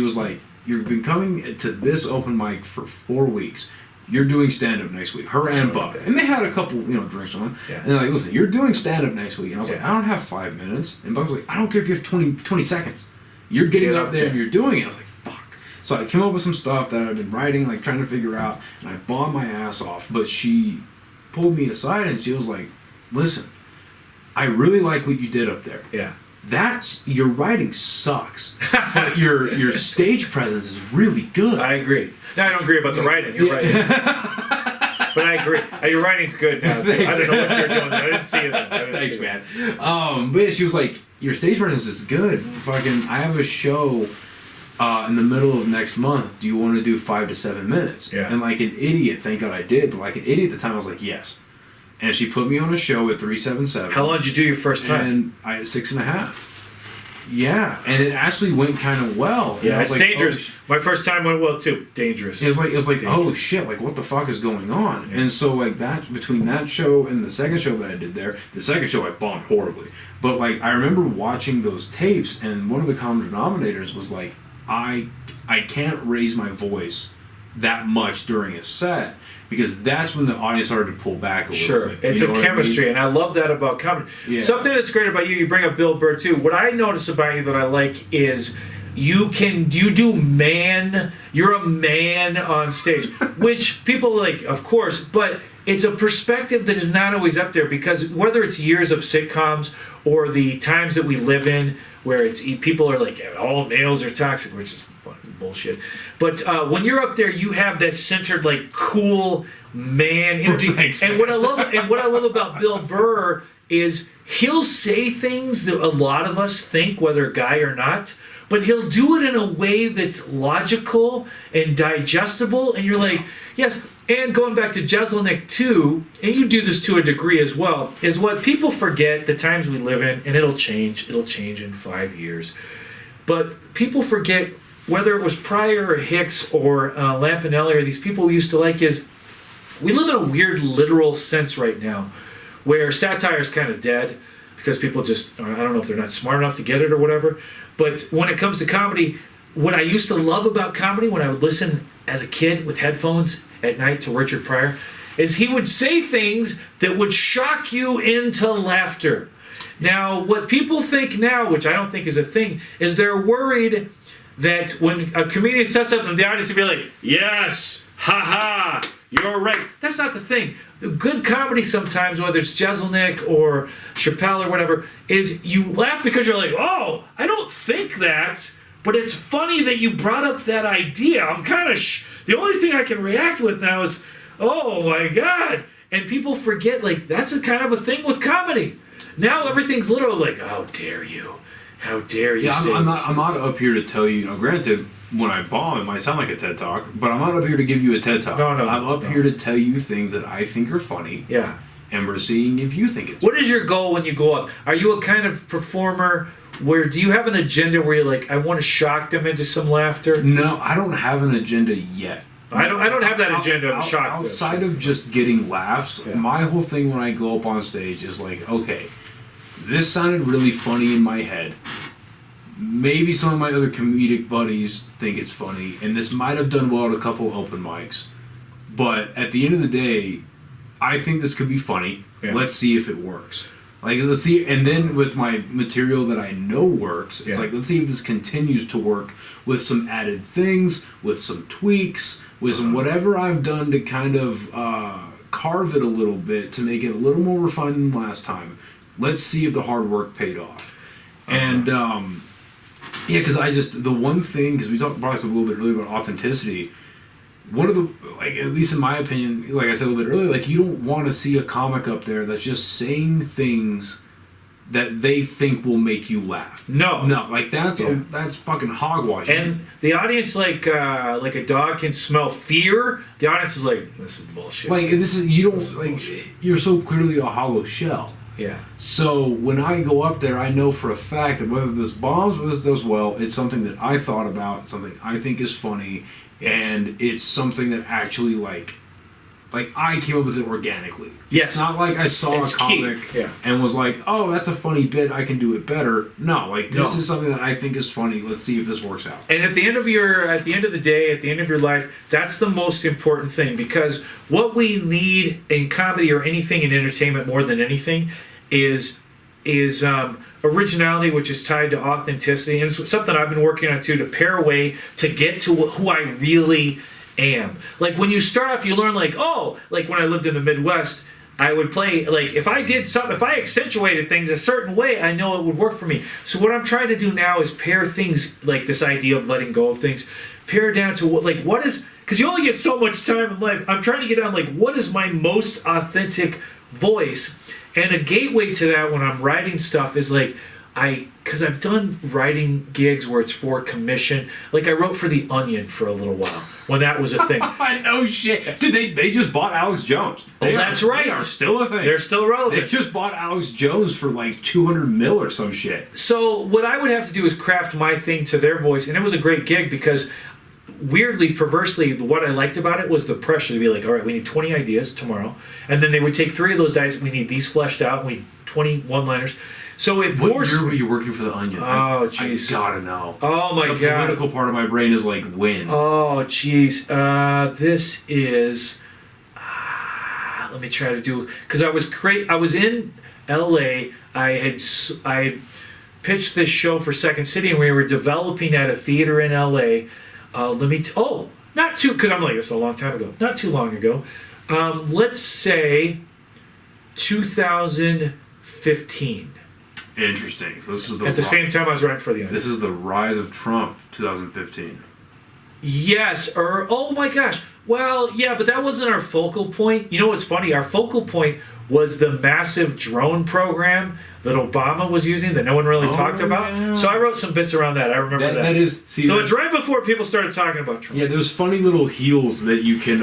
was like, "You've been coming to this open mic for 4 weeks. You're doing stand-up next week." Her and Buck. And they had a couple, drinks on. Yeah. And they're like, "Listen, you're doing stand-up next week." And I was like, Yeah. "I don't have 5 minutes." And Buck was like, "I don't care if you have 20 seconds. You're getting Get up up there there. and you're doing it." I was like, "Fuck." So I came up with some stuff that I've been writing, like trying to figure out, and I bombed my ass off. But she pulled me aside and she was like, "Listen, I really like what you did up there. Yeah. Your writing sucks, but your stage presence is really good." I agree. No, I don't agree about the writing. You're right. But I agree. Your writing's good now. Too. I don't know what you're doing. I didn't see it. Thanks, man. But yeah, she was like, "Your stage presence is good. Fucking, I have a show in the middle of next month. Do you want to do 5 to 7 minutes?" Yeah. And like an idiot, thank God I did. But like an idiot at the time, I was like, "Yes." And she put me on a show at 377. How long did you do your first time? And I 6.5. Yeah, and it actually went kind of well. Yeah, it's like, dangerous. Oh, my first time went well too. Dangerous. it was like Dangerous. oh shit, like what the fuck is going on? Yeah. And so like that between that show and the second show that I did there, the second show I bombed horribly. But like I remember watching those tapes, and one of the common denominators was like I can't raise my voice that much during a set, because that's when the audience started to pull back a little bit. It's You a know what I chemistry, mean? and I love that about comedy. Yeah. Something that's great about you bring up Bill Burr too. What I notice about you that I like is you're a man on stage, which people like, of course, but it's a perspective that is not always up there, because whether it's years of sitcoms or the times that we live in where it's people are like all males are toxic, which is fucking bullshit. But when you're up there, you have that centered, like, cool man energy. Thanks, and man. what I love about Bill Burr is he'll say things that a lot of us think, whether guy or not, but he'll do it in a way that's logical and digestible, and you're like, yes. And going back to Jeselnik too, and you do this to a degree as well, is what people forget, the times we live in, and it'll change in 5 years. But people forget, whether it was Pryor or Hicks or Lampanelli or these people we used to like, is we live in a weird literal sense right now where satire is kind of dead because people just, I don't know if they're not smart enough to get it or whatever. But when it comes to comedy, what I used to love about comedy when I would listen as a kid with headphones at night to Richard Pryor is he would say things that would shock you into laughter. Now, what people think now, which I don't think is a thing, is they're worried that when a comedian says something, the audience will be like, yes, ha-ha, you're right. That's not the thing. The good comedy sometimes, whether it's Jeselnik or Chappelle or whatever, is you laugh because you're like, oh, I don't think that, but it's funny that you brought up that idea. I'm kind of, the only thing I can react with now is, oh my God. And people forget, like, that's a kind of a thing with comedy. Now everything's literally like, how dare you? How dare you? Yeah, say I'm these not things? up here to tell you. Granted, when I bomb, it might sound like a TED Talk, but I'm not up here to give you a TED Talk. No, I'm up no. here to tell you things that I think are funny, Yeah. and we're seeing if you think it's. What is your goal when you go up? Are you a kind of performer where do you have an agenda where you're like, I want to shock them into some laughter? No, I don't have an agenda yet. I don't have that agenda of shock. Outside of just getting laughs, Yeah. my whole thing when I go up on stage is like, okay, this sounded really funny in my head. Maybe some of my other comedic buddies think it's funny, and this might have done well at a couple open mics. But at the end of the day, I think this could be funny. Yeah. Let's see if it works. Like, let's see, and then with my material that I know works, it's Yeah. like, let's see if this continues to work with some added things, with some tweaks, with some whatever I've done to kind of carve it a little bit to make it a little more refined than last time. Let's see if the hard work paid off. And, yeah, because the one thing, because we talked about this a little bit earlier about authenticity, one of the, like, at least in my opinion, like I said a little bit earlier, like, you don't want to see a comic up there that's just saying things that they think will make you laugh. No. Like, that's fucking hogwash. And the audience, like a dog can smell fear. The audience is like, this is bullshit. like, you This is don't, like, bullshit. you're so clearly a hollow shell. Yeah. So when I go up there, I know for a fact that whether this bombs or this does well, it's something that I thought about, something I think is funny, and it's something that actually, like I came up with it organically. Yes. It's not like I saw It's a key. comic Yeah. and was like, oh, that's a funny bit, I can do it better. No, like, this No. is something that I think is funny. Let's see if this works out. And at the end of the day, at the end of your life, that's the most important thing, because what we need in comedy or anything in entertainment more than anything is originality, which is tied to authenticity, and it's something I've been working on too, to pare away to get to who I really am. Like when you start off, you learn like when I lived in the Midwest, I would play, like, if I accentuated things a certain way, I know it would work for me. So what I'm trying to do now is pare things, like this idea of letting go of things, pare down to what is, because you only get so much time in life. I'm trying to get down, like, what is my most authentic voice? And a gateway to that when I'm writing stuff is like, because I've done writing gigs where it's for commission. Like I wrote for The Onion for a little while when that was a thing. No shit. Dude, they just bought Alex Jones. That's right. They are still a thing. They're still relevant. They just bought Alex Jones for like 200 mil or some shit. So what I would have to do is craft my thing to their voice, and it was a great gig because weirdly, perversely, what I liked about it was the pressure to be like, all right, we need 20 ideas tomorrow, and then they would take 3 of those ideas. We need these fleshed out. We need 20 one-liners. So it What forced. year were you working for The Onion? Oh, jeez. I gotta know. Oh my the god. The political part of my brain is like, when? Oh jeez. This is. Let me try to do because I was in L.A. I had pitched this show for Second City, and we were developing at a theater in L.A. Not too, because I'm like, this is a long time ago. Not too long ago. Let's say 2015. Interesting. So this is At the same time I was writing for The Onion. This is the rise of Trump, 2015. Yes, oh my gosh. Well, yeah, but that wasn't our focal point. You know what's funny? Our focal point was the massive drone program that Obama was using that no one really talked about. Yeah. So I wrote some bits around that. I remember that. That is. See, so it's right before people started talking about Trump. Yeah, there's funny little heels that you can,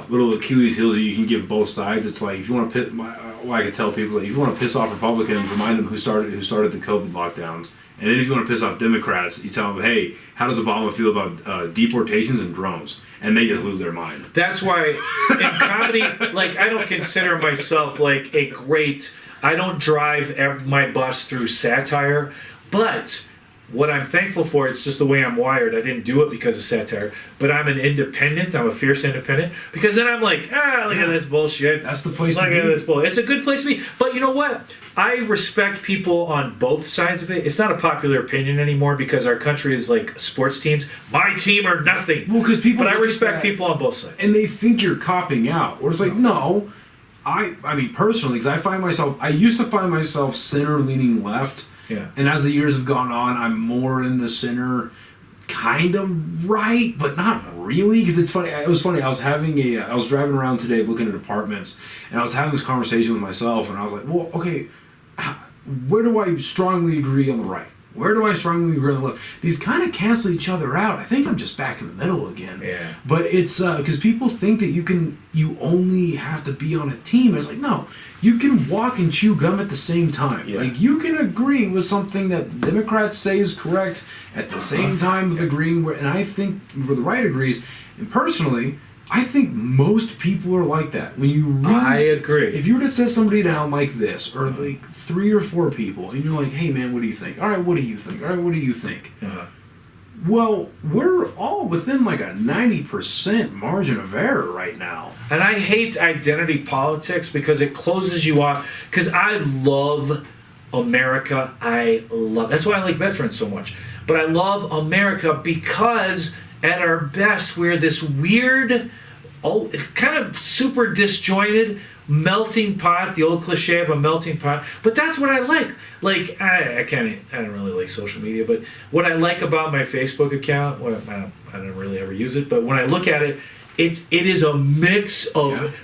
little Achilles heels that you can give both sides. It's like if you want to piss, I could tell people like if you want to piss off Republicans, remind them who started the COVID lockdowns, and then if you want to piss off Democrats, you tell them, hey, how does Obama feel about deportations and drones? And they just lose their mind. That's why in comedy, like I don't consider myself like a great. I don't drive my bus through satire, but what I'm thankful for, it's just the way I'm wired. I didn't do it because of satire, but I'm an independent. I'm a fierce independent because then I'm like, look at this bullshit. That's the place to Look be. at this bullshit. It's a good place to be. But you know what? I respect people on both sides of it. It's not a popular opinion anymore because our country is like sports teams. My team or nothing. Well, because people. But I respect people on both sides. And they think you're copping out. Where it's like, no. I mean, personally, because I used to find myself center-leaning left. Yeah. And as the years have gone on, I'm more in the center, kind of right, but not really. Because it's funny. It was funny. I was driving around today looking at apartments, and I was having this conversation with myself, and I was like, well, okay, where do I strongly agree on the right? Where do I strongly agree on the left? These kind of cancel each other out. I think I'm just back in the middle again. Yeah. But it's because people think that you only have to be on a team. It's like, no, you can walk and chew gum at the same time. Yeah. Like you can agree with something that Democrats say is correct at the same time with agreeing and I think where the right agrees. And personally, I think most people are like that. When you really I agree. If you were to sit somebody down like this, or like 3 or 4 people, and you're like, hey man, what do you think? All right, what do you think? All right, what do you think? Uh-huh. Well, we're all within like a 90% margin of error right now. And I hate identity politics because it closes you off. Because I love America. That's why I like veterans so much. But I love America because at our best, we're this weird, it's kind of super disjointed melting pot, the old cliche of a melting pot. But that's what I like. Like, I don't really like social media, but what I like about my Facebook account, well, I don't really ever use it, but when I look at it, it is a mix of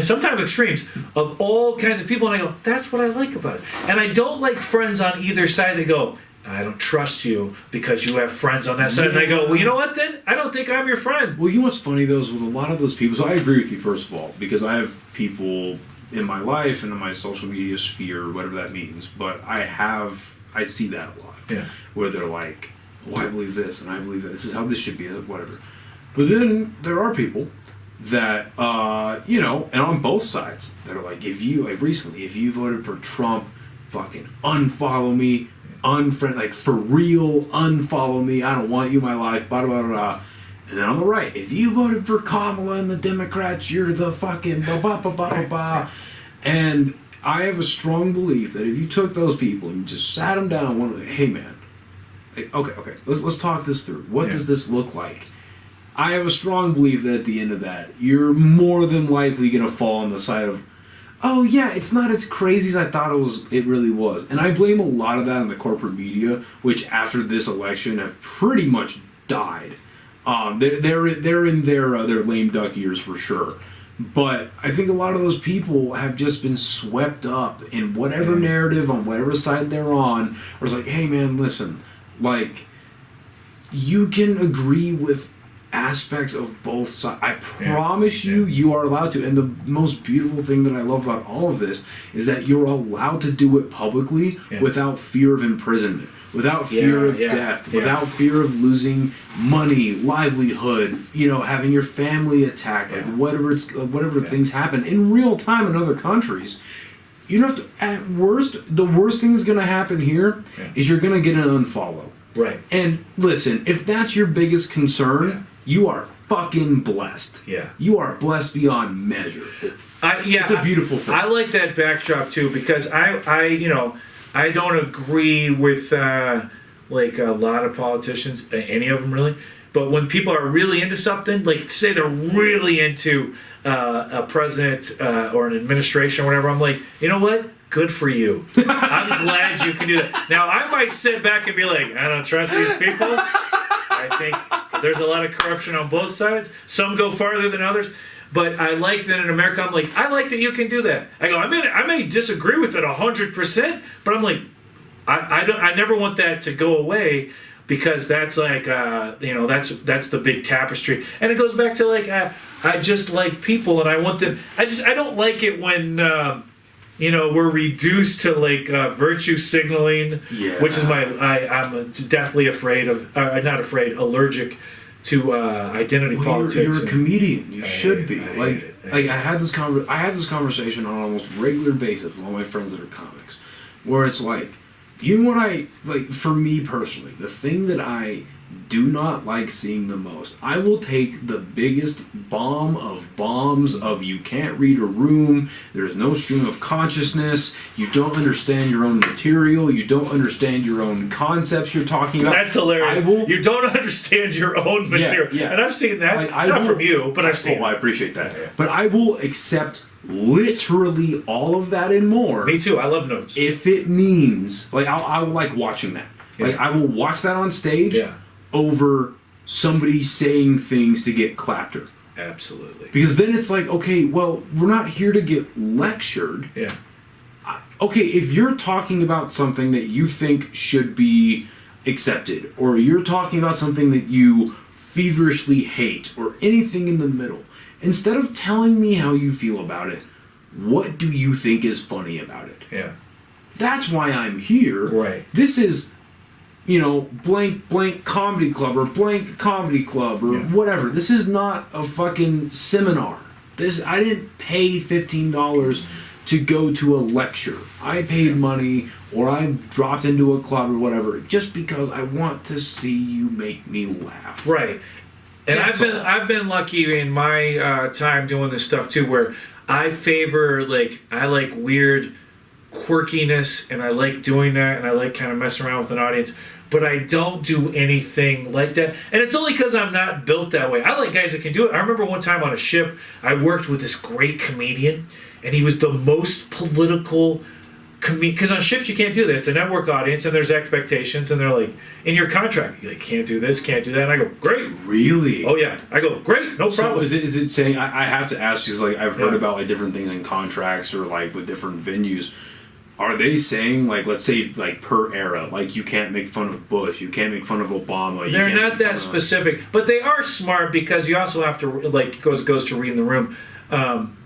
sometimes extremes of all kinds of people, and I go, that's what I like about it. And I don't like friends on either side that go, I don't trust you because you have friends on that side. And I go, well, you know what then? I don't think I'm your friend. Well, you know what's funny though is with a lot of those people, so I agree with you first of all, because I have people in my life and in my social media sphere, whatever that means, but I see that a lot. Yeah. Where they're like, well, I believe this and I believe that. This is how this should be, whatever. But then there are people that, and on both sides, that are like, if you voted for Trump, fucking unfollow me, unfriend, like for real, unfollow me, I don't want you in my life, blah, blah, blah, blah. And then on the right, if you voted for Kamala and the Democrats, you're the fucking blah, blah, blah, blah, blah, blah. And I have a strong belief that if you took those people and just sat them down, hey man, okay, let's talk this through. What does this look like? I have a strong belief that at the end of that, you're more than likely going to fall on the side of, oh yeah, it's not as crazy as I thought it really was. And I blame a lot of that on the corporate media, which after this election have pretty much died. They're in their lame duck years for sure. But I think a lot of those people have just been swept up in whatever narrative on whatever side they're on. Or it's like, hey man, listen, like, you can agree with aspects of both sides. I promise you are allowed to. And the most beautiful thing that I love about all of this is that you're allowed to do it publicly without fear of imprisonment, without fear of death, without fear of losing money, livelihood, you know, having your family attacked, like whatever things happen in real time in other countries. You don't have to, at worst, the worst thing that's going to happen here is you're going to get an unfollow. Right. And listen, if that's your biggest concern, you are fucking blessed. Yeah. You are blessed beyond measure. It's a beautiful thing. I like that backdrop too, because I don't agree with like a lot of politicians, any of them really. But when people are really into something, like say they're really into a president or an administration or whatever, I'm like, you know what? Good for you. I'm glad you can do that. Now, I might sit back and be like, I don't trust these people. I think there's a lot of corruption on both sides. Some go farther than others. But I like that in America, I'm like, I like that you can do that. I go, I may disagree with it 100%, but I'm like, I never want that to go away, because that's like, that's the big tapestry. And it goes back to like, I just like people, and I want them, I don't like it when, we're reduced to like virtue signaling, which is I'm deathly afraid of, not afraid, allergic to identity politics. You're a comedian. You should be. I had this conversation on an almost regular basis with all my friends that are comics, where it's like, you know what for me personally, the thing that I do not like seeing the most, I will take the biggest bomb of bombs of you can't read a room, there's no stream of consciousness, you don't understand your own material, you don't understand your own concepts you're talking about. That's hilarious. You don't understand your own material. Yeah. And I've seen that, not from you, but I've seen it. I appreciate that. Yeah. But I will accept literally all of that and more. Me too, I love notes. If it means, I will like watching that. Yeah. Like, I will watch that on stage. Yeah. Over somebody saying things to get clapper. Absolutely. Because then it's like, okay, well, we're not here to get lectured. Yeah. Okay, if you're talking about something that you think should be accepted, or you're talking about something that you feverishly hate, or anything in the middle, instead of telling me how you feel about it, what do you think is funny about it? Yeah. That's why I'm here. Right. This is, blank comedy club or blank comedy club or whatever. This is not a fucking seminar. I didn't pay $15 to go to a lecture. I paid money, or I dropped into a club or whatever, just because I want to see you make me laugh. Right. And I've been lucky in my time doing this stuff too, where I favor I like weird quirkiness, and I like doing that, and I like kind of messing around with an audience, but I don't do anything like that. And it's only because I'm not built that way. I like guys that can do it. I remember one time on a ship, I worked with this great comedian, and he was the most political comedian. Because on ships, you can't do that. It's a network audience, and there's expectations, and they're like, in your contract, you can't do this, can't do that. And I go, great. Really? Oh, yeah. I go, great, no problem. So is it saying, I have to ask you, because I've heard about different things in contracts or with different venues. Are they saying, let's say, per era, you can't make fun of Bush, you can't make fun of Obama? They're not that specific, but they are smart, because you also have to, goes to reading the room. On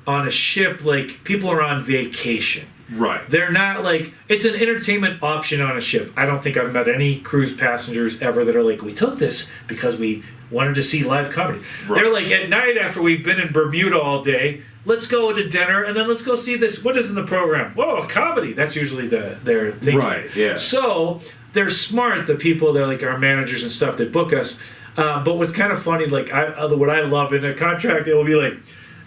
a ship, people are on vacation. Right. They're not it's an entertainment option on a ship. I don't think I've met any cruise passengers ever that are we took this because we wanted to see live comedy. Right. They're at night after we've been in Bermuda all day, let's go to dinner, and then let's go see this. What is in the program? Whoa, a comedy. That's usually their thinking. Right, yeah. So they're smart, the people that our managers and stuff that book us. But what's kind of funny, what I love in a contract, it will be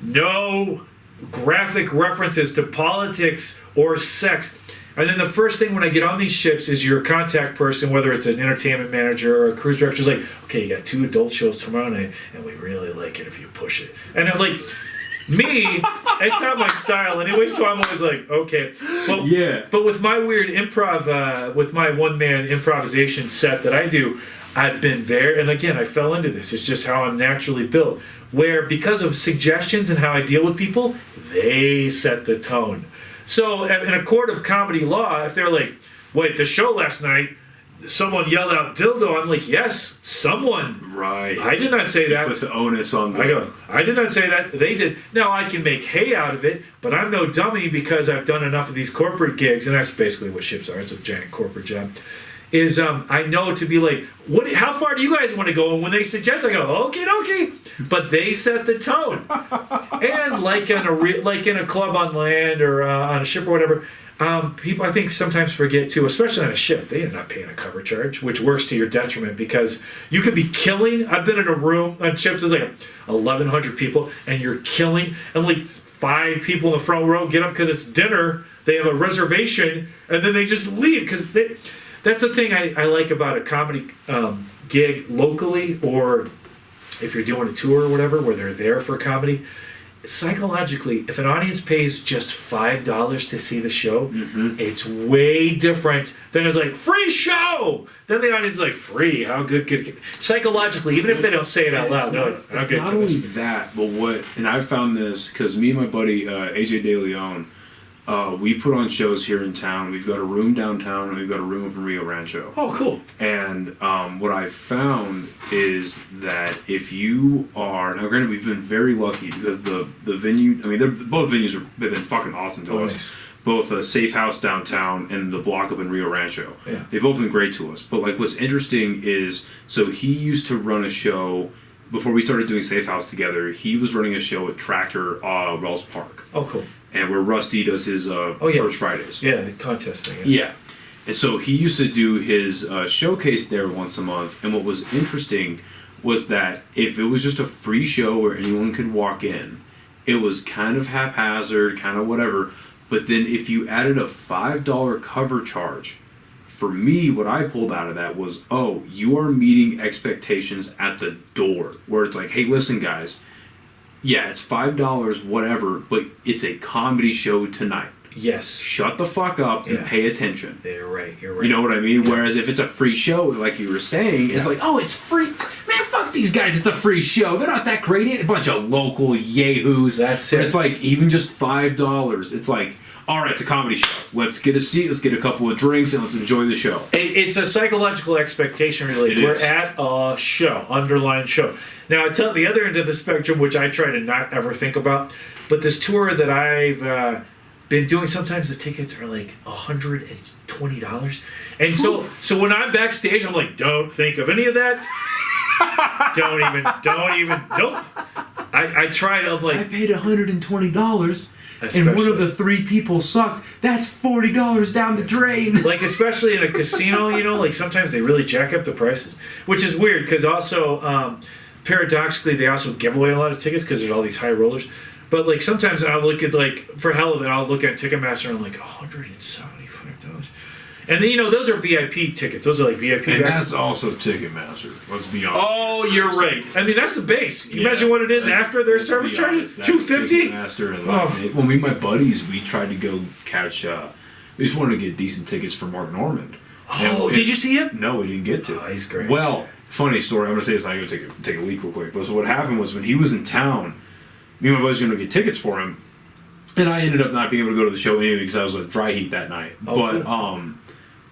no graphic references to politics or sex. And then the first thing when I get on these ships is your contact person, whether it's an entertainment manager or a cruise director, is okay, you got 2 adult shows tomorrow night, and we really like it if you push it. And I'm Me, it's not my style anyway, so I'm always like, okay. But, Yeah. But with my weird improv, with my one-man improvisation set that I do, I've been there, and again, I fell into this. It's just how I'm naturally built, where because of suggestions and how I deal with people, they set the tone. So in a court of comedy law, if they're like, wait, the show last night, someone yelled out dildo, I'm like, yes, someone. Right. I did not say that. With the onus on I go, I did not say that. They did. Now I can make hay out of it, but I'm no dummy because I've done enough of these corporate gigs, and that's basically what ships are. It's a giant corporate job. Is I know to be like, what? How far do you guys want to go? And when they suggest, I go, okay. But they set the tone. And like in a club on land or on a ship or whatever, people I think sometimes forget too, especially on a ship, they are not paying a cover charge, which works to your detriment because you could be killing. I've been in a room on ships, there's like 1,100 people, and you're killing, and like 5 people in the front row get up because it's dinner. They have a reservation, and then they just leave because they. That's the thing I like about a comedy gig locally, or if you're doing a tour or whatever, where they're there for comedy. Psychologically, if an audience pays just $5 to see the show, it's way different than it's like, free show! Then the audience is like, free? How good could it? Psychologically, even if they don't say it out loud, it's not only that, but what, and I found this, because me and my buddy, AJ De Leon, we put on shows here in town. We've got a room downtown, and we've got a room up in Rio Rancho. Oh, cool. And what I found is that if you are, now granted we've been very lucky because the venue, I mean, both venues have been fucking awesome to us. Nice. Both Safe House downtown and the block up in Rio Rancho. Yeah. They've both been great to us. But like what's interesting is, so he used to run a show, before we started doing Safe House together, he was running a show at Tractor Wells Park. Oh, cool. And where Rusty does his First Fridays. Yeah, the contest thing. Yeah. And so he used to do his showcase there once a month. And what was interesting was that if it was just a free show where anyone could walk in, it was kind of haphazard, kind of whatever. But then if you added a $5 cover charge, for me, what I pulled out of that was, oh, you are meeting expectations at the door. Where it's like, hey, listen, guys. Yeah, it's $5, whatever, but it's a comedy show tonight. Yes. Shut the fuck up and pay attention. You're right. You know what I mean? Yeah. Whereas if it's a free show, like you were saying, it's like, oh, it's free. Man, fuck these guys. It's a free show. They're not that great. Ain't a bunch of local yahoos. That's it. But it's like, even just $5, it's like, all right, it's a comedy show. Let's get a seat, let's get a couple of drinks, and let's enjoy the show. It's a psychological expectation, really. We're at a show, underlying show. Now, I tell the other end of the spectrum, which I try to not ever think about, but this tour that I've been doing, sometimes the tickets are like $120. And so when I'm backstage, I'm like, don't think of any of that. don't even, nope. I try to, I'm like... I paid $120. And one of the 3 people sucked. That's $40 down the drain. Like, especially in a casino, you know, like sometimes they really jack up the prices, which is weird because also, paradoxically, they also give away a lot of tickets because there's all these high rollers. But like sometimes I'll look at, like, for hell of it, I'll look at Ticketmaster and I'm like, $175. And then, you know, those are VIP tickets. Those are like VIP. And that's also Ticketmaster. Let's be honest. Oh, you're right. I mean, that's the base. You imagine what it is after their service charges? $250? Ticketmaster. And when me and my buddies, we tried to go catch, we just wanted to get decent tickets for Mark Normand. Oh, did you see him? No, we didn't get to. Oh, he's great. Well, funny story. I'm going to say this. I'm going to take a leak real quick. But so what happened was when he was in town, me and my buddies were going to get tickets for him. And I ended up not being able to go to the show anyway because I was at Dry Heat that night. Oh, but, cool.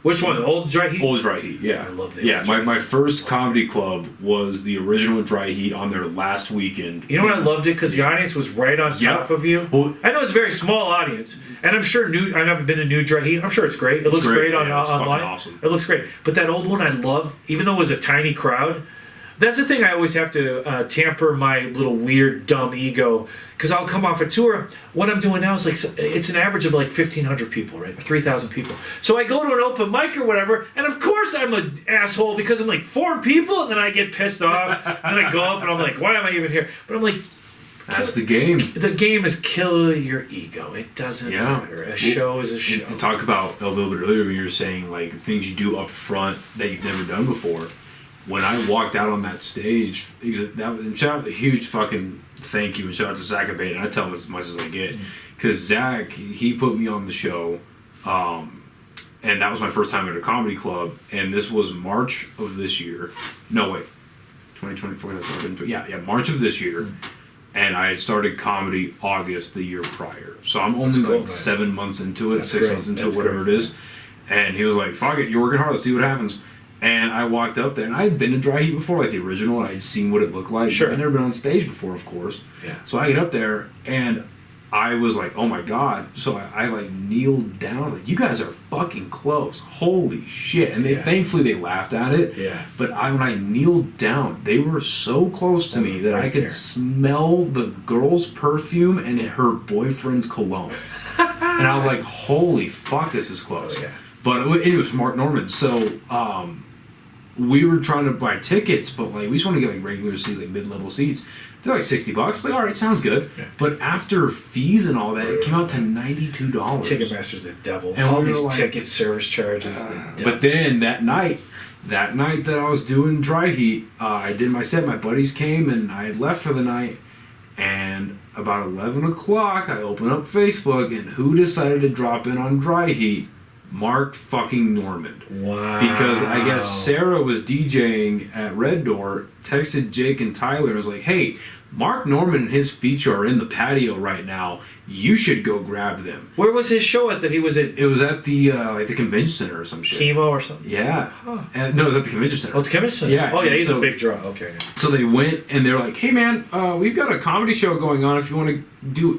Which one? The old Dry Heat? Old Dry Heat, yeah. I love that. Yeah, my first comedy club was the original Dry Heat on their last weekend. You know what I loved it? Because the audience was right on top of you. Well, I know it's a very small audience, and I'm sure I haven't been to New Dry Heat. I'm sure it's great. It looks great on online. Awesome. It looks great. But that old one I love, even though it was a tiny crowd. That's the thing I always have to tamper my little weird, dumb ego. Because I'll come off a tour. What I'm doing now is like, it's an average of like 1,500 people, right? Or 3,000 people. So I go to an open mic or whatever, and of course I'm an asshole because I'm like 4 people, and then I get pissed off. And I go up and I'm like, why am I even here? But I'm like, that's the game. The game is kill your ego. It doesn't matter. A show is a show. And talk about a little bit earlier when you were saying like things you do up front that you've never done before. When I walked out on that stage, that was a huge fucking thank you and shout out to Zach Abate, and I tell him as much as I get, because Zach, he put me on the show, and that was my first time at a comedy club, and this was March of this year. No, wait, 2024. Yeah, March of this year, and I had started comedy August the year prior. So I'm only cool, like 7 months into it, That's 6 great. months into That's it, whatever great. it is. And he was like, fuck it, you're working hard, let's see what happens. And I walked up there, and I had been to Dry Heat before, like the original, and I had seen what it looked like. Sure. I'd never been on stage before, of course. Yeah. So I get up there, and I was like, oh my God. So I like kneeled down. I was like, you guys are fucking close. Holy shit. And they thankfully they laughed at it. Yeah. But when I kneeled down, they were so close to me that I could smell the girl's perfume and her boyfriend's cologne. And I was like, holy fuck, this is close. Oh, yeah. But it was Mark Norman. So we were trying to buy tickets, but like we just want to get like regular seats, like mid-level seats. They're like $60. Like, all right, sounds good. Yeah. But after fees and all that, it came out to $92. Ticketmaster's the devil. And all we were these like, ticket service charges. The devil. But then that night that I was doing Dry Heat, I did my set. My buddies came, and I had left for the night. And about 11 o'clock, I opened up Facebook, and who decided to drop in on Dry Heat? Mark fucking Normand. Wow. Because I guess Sarah was DJing at Red Door, texted Jake and Tyler, and was like, hey, Mark Normand and his feature are in the patio right now. You should go grab them. Where was his show at that he was at? It was at the like the convention center or some shit. Chemo or something? Yeah. Huh. No, it was at the convention center. Oh, the convention center? Yeah. Oh, yeah, he's So- a big draw. Okay. So they went and they were like, "Hey man, we've got a comedy show going on. If you want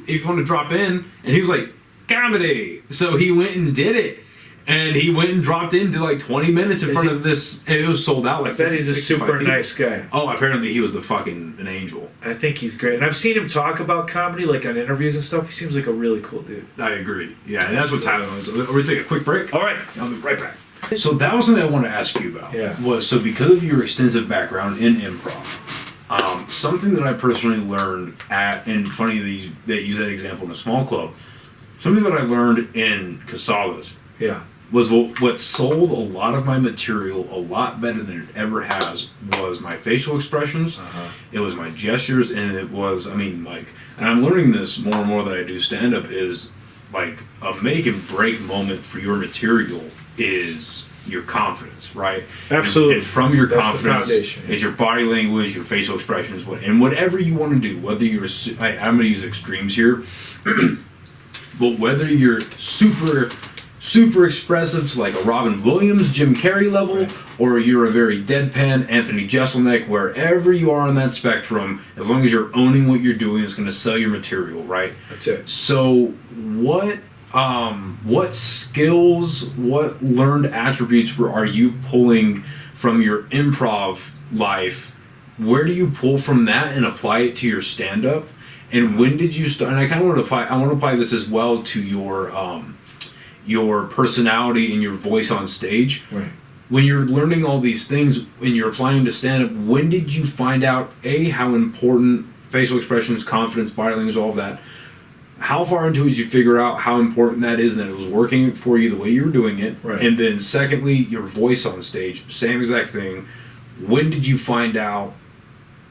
to drop in," and he was like, "Comedy." So he went and did it, and he went and dropped in, did like 20 minutes in front of this. And it was sold out. Like I bet he's a 65 super people. nice guy. Oh, apparently he was an angel. I think he's great. And I've seen him talk about comedy, like on interviews and stuff. He seems like a really cool dude. I agree. Yeah, and that's what Tyler was. We're gonna take a quick break. All right. I'll be right back. So that was something I want to ask you about. Yeah. Was so because of your extensive background in improv, something that I personally learned and funny that you use that example in a small club, something that I learned in Casalas Yeah. was what sold a lot of my material a lot better than it ever has was my facial expressions, it was my gestures, and it was, and I'm learning this more and more that I do stand-up is like a make and break moment for your material is your confidence, right? Absolutely. And from your That's the confidence foundation. is your body language, your facial expressions, and whatever you want to do, whether you're, I'm going to use extremes here, but whether you're super expressive to like a Robin Williams, Jim Carrey level, or you're a very deadpan Anthony Jeselnik, wherever you are on that spectrum, as long as you're owning what you're doing, it's going to sell your material, right? That's it. So what skills, what learned attributes are you pulling from your improv life? Where do you pull from that and apply it to your stand-up? And when did you start? And I kind of want to apply this as well to your personality and your voice on stage. Right. When you're learning all these things and you're applying to stand-up, when did you find out, how important facial expressions, confidence, body language, all of that, how far into it did you figure out how important that is and that it was working for you the way you were doing it? Right. And then secondly, your voice on stage, same exact thing. When did you find out,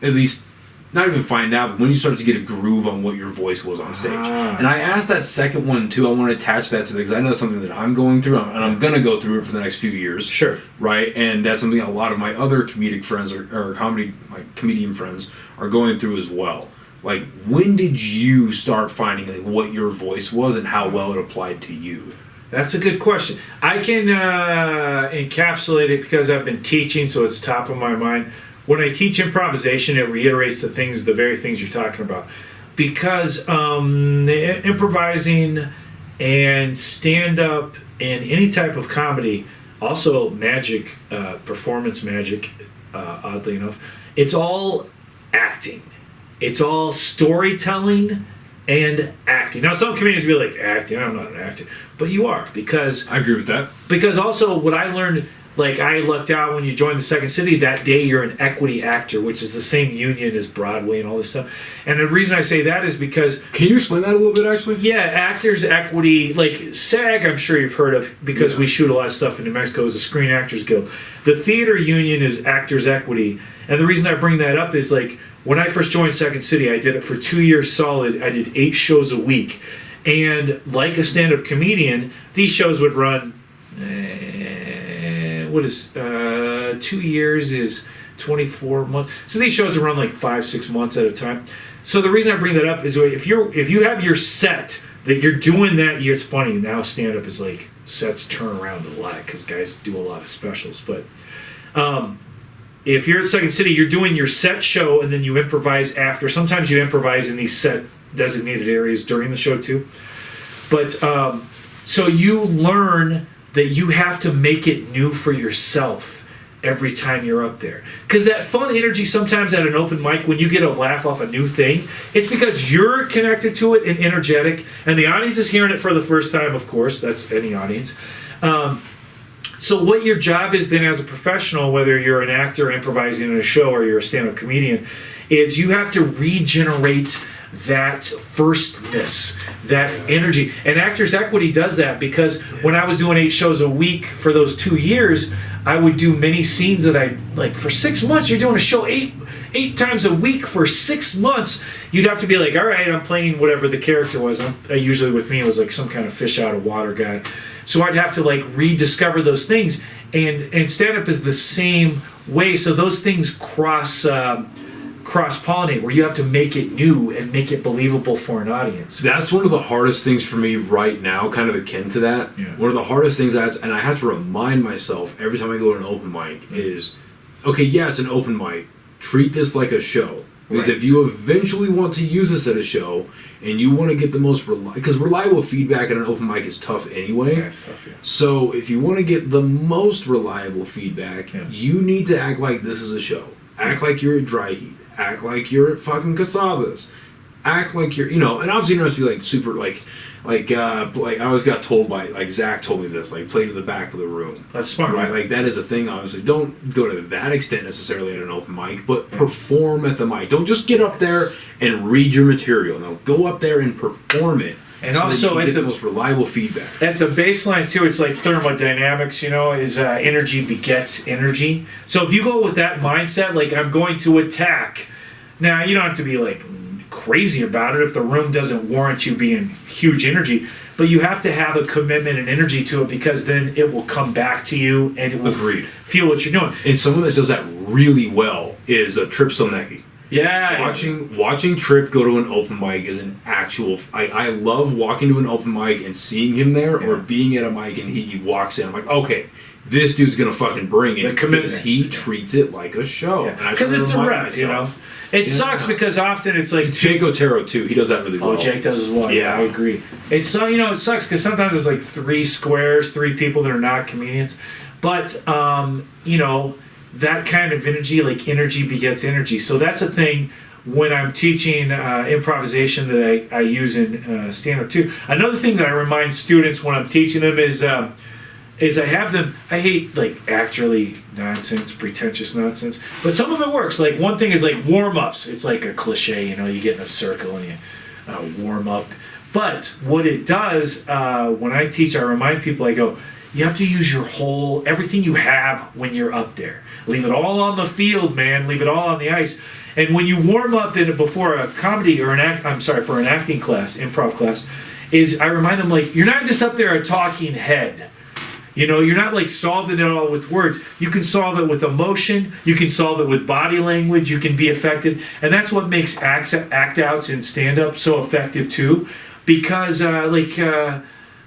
at least, not even find out, but when you started to get a groove on what your voice was on stage? And I asked that second one too, I want to attach that to because I know that's something that I'm going through, and I'm going to go through it for the next few years. Sure. Right? And that's something a lot of my other comedic friends or comedian friends are going through as well. Like, when did you start finding what your voice was and how well it applied to you? That's a good question. I can encapsulate it because I've been teaching, so it's top of my mind. When I teach improvisation, it reiterates the very things you're talking about. Because improvising and stand-up and any type of comedy, also magic, performance magic, oddly enough, it's all acting. It's all storytelling and acting. Now, some comedians will be like, acting? I'm not an actor. But you are, because... I agree with that. Because also, what I learned... Like, I lucked out when you joined the Second City, that day you're an equity actor, which is the same union as Broadway and all this stuff. And the reason I say that is because... Can you explain that a little bit, actually? Yeah, Actors Equity, like SAG, I'm sure you've heard of, because we shoot a lot of stuff in New Mexico, is the Screen Actors Guild. The theater union is Actors Equity. And the reason I bring that up is, like, when I first joined Second City, I did it for 2 years solid. I did 8 shows a week. And like a stand-up comedian, these shows would run, 2 years is 24 months. So these shows would run like 5-6 months at a time. So the reason I bring that up is if you have your set that you're doing that year, it's funny, now stand-up is like, sets turn around a lot because guys do a lot of specials. But if you're at Second City, you're doing your set show and then you improvise after. Sometimes you improvise in these set designated areas during the show too. But so you learn that you have to make it new for yourself every time you're up there. Because that fun energy sometimes at an open mic, when you get a laugh off a new thing, it's because you're connected to it and energetic, and the audience is hearing it for the first time, of course. That's any audience. So what your job is then as a professional, whether you're an actor improvising in a show or you're a stand-up comedian, is you have to regenerate that firstness, that energy. And Actors Equity does that because when I was doing 8 shows a week for those 2 years, I would do many scenes that I, like for 6 months, you're doing a show eight times a week for 6 months. You'd have to be like, all right, I'm playing whatever the character was. Usually with me, it was like some kind of fish out of water guy. So I'd have to like rediscover those things. And stand-up is the same way. So those things cross-pollinate, where you have to make it new and make it believable for an audience. That's one of the hardest things for me right now, kind of akin to that. Yeah. One of the hardest things and I have to remind myself every time I go to an open mic is, okay, yeah, it's an open mic. Treat this like a show. Because if you eventually want to use this at a show and you want to get the most because reliable feedback at an open mic is tough anyway. Yeah, it's tough, yeah. So if you want to get the most reliable feedback, you need to act like this is a show. Act like you're at Dry Heat. Act like you're at fucking Casadas. Act like you're, and obviously you don't have to be like super like I always got told by, like Zach told me this, like play to the back of the room. That's smart, right? Like that is a thing, obviously. Don't go to that extent necessarily at an open mic, but perform at the mic. Don't just get up there and read your material. No, go up there and perform it. And so also that you at get the most reliable feedback. At the baseline too, it's like thermodynamics, is energy begets energy. So if you go with that mindset, like I'm going to attack. Now, you don't have to be like crazy about it if the room doesn't warrant you being huge energy, but you have to have a commitment and energy to it because then it will come back to you and it will feel what you're doing. And someone that does that really well is Trip Stelnecki. Yeah. Watching Trip go to an open mic is an actual... I love walking to an open mic and seeing him there or being at a mic and he walks in. I'm like, okay, this dude's going to fucking bring it. The commitment. Because he treats it like a show. Because it's a rep, It sucks because often it's like... Jake Otero, too. He does that really well. Oh, Jake does as well. Yeah, I agree. It's so, it sucks because sometimes it's like 3 squares, 3 people that are not comedians. But, that kind of energy, like energy begets energy. So that's a thing when I'm teaching improvisation that I use in stand-up too. Another thing that I remind students when I'm teaching them is I have them, I hate like actually nonsense, pretentious nonsense, but some of it works. Like one thing is like warm-ups. It's like a cliche, you get in a circle and you warm up. But what it does, when I teach, I remind people, I go, you have to use everything you have when you're up there. Leave it all on the field, man. Leave it all on the ice. And when you warm up before a comedy or for an acting class, improv class, I remind them like, you're not just up there a talking head. You're not like solving it all with words. You can solve it with emotion. You can solve it with body language. You can be effective. And that's what makes act outs and stand up so effective too. Because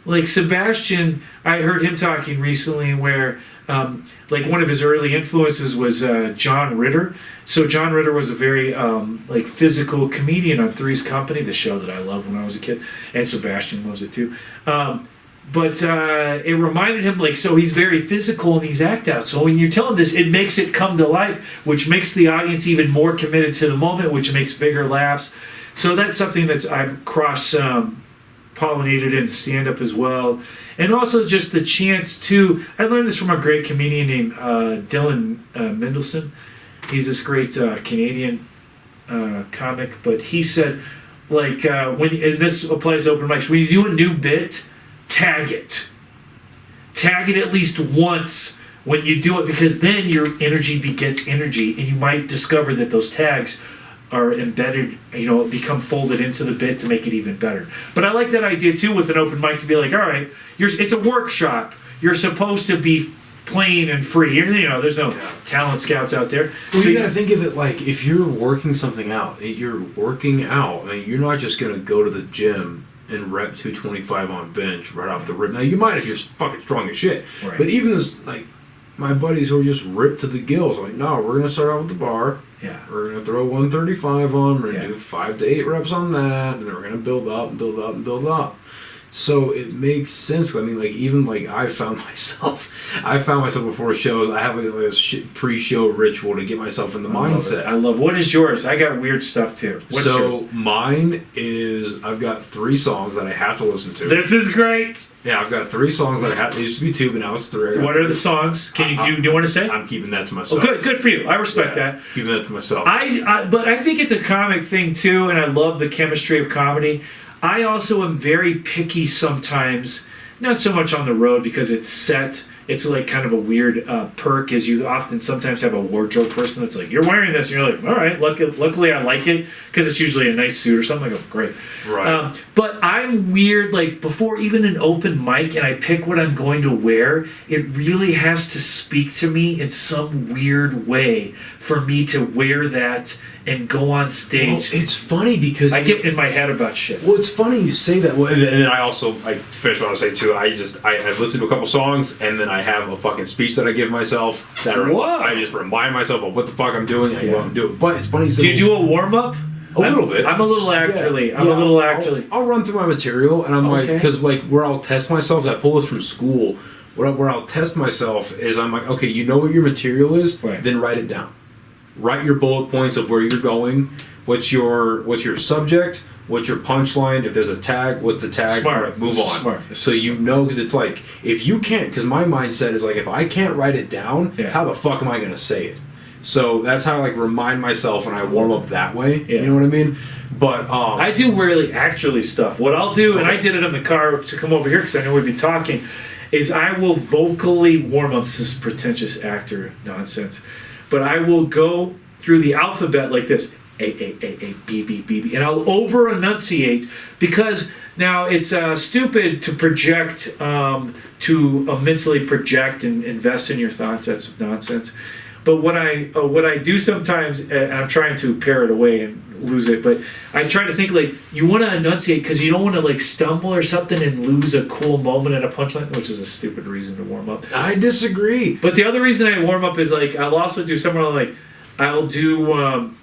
like Sebastian, I heard him talking recently where like one of his early influences was John Ritter. So John Ritter was a very like physical comedian on Three's Company, the show that I loved when I was a kid, and Sebastian loves it too. But it reminded him, like, so he's very physical in these act outs. So when you're telling this, it makes it come to life, which makes the audience even more committed to the moment, which makes bigger laughs. So that's something that I've cross-pollinated into stand-up as well. And also just the chance to, I learned this from a great comedian named Dylan Mendelsohn. He's this great Canadian comic, but he said, like, and this applies to open mics, when you do a new bit, tag it. Tag it at least once when you do it, because then your energy begets energy, and you might discover that those tags are embedded, become folded into the bit to make it even better. But I like that idea too with an open mic to be like, all right, it's a workshop. You're supposed to be plain and free. There's no talent scouts out there. Well, so you gotta think of it like if you're working something out, you're working out. I mean, you're not just gonna go to the gym and rep 225 on bench right off the rip. Now you might if you're fucking strong as shit. Right. But even this, like, my buddies who are just ripped to the gills, like, no, we're gonna start out with the bar. Yeah. We're gonna throw 135 on. We're gonna Yeah. do 5 to 8 reps on that, and then we're gonna build up and build up and build up. So it makes sense. I mean, like, even like I found myself before shows. I have a pre-show ritual to get myself in the mindset. I love. What is yours? I got weird stuff too. What's yours? Mine is I've got 3 songs that I have to listen to. This is great. Yeah, I've got 3 songs that I have. It used to be 2, but now it's 3. What are the songs? Can you do you want to say? I'm keeping that to myself. Oh, good for you. I respect that. Keeping that to myself. But I think it's a comic thing too, and I love the chemistry of comedy. I also am very picky sometimes, not so much on the road because it's set. It's like kind of a weird perk, as you often sometimes have a wardrobe person that's like, you're wearing this, and you're like, all right, luckily I like it, because it's usually a nice suit or something. I go, great. Right. But I'm weird, like before even an open mic and I pick what I'm going to wear, it really has to speak to me in some weird way for me to wear that and go on stage. Well, it's funny because I get in my head about shit. Well, it's funny you say that. Well, and then I finish what I say too. I listen to a couple songs and then I have a fucking speech that I give myself I just remind myself of what the fuck I'm doing and I go out and do it. But it's funny. Do you do a warm up? A little bit. I'm a little actually. I'll run through my material and I'm like, because like where I'll test myself, I pull this from school. Where I'll test myself is I'm like, okay, you know what your material is, right. Then write it down. Write your bullet points of where you're going. What's your subject? What's your punchline? If there's a tag, what's the tag? Smart. Right, move on. Smart. So you know, because it's like if you can't, because my mindset is like if I can't write it down, how the fuck am I gonna say it? So that's how I like remind myself and I warm up that way. Yeah. You know what I mean? But I do rarely actually stuff. What I'll do, and I did it in the car to come over here because I know we'd be talking, is I will vocally warm up. This is pretentious actor nonsense. But I will go through the alphabet like this, A, B, B, B, B, and I'll over-enunciate because now it's stupid to project, to immensely project and invest in your thoughts. That's nonsense. But what I do sometimes, and I'm trying to pare it away and lose it, but I try to think like you want to enunciate because you don't want to like stumble or something and lose a cool moment at a punchline, which is a stupid reason to warm up. I disagree. But the other reason I warm up is like I'll also do somewhere like I'll do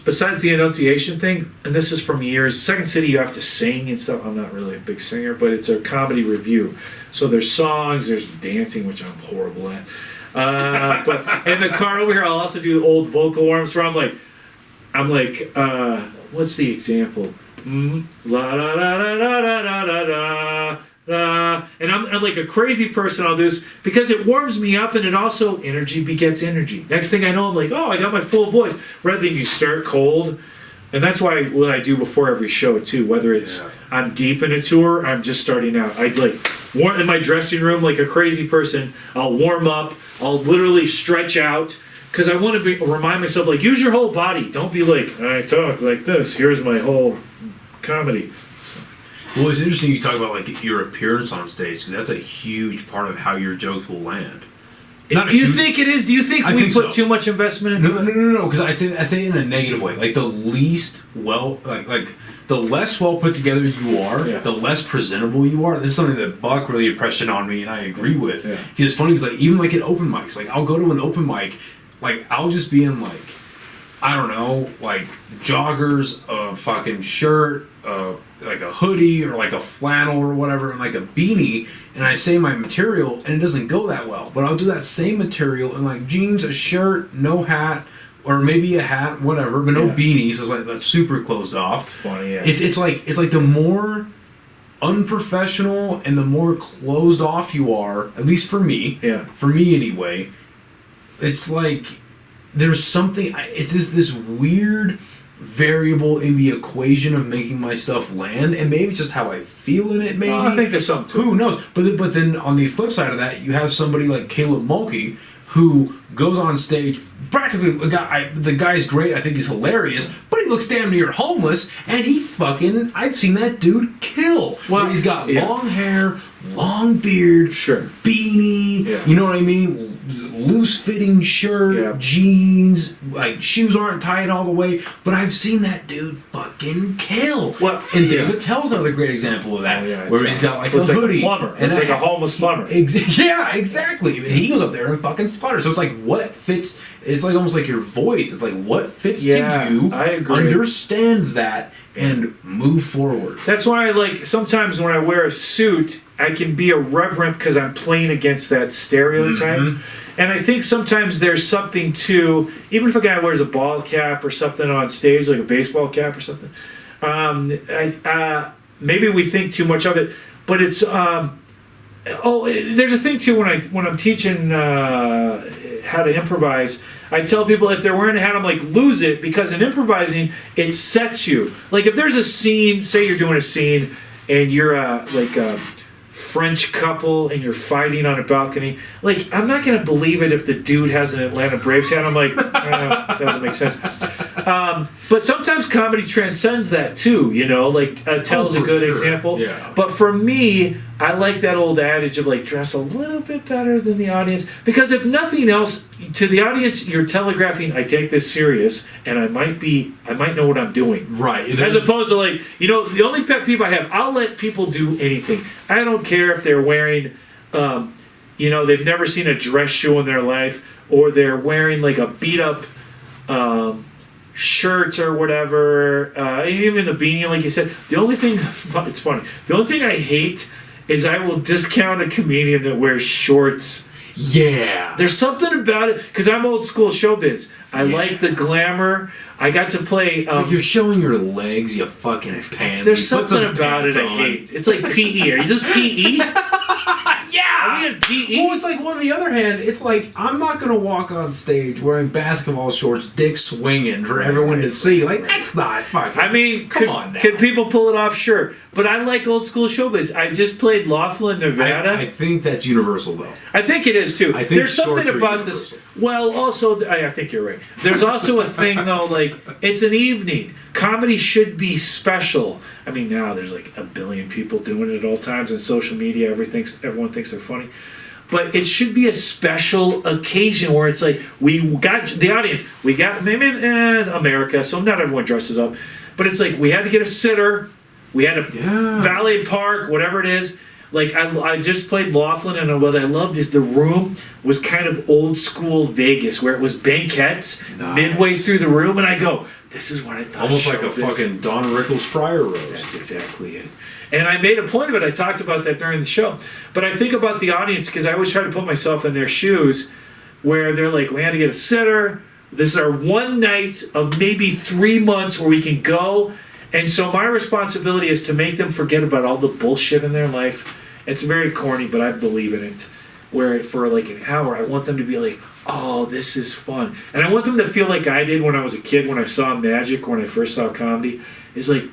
besides the enunciation thing, and this is from years. Second City, you have to sing and stuff. I'm not really a big singer, but it's a comedy review, so there's songs, there's dancing, which I'm horrible at. But in the car over here, I'll also do old vocal warm-ups where I'm like, what's the example? La la la la la la la la la. And I'm like a crazy person. I'll do this because it warms me up, and it also energy begets energy. Next thing I know, I'm like, oh, I got my full voice. Rather than you start cold, and that's why what I do before every show too. Whether it's I'm deep in a tour, I'm just starting out. I'd like warm in my dressing room like a crazy person. I'll warm up. I'll literally stretch out because I want to remind myself like use your whole body. Don't be like I talk like this. Here's my whole comedy. Well, it's interesting you talk about like your appearance on stage because that's a huge part of how your jokes will land. Do you think it is? Do you think we put too much investment into it? No. Because I say it in a negative way. Like the least like the less well put together you are, the less presentable you are. This is something that Buck really impressed on me, and I agree with. Yeah. Because it's funny because like even like at open mics, like I'll go to an open mic, like I'll just be in like I don't know, like joggers, a fucking shirt, like a hoodie or like a flannel or whatever, and like a beanie, and I say my material, and it doesn't go that well. But I'll do that same material in like jeans, a shirt, no hat, or maybe a hat, whatever, but no beanie, so it's like that's super closed off. It's funny, yeah. It's like the more unprofessional and the more closed off you are, at least for me anyway, it's like there's something, it's this weird variable in the equation of making my stuff land, and maybe just how I feel in it, maybe. I think there's something to it. Who knows? But then on the flip side of that, you have somebody like Caleb Mulkey, who goes on stage. Practically, the guy's great. I think he's hilarious, but he looks damn near homeless. And I've seen that dude kill. Well, he's got long hair, long beard, beanie. Yeah. You know what I mean? Loose fitting shirt, jeans. Like shoes aren't tied all the way. But I've seen that dude fucking kill. Well, and Dave Attell's another great example of that, where he's got like a hoodie, a plumber. And it's like a homeless plumber. Yeah, exactly. And he goes up there and fucking sputters. So it's like what fits. It's like almost like your voice. It's like what fits to you. I agree. Understand that and move forward. That's why I like sometimes when I wear a suit, I can be irreverent because I'm playing against that stereotype. Mm-hmm. And I think sometimes there's something to, even if a guy wears a ball cap or something on stage, like a baseball cap or something, maybe we think too much of it. But it's there's a thing too when I'm teaching how to improvise. I tell people if they're wearing a hat, I'm like, lose it, because in improvising it sets you. Like if there's a scene, say you're doing a scene and you're like a French couple and you're fighting on a balcony. Like I'm not gonna believe it if the dude has an Atlanta Braves hat. I'm like, doesn't make sense. But sometimes comedy transcends that too, you know, like Tell's a good example. Yeah. But for me, I like that old adage of like dress a little bit better than the audience, because if nothing else, to the audience you're telegraphing, I take this serious and I might know what I'm doing. Right. As opposed to like, you know, the only pet peeve I have, I'll let people do anything. I don't care if they're wearing, you know, they've never seen a dress shoe in their life, or they're wearing like a beat up shirts or whatever, even the beanie, like you said. The only thing, it's funny, the only thing I hate is I will discount a comedian that wears shorts. Yeah. There's something about it, because I'm old school showbiz. I like the glamour. I got to play. Like you're showing your legs, you fucking pants. There's something about it I hate. It's like PE. Are you just PE? Yeah. Are we in PE? Well, it's like, on the other hand, it's like, I'm not going to walk on stage wearing basketball shorts, dick swinging for everyone to see. Like, that's not fucking... I mean, on now. Could people pull it off? Sure. But I like old school showbiz. I just played Laughlin, Nevada. I think that's universal, though. I think it is, too. I think there's something shorts are about universal. this... Well, also, I think you're right. There's also a thing, though, like, it's an evening. Comedy should be special. I mean, now there's like a billion people doing it at all times, and social media, everyone thinks they're funny. But it should be a special occasion where it's like, we got the audience, we got, maybe America, so not everyone dresses up, but it's like, we had to get a sitter, we had a valet park, whatever it is. Like, I just played Laughlin, and what I loved is the room was kind of old school Vegas, where it was banquettes midway through the room, and I go, this is what I thought. Almost like a fucking Don Rickles fryer roast. That's exactly it. And I made a point of it. I talked about that during the show. But I think about the audience, because I always try to put myself in their shoes, where they're like, we had to get a sitter. This is our one night of maybe 3 months where we can go. And so my responsibility is to make them forget about all the bullshit in their life. It's very corny, but I believe in it. Where for like an hour, I want them to be like, oh, this is fun. And I want them to feel like I did when I was a kid, when I saw magic, when I first saw comedy. It's like,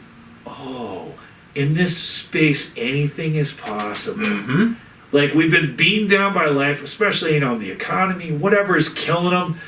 oh, in this space, anything is possible. Mm-hmm. Like, we've been beaten down by life, especially, you know, the economy, whatever is killing them.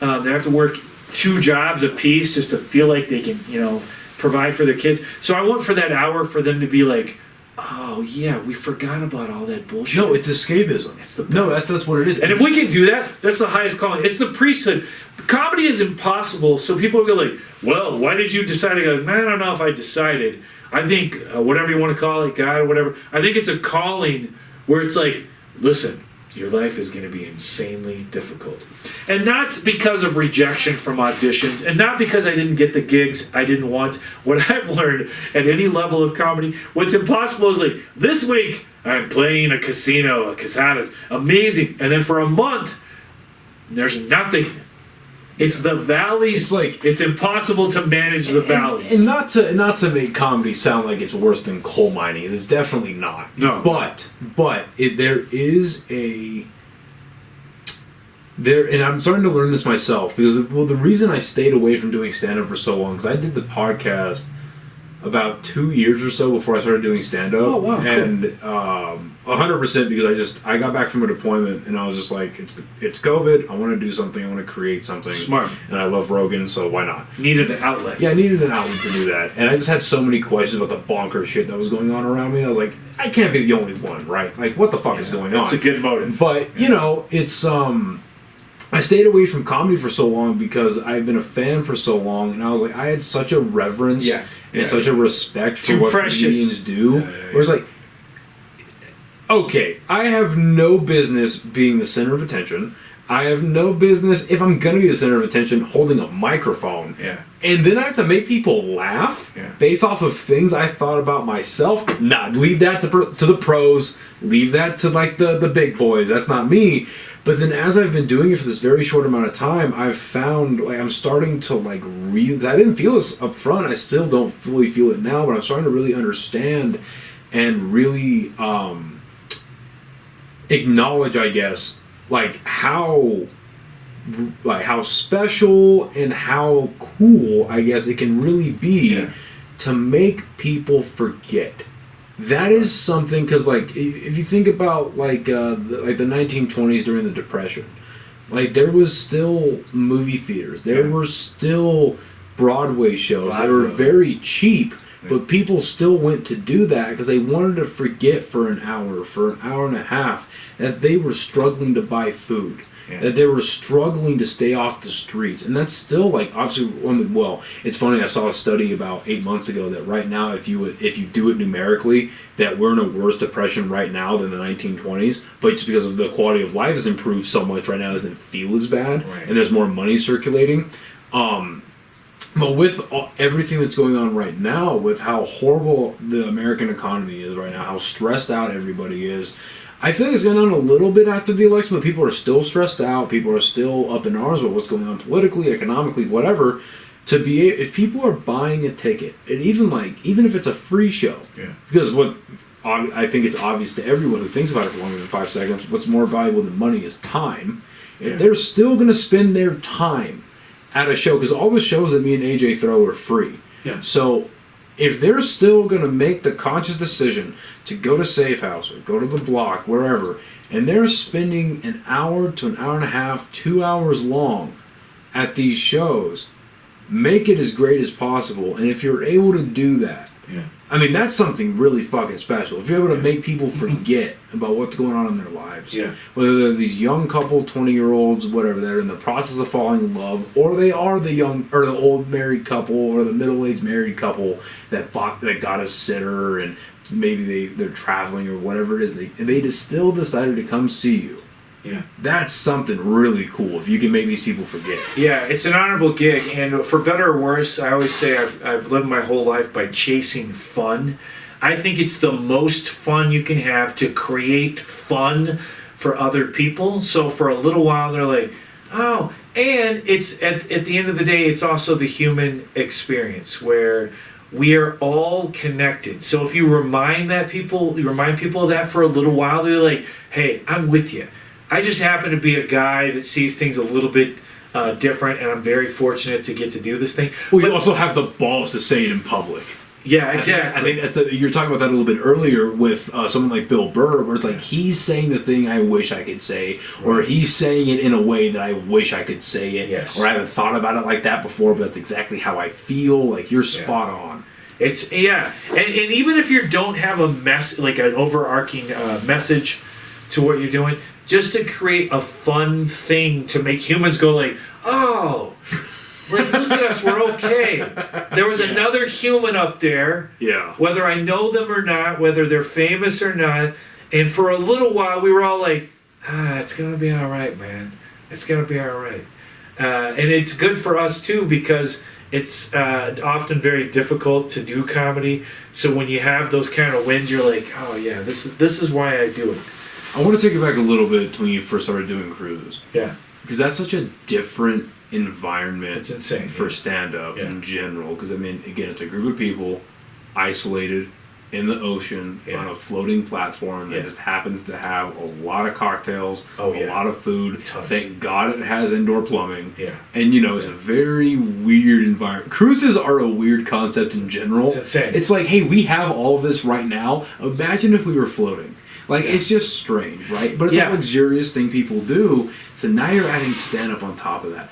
They have to work 2 jobs apiece just to feel like they can, you know, provide for their kids. So I want for that hour for them to be like, oh yeah, we forgot about all that bullshit. No, it's escapism. It's the best. No, that's what it is. And if we can do that, that's the highest calling. It's the priesthood. Comedy is impossible, so people will go like, well, why did you decide to go? Man, I don't know if I decided. I think, whatever you want to call it, God or whatever, I think it's a calling where it's like, listen, your life is going to be insanely difficult. And not because of rejection from auditions, and not because I didn't get the gigs I didn't want. What I've learned at any level of comedy, what's impossible is like, this week I'm playing a casino, a casadas, amazing. And then for a month, there's nothing. It's the valleys. It's like, it's impossible to manage the valleys. And not to make comedy sound like it's worse than coal mining. It's definitely not. No. But there is a there, and I'm starting to learn this myself, because the reason I stayed away from doing stand up for so long, because I did the podcast about 2 years or so before I started doing stand-up. Oh, wow, cool. And 100% because I got back from a deployment and I was just like, it's COVID. I want to do something. I want to create something. Smart. And I love Rogan, so why not? Needed an outlet. Yeah, I needed an outlet to do that. And I just had so many questions about the bonker shit that was going on around me. I was like, I can't be the only one, right? Like, what the fuck is going on? It's a good motive. But, you know, it's... I stayed away from comedy for so long because I've been a fan for so long, and I was like, I had such a reverence and such a respect for what comedians do. Where it's like, okay, I have no business being the center of attention. I have no business, if I'm going to be the center of attention, holding a microphone. Yeah. And then I have to make people laugh based off of things I thought about myself. Nah, leave that to the pros. Leave that to, like, the big boys. That's not me. But then as I've been doing it for this very short amount of time, I've found, like, I'm starting to, like, I didn't feel this up front. I still don't fully feel it now, but I'm starting to really understand and really acknowledge, I guess, how special and how cool, I guess, it can really be to make people forget. That is something, because, like, if you think about, like the 1920s during the Depression, like, there was still movie theaters, there were still Broadway shows that were very cheap, but people still went to do that because they wanted to forget for an hour and a half, that they were struggling to buy food. That they were struggling to stay off the streets. And that's still, like, obviously, well, it's funny, I saw a study about 8 months ago that right now, if you do it numerically, that we're in a worse depression right now than the 1920s, but just because of the quality of life has improved so much right now, it doesn't feel as bad, and there's more money circulating. But with everything that's going on right now, with how horrible the American economy is right now, how stressed out everybody is, I feel like it's gone on a little bit after the election, but people are still stressed out. People are still up in arms about what's going on politically, economically, whatever. If people are buying a ticket, and even if it's a free show, because what I think it's obvious to everyone who thinks about it for longer than 5 seconds, what's more valuable than money is time. They're still going to spend their time at a show, because all the shows that me and AJ throw are free. So if they're still going to make the conscious decision to go to Safe House or go to the Block, wherever, and they're spending an hour to an hour and a half, 2 hours long at these shows, make it as great as possible. And if you're able to do that, I mean, that's something really fucking special. If you're able to make people forget about what's going on in their lives, whether they're these young couple, 20-year-olds, whatever, they're in the process of falling in love, or they are the young or the old married couple or the middle-aged married couple that got a sitter, and maybe they're traveling or whatever it is, and they just still decided to come see you. That's something really cool if you can make these people forget. Yeah, it's an honorable gig, and for better or worse, I always say I've lived my whole life by chasing fun. I think it's the most fun you can have to create fun for other people. So for a little while, they're like, oh, and it's at the end of the day, it's also the human experience where we are all connected. So if you remind people of that for a little while, they're like, hey, I'm with you. I just happen to be a guy that sees things a little bit different, and I'm very fortunate to get to do this thing. Well, you also have the balls to say it in public. Yeah, exactly. I think you were talking about that a little bit earlier with someone like Bill Burr, where it's like he's saying the thing I wish I could say, or he's saying it in a way that I wish I could say it, or I haven't thought about it like that before, but that's exactly how I feel. Like, you're spot on. It's and even if you don't have like an overarching message to what you're doing, just to create a fun thing to make humans go like, oh, like, look at us, we're okay. There was another human up there, whether I know them or not, whether they're famous or not, and for a little while we were all like, it's gonna be all right, man. It's gonna be all right. And it's good for us too, because it's often very difficult to do comedy. So when you have those kind of wins, you're like, oh yeah, this is why I do it. I want to take it back a little bit to when you first started doing cruises. Yeah. Because that's such a different environment. It's insane for stand-up in general. Because, I mean, again, it's a group of people, isolated, in the ocean on a floating platform that just happens to have a lot of cocktails, a lot of food. Tons. Thank God it has indoor plumbing. Yeah. And, it's a very weird environment. Cruises are a weird concept in general. It's insane. It's like, hey, we have all of this right now. Imagine if we were floating. Like, it's just strange, right? But it's a luxurious thing people do. So now you're adding stand-up on top of that.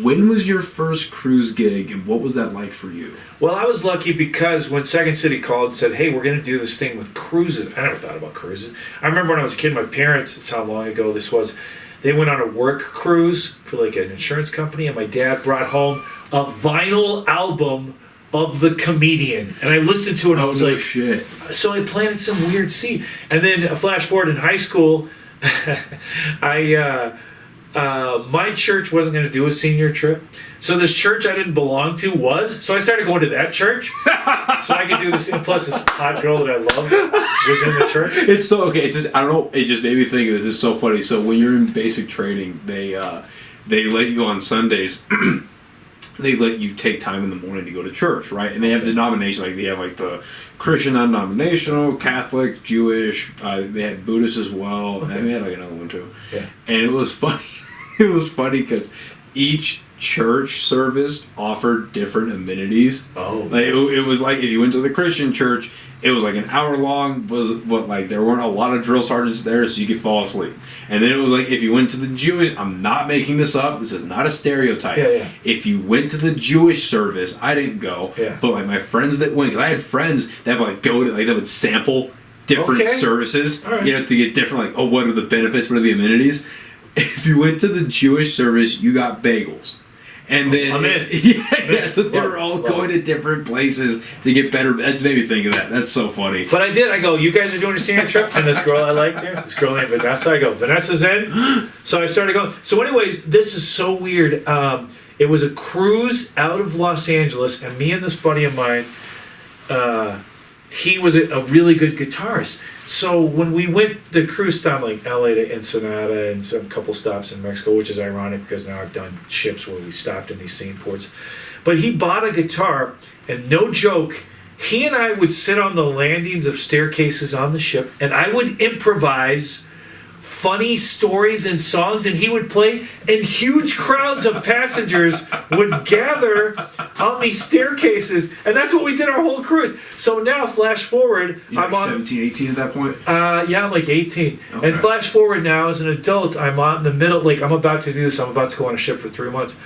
When was your first cruise gig, and what was that like for you? Well, I was lucky because when Second City called and said, hey, we're going to do this thing with cruises. I never thought about cruises. I remember when I was a kid, my parents, that's how long ago this was, they went on a work cruise for like an insurance company, and my dad brought home a vinyl album of The Comedian. And I listened to it, and I was like, shit. So I planted some weird seed. And then a flash forward in high school, my church wasn't going to do a senior trip. So this church I didn't belong to was. So I started going to that church so I could do this. Plus this hot girl that I loved was in the church. It's so, okay, it's just, I don't know, it just made me think of this. It's so funny. So when you're in basic training, they let you on Sundays, they let you take time in the morning to go to church, right? And they have denomination, like they have like the Christian non-denominational, Catholic, Jewish, they had Buddhist as well, and they had like another one too. Yeah. And it was funny. It was funny because each church service offered different amenities. Oh. Like it was like if you went to the Christian church, it was like an hour long, but like there weren't a lot of drill sergeants there, so you could fall asleep. And then it was like if you went to the Jewish, I'm not making this up, this is not a stereotype. Yeah. If you went to the Jewish service, I didn't go, but like my friends that went, because I had friends that would like go to, like they would sample different services, right. To get different, like, what are the benefits, what are the amenities. If you went to the Jewish service, you got bagels. And then, I'm in. So they were all going to different places to get better. That's made me think of that. That's so funny. But I did. I go, you guys are doing a senior trip? And this girl I like there, this girl named Vanessa, I go, Vanessa's in? So I started going. So anyways, this is so weird. It was a cruise out of Los Angeles, and me and this buddy of mine, he was a really good guitarist. So when we went the cruise stop like LA to Ensenada and some couple stops in Mexico, which is ironic because now I've done ships where we stopped in these same ports. But he bought a guitar, and no joke, he and I would sit on the landings of staircases on the ship, and I would improvise funny stories and songs, and he would play, and huge crowds of passengers would gather on these staircases, and that's what we did our whole cruise. So now, flash forward, You're I'm like on 17, 18 at that point? yeah, I'm like 18. Okay. And flash forward now, as an adult, I'm on in the middle, like I'm about to do this, I'm about to go on a ship for 3 months.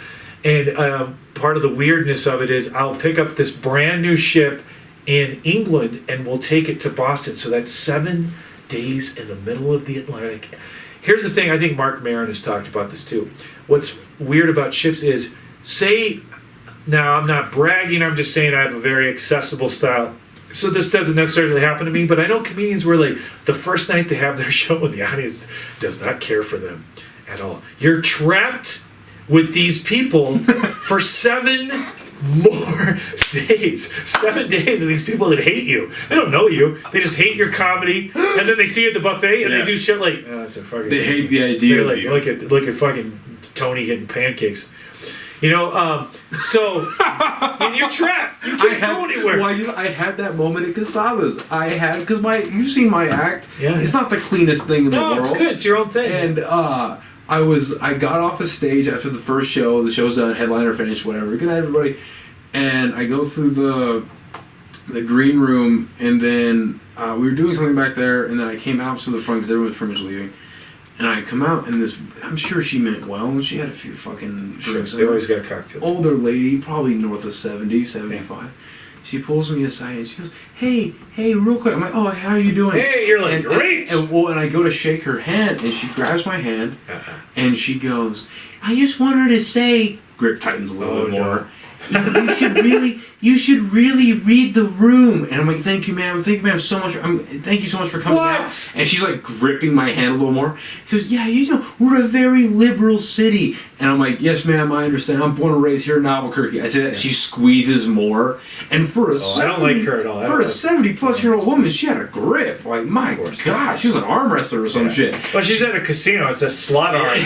And part of the weirdness of it is I'll pick up this brand new ship in England, and we'll take it to Boston. So that's 7 days in the middle of the Atlantic. Here's the thing, I think Mark Maron has talked about this too. What's weird about ships is, say, now I'm not bragging, I'm just saying I have a very accessible style. So this doesn't necessarily happen to me, but I know comedians where like the first night they have their show and the audience does not care for them at all. You're trapped with these people for 7 more days. 7 days of these people that hate you. They don't know you. They just hate your comedy, and then they see you at the buffet, and they do shit like, oh, that's a fucking. They hate the idea of like, you. look at fucking Tony getting pancakes. You know, so and you're trapped. You can't go anywhere. Well, I had that moment at Casadas. Because you've seen my act. Yeah. It's not the cleanest thing in the world. No, it's good. It's your own thing. And I got off the stage after the first show. The show's done, headliner finished, whatever. Good night, everybody. And I go through the green room, and then we were doing something back there, and then I came out to the front because everyone was pretty much leaving. And I come out, and I'm sure she meant well, and she had a few fucking drinks. They always got cocktails. Older lady, probably north of 70, 75. Yeah. She pulls me aside, and she goes, hey, real quick. I'm like, oh, how are you doing? Hey, you're like, great. And I go to shake her hand, and she grabs my hand, and she goes, I just wanted to say, grip tightens a little bit more. You should really read the room. And I'm like, thank you, ma'am so much. Thank you so much for coming out. And she's like gripping my hand a little more. She goes, yeah, we're a very liberal city. And I'm like, yes, ma'am, I understand. I'm born and raised here in Albuquerque. I say that. She squeezes more. And for a I don't like her at all. For a 70-plus-year-old woman, she had a grip. Like, my God, she was an arm wrestler or some shit. Well, she's at a casino. It's a slot arm.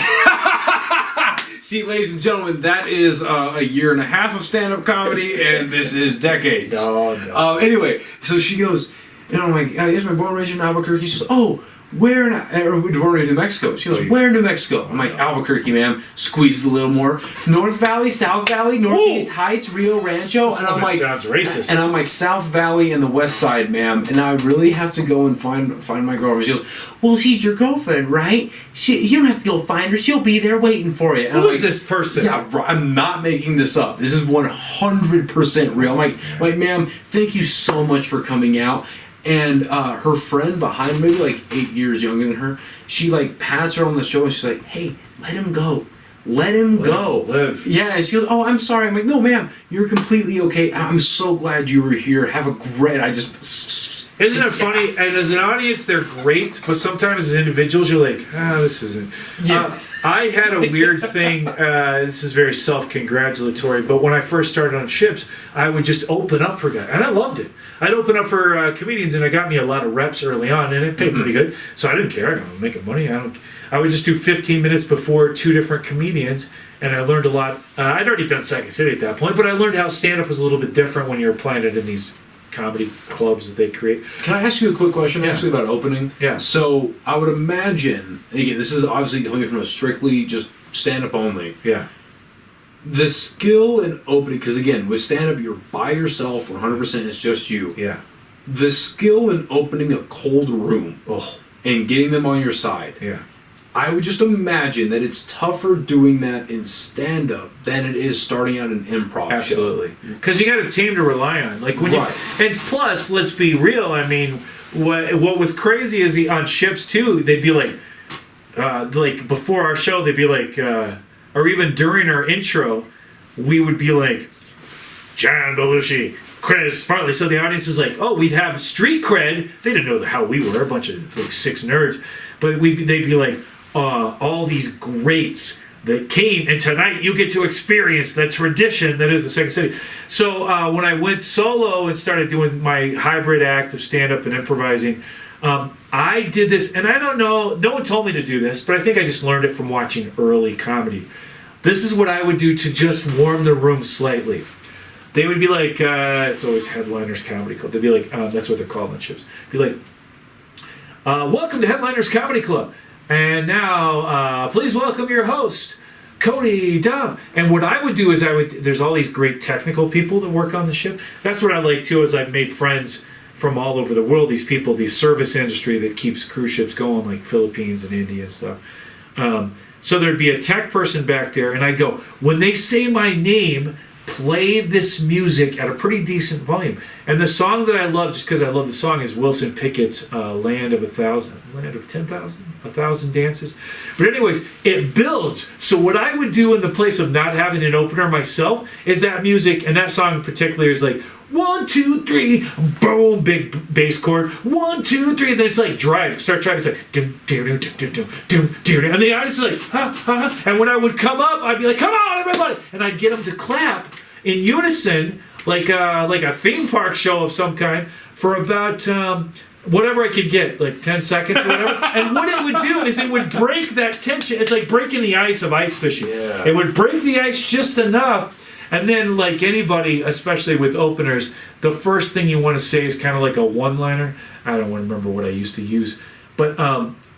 See, ladies and gentlemen, that is a year and a half of stand-up comedy, and this is decades. No. Anyway, so she goes, I'm like, yes, my born and raised in Albuquerque. She goes, oh, where in born and raised in New Mexico? She goes, where in New Mexico? I'm like, Albuquerque, ma'am. Squeezes a little more. North Valley, South Valley, Northeast Heights, Rio Rancho. And I'm like, sounds racist. And I'm like, South Valley and the West Side, ma'am. And I really have to go and find my girlfriend. She goes, well, she's your girlfriend, right? You don't have to go find her. She'll be there waiting for you. And Who is this person? Yeah, I'm not making this up. This is 100% real. I'm like, ma'am, thank you so much for coming out. And her friend behind, maybe like 8 years younger than her, she like pats her on the shoulder and she's like, hey, let him go. Let him go. Live. Yeah, and she goes, oh, I'm sorry. I'm like, no, ma'am, you're completely okay. I'm so glad you were here. Have a great, Isn't it funny? And as an audience, they're great, but sometimes as individuals, you're like, this isn't. Yeah. I had a weird thing. This is very self-congratulatory, but when I first started on ships, I would just open up for guys, and I loved it. I'd open up for comedians, and it got me a lot of reps early on, and it paid pretty good. So I didn't care. I was making money. I would just do 15 minutes before 2 different comedians, and I learned a lot. I'd already done Second City at that point, but I learned how stand-up was a little bit different when you're applying it in these comedy clubs that they create. Can I ask you a quick question actually about opening? Yeah. So I would imagine, and again, this is obviously coming from a strictly just stand-up only. Yeah. The skill in opening, because again, with stand-up, you're by yourself, 100%, it's just you. Yeah. The skill in opening a cold room and getting them on your side. Yeah. I would just imagine that it's tougher doing that in stand-up than it is starting out an improv show. Absolutely. Because you got a team to rely on. Like when and plus, let's be real. I mean, what was crazy is on ships too, they'd be like before our show, they'd be like, or even during our intro, we would be like, John Belushi, Chris Farley. So the audience was like, oh, we'd have street cred. They didn't know how we were, a bunch of like 6 nerds. But they'd be like, all these greats that came, and tonight you get to experience the tradition that is the Second City. So when I went solo and started doing my hybrid act of stand-up and improvising, I did this, and I don't know, no one told me to do this, but I think I just learned it from watching early comedy. This is what I would do to just warm the room slightly. They would be like, it's always Headliners Comedy Club. They'd be like, that's what they're called on ships. Be like, welcome to Headliners Comedy Club. And now, please welcome your host, Cody Dove. And what I would do is there's all these great technical people that work on the ship. That's what I like too, is I've made friends from all over the world, these people, the service industry that keeps cruise ships going, like Philippines and India and stuff. So there'd be a tech person back there, and I'd go, when they say my name, play this music at a pretty decent volume. And the song that I love, just because I love the song, is Wilson Pickett's Land of 10,000, 1,000 Dances. But anyways, it builds. So what I would do in the place of not having an opener myself is that music, and that song in particular is like, 1, 2, 3, boom, big bass chord. 1, 2, 3, and then it's like drive. Start driving. It's like dum, dum, dum, dum, dum, dum, dum, and the audience is like, ha, ha, ha. And when I would come up, I'd be like, come on, everybody, and I'd get them to clap in unison, like a theme park show of some kind, for about whatever I could get, like 10 seconds or whatever. And what it would do is it would break that tension. It's like breaking the ice of ice fishing. Yeah. It would break the ice just enough. And then, like anybody, especially with openers, the first thing you want to say is kind of like a one-liner. I don't want to remember what I used to use. But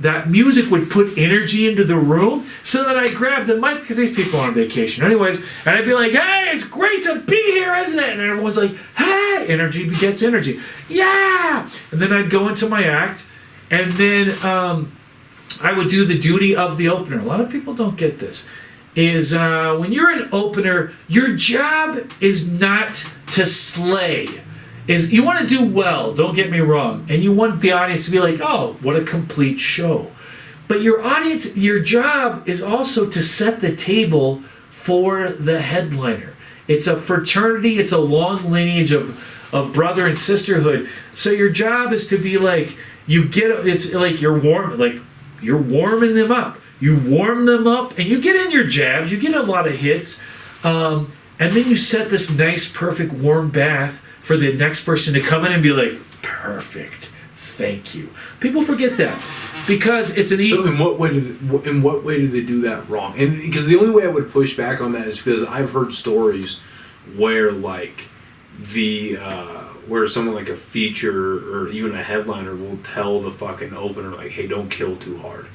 that music would put energy into the room, so that I grabbed the mic, because these people are on vacation anyways, and I'd be like, hey, it's great to be here, isn't it? And everyone's like, hey, energy begets energy. Yeah! And then I'd go into my act, and then I would do the duty of the opener. A lot of people don't get this. Is when you're an opener, your job is not to slay. Is you want to do well, don't get me wrong, and you want the audience to be like, oh, what a complete show. But your audience, your job is also to set the table for the headliner. It's a fraternity, it's a long lineage of brother and sisterhood. So your job is to be like, it's like you're warming them up. You warm them up, and you get in your jabs, you get a lot of hits, and then you set this nice, perfect, warm bath for the next person to come in and be like, perfect, thank you. People forget that because it's an So in what way do they do that wrong? And because the only way I would push back on that is because I've heard stories where like where someone like a feature or even a headliner will tell the fucking opener like, hey, don't kill too hard.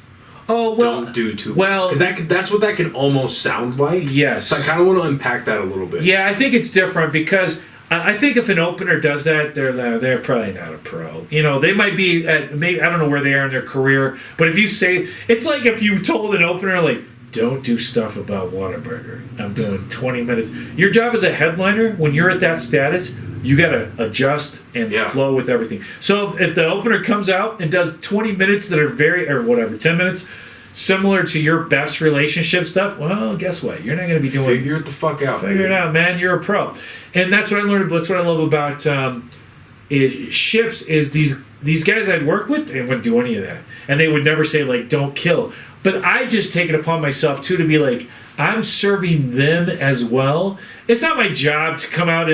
Oh, well, Don't do too well, because that's what that can almost sound like. Yes. So I kind of want to unpack that a little bit. Yeah, I think it's different because I think if an opener does that, they're probably not a pro. You know, they might be maybe I don't know where they are in their career, but if you say it's like if you told an opener like, don't do stuff about Whataburger. I'm doing 20 minutes. Your job as a headliner, when you're at that status, you got to adjust and flow with everything. So if the opener comes out and does 20 minutes that are 10 minutes, similar to your best relationship stuff, well, guess what? You're not going to be doing... Figure it the fuck out. Figure it out, man. You're a pro. And that's what I learned. That's what I love about ships is these guys I'd work with, they wouldn't do any of that. And they would never say, like, don't kill. But I just take it upon myself, too, to be like, I'm serving them as well. It's not my job to come out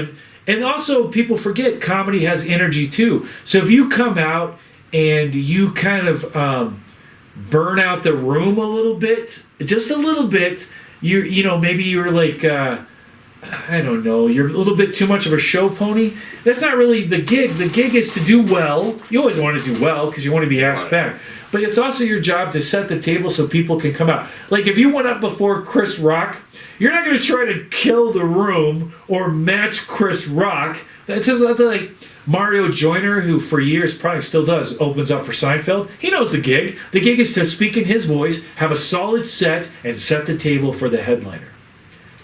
and also people forget comedy has energy, too. So if you come out and you kind of burn out the room a little bit, just a little bit, you know, maybe you're like, I don't know, you're a little bit too much of a show pony. That's not really the gig. The gig is to do well. You always want to do well because you want to be asked back. But it's also your job to set the table so people can come out. Like if you went up before Chris Rock, you're not going to try to kill the room or match Chris Rock. That's just like Mario Joyner, who for years probably still does, opens up for Seinfeld. He knows the gig. The gig is to speak in his voice, have a solid set, and set the table for the headliner.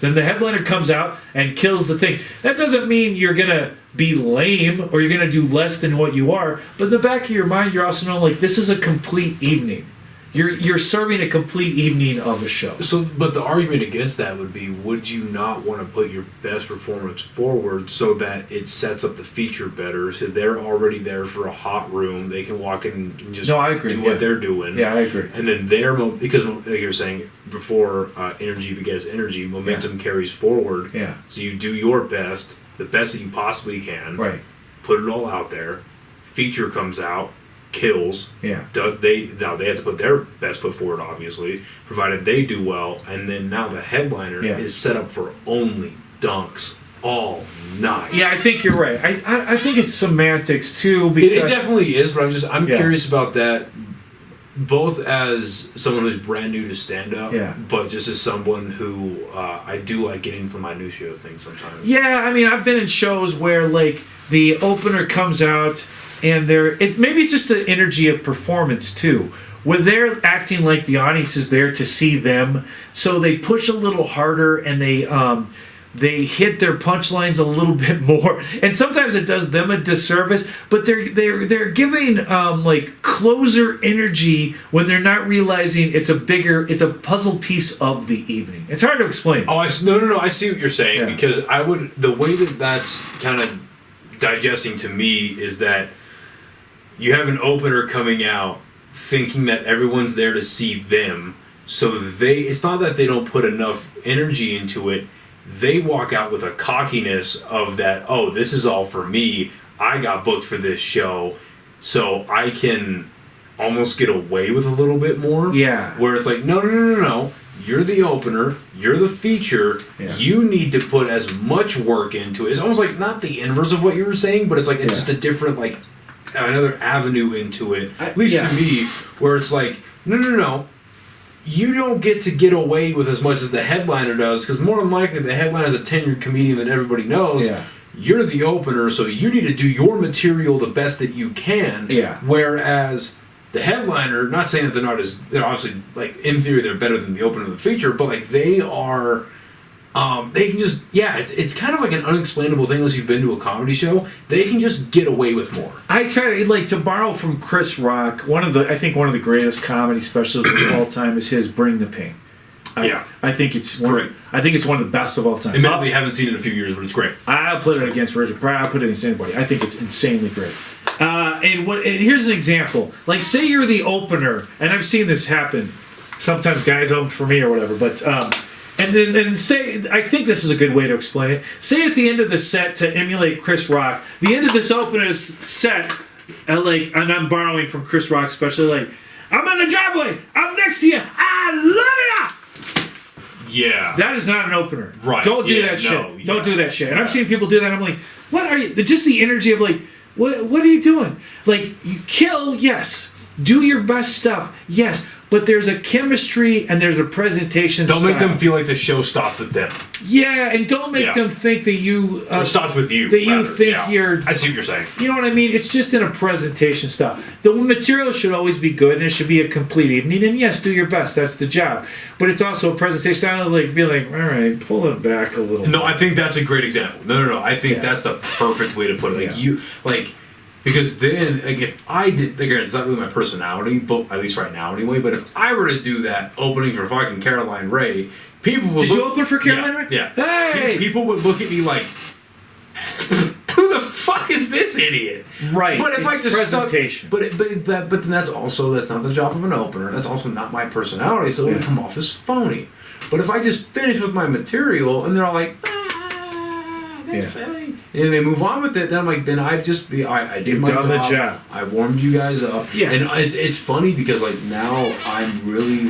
Then the headliner comes out and kills the thing. That doesn't mean you're going to be lame or you're going to do less than what you are. But in the back of your mind, you're also knowing, like, this is a complete evening. You're serving a complete evening of a show. So, but the argument against that would be, would you not want to put your best performance forward so that it sets up the feature better? So they're already there for a hot room. They can walk in and just do what they're doing. Yeah, I agree. And then because like you were saying before, energy begets energy, momentum carries forward. Yeah. So you do your best, the best that you possibly can. Right. Put it all out there. Feature comes out. Kills. Yeah. They have to put their best foot forward, obviously, provided they do well. And then now the headliner is set up for only dunks all night. Yeah, I think you're right. I think it's semantics too. Because it definitely is, but I'm curious about that. Both as someone who's brand new to stand up, but just as someone who I do like getting into the minutiae of things sometimes. Yeah, I mean, I've been in shows where like the opener comes out. And maybe it's just the energy of performance too, where they're acting like the audience is there to see them, so they push a little harder and they hit their punchlines a little bit more, and sometimes it does them a disservice. But they're giving like closer energy when they're not realizing it's a puzzle piece of the evening. It's hard to explain. Oh, no, I see what you're saying because the way that's kind of digesting to me is that. You have an opener coming out thinking that everyone's there to see them. So it's not that they don't put enough energy into it. They walk out with a cockiness of that, oh, this is all for me. I got booked for this show. So I can almost get away with a little bit more. Yeah. Where it's like, no. You're the opener. You're the feature. Yeah. You need to put as much work into it. It's almost like not the inverse of what you were saying, but it's like it's just a different, like, another avenue into it, at least to me, where it's like, no, you don't get away with as much as the headliner does, because more than likely the headliner is a tenured comedian that everybody knows. Yeah. You're the opener, so you need to do your material the best that you can. Yeah. Whereas the headliner, not saying that they're obviously, like, in theory they're better than the opener of the feature, but like they are. They can just, it's kind of like an unexplainable thing unless you've been to a comedy show. They can just get away with more. I kind of, like, to borrow from Chris Rock, I think one of the greatest comedy specials of all time is his Bring the Pain. I think it's great. I think it's one of the best of all time. Admittedly, haven't seen it in a few years, but it's great. I'll put it against Richard Pryor. I'll put it against anybody. I think it's insanely great. And here's an example. Like, say you're the opener, and I've seen this happen. Sometimes guys open for me or whatever, but... And then say, I think this is a good way to explain it. Say at the end of the set, to emulate Chris Rock, the end of this opener's set, and I'm borrowing from Chris Rock, especially like, I'm on the driveway, I'm next to you, I love it. Yeah. That is not an opener. Right. Don't do Yeah, that shit. no, Don't do that shit. And yeah. I've seen people do that. I'm like, what are you? Just the energy of like, what are you doing? Like, you kill, yes. Do your best stuff, yes. But there's a chemistry and there's a presentation. Don't make style. them feel like the show stopped with them. Yeah, and don't make Yeah. them think that you Or stops with you. that you rather. think Yeah. you're. I see what you're saying. You know what I mean? It's just in a presentation style. The material should always be good, and it should be a complete evening. And yes, do your best. That's the job. But it's also a presentation style. Like, be like, all right, pull it back a little. No, I think that's a great example. No. I think that's the perfect way to put it. Like because then, like, if I did, again, it's not really my personality, but at least right now anyway. But if I were to do that opening for fucking Caroline Ray, people would. Did you open for Caroline Ray? Yeah. Hey. People would look at me like, who the fuck is this idiot? Right. But if it's I just presentation. but then that's not the job of an opener. That's also not my personality, so it would come off as phony. But if I just finish with my material and they're all like, that's funny, and they move on with it, then I'm like, then I just be, I did You've my done job. the job. I warmed you guys up. Yeah. And it's funny because like now I'm really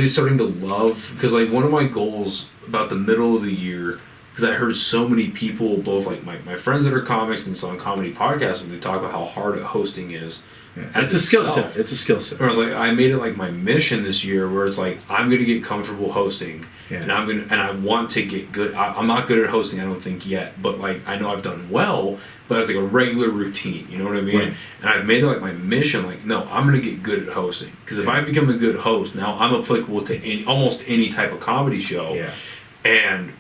starting to love, because like one of my goals about the middle of the year, because I heard so many people, both like my friends that are comics and on comedy podcasts, and they talk about how hard hosting is. Yeah. It's a skill set. It's a skill set. Or I was like, I made it like my mission this year, where it's like I'm gonna get comfortable hosting, and I want to get good. I'm not good at hosting, I don't think yet, but like I know I've done well, but it's like a regular routine. You know what I mean? Right. And I've made it like my mission. Like, no, I'm gonna get good at hosting, because if I become a good host, now I'm applicable to almost any type of comedy show. Yeah. And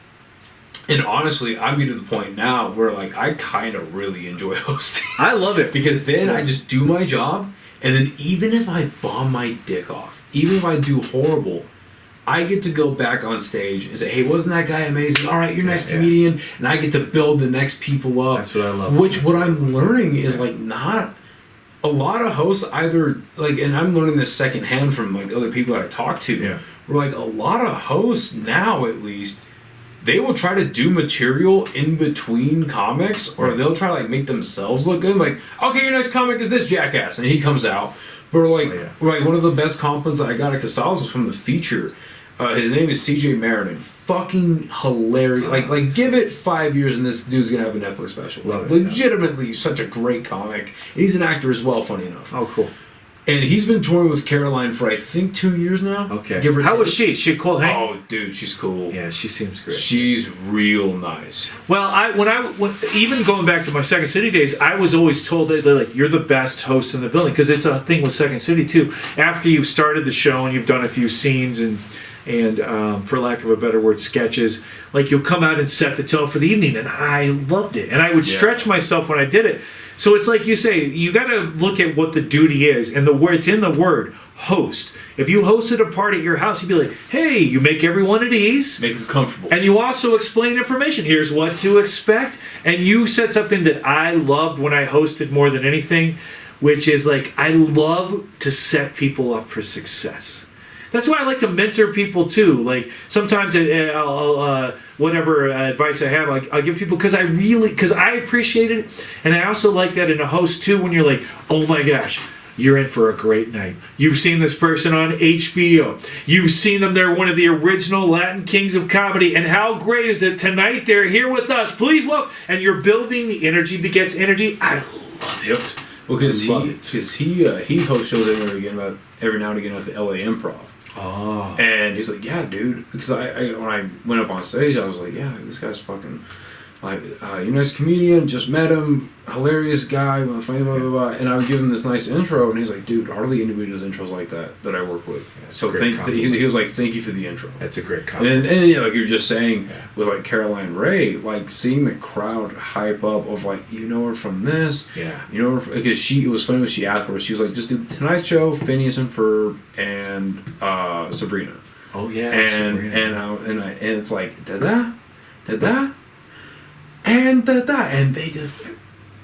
honestly, I'm getting to the point now where like I kind of really enjoy hosting. I love it. Because then I just do my job, and then even if I bomb my dick off, even if I do horrible, I get to go back on stage and say, hey, wasn't that guy amazing? All right, you're next comedian. And I get to build the next people up. That's what I love. What I'm learning is like not a lot of hosts either, like, and I'm learning this secondhand from like other people that I talk to. Yeah. Where like a lot of hosts now, at least, they will try to do material in between comics, or they'll try to like make themselves look good. Like, okay, your next comic is this jackass, and he comes out. But like one of the best compliments I got at Casals was from the feature. His name is CJ Meriden. Fucking hilarious. Like give it 5 years and this dude's gonna have a Netflix special. Love it, legitimately such a great comic. And he's an actor as well, funny enough. Oh, cool. And he's been touring with Caroline for I think 2 years now. Okay. Give or How take. was she? She a cool hang? Oh, dude, she's cool. Yeah, she seems great. She's real nice. Well, when even going back to my Second City days, I was always told that they're like, you're the best host in the building, because it's a thing with Second City too. After you've started the show and you've done a few scenes and for lack of a better word, sketches, like you'll come out and set the tone for the evening, and I loved it, and I would stretch myself when I did it. So it's like you say, you got to look at what the duty is, and it's in the word host. If you hosted a party at your house, you'd be like, hey, you make everyone at ease, Make them comfortable. and you also explain information. Here's what to expect. And you said something that I loved when I hosted more than anything, which is like, I love to set people up for success. That's why I like to mentor people too. Like sometimes I'll whatever advice I have, I'll give people because I appreciate it, and I also like that in a host too. When you're like, oh my gosh, you're in for a great night. You've seen this person on HBO. You've seen them. They're one of the original Latin kings of comedy, and how great is it tonight? They're here with us. Please love, and you're building the energy begets energy. I love it. Well, because he hosts shows every now and again at the LA Improv. Oh. And he's like, yeah, dude. Because I when I went up on stage, I was like, yeah, this guy's fucking like, you nice comedian, just met him, hilarious guy, funny, blah, blah, blah. And I would give him this nice intro, and he's like, dude, hardly anybody does intros like that I work with. Yeah, so he was like, thank you for the intro. That's a great compliment. And yeah, like you were just saying with like Caroline Ray, like seeing the crowd hype up of like, you know her from this, you know her because it was funny when she asked for it. She was like, just do the Tonight Show, Phineas and Ferb, and Sabrina. Oh yeah, and it's like da-da, and they just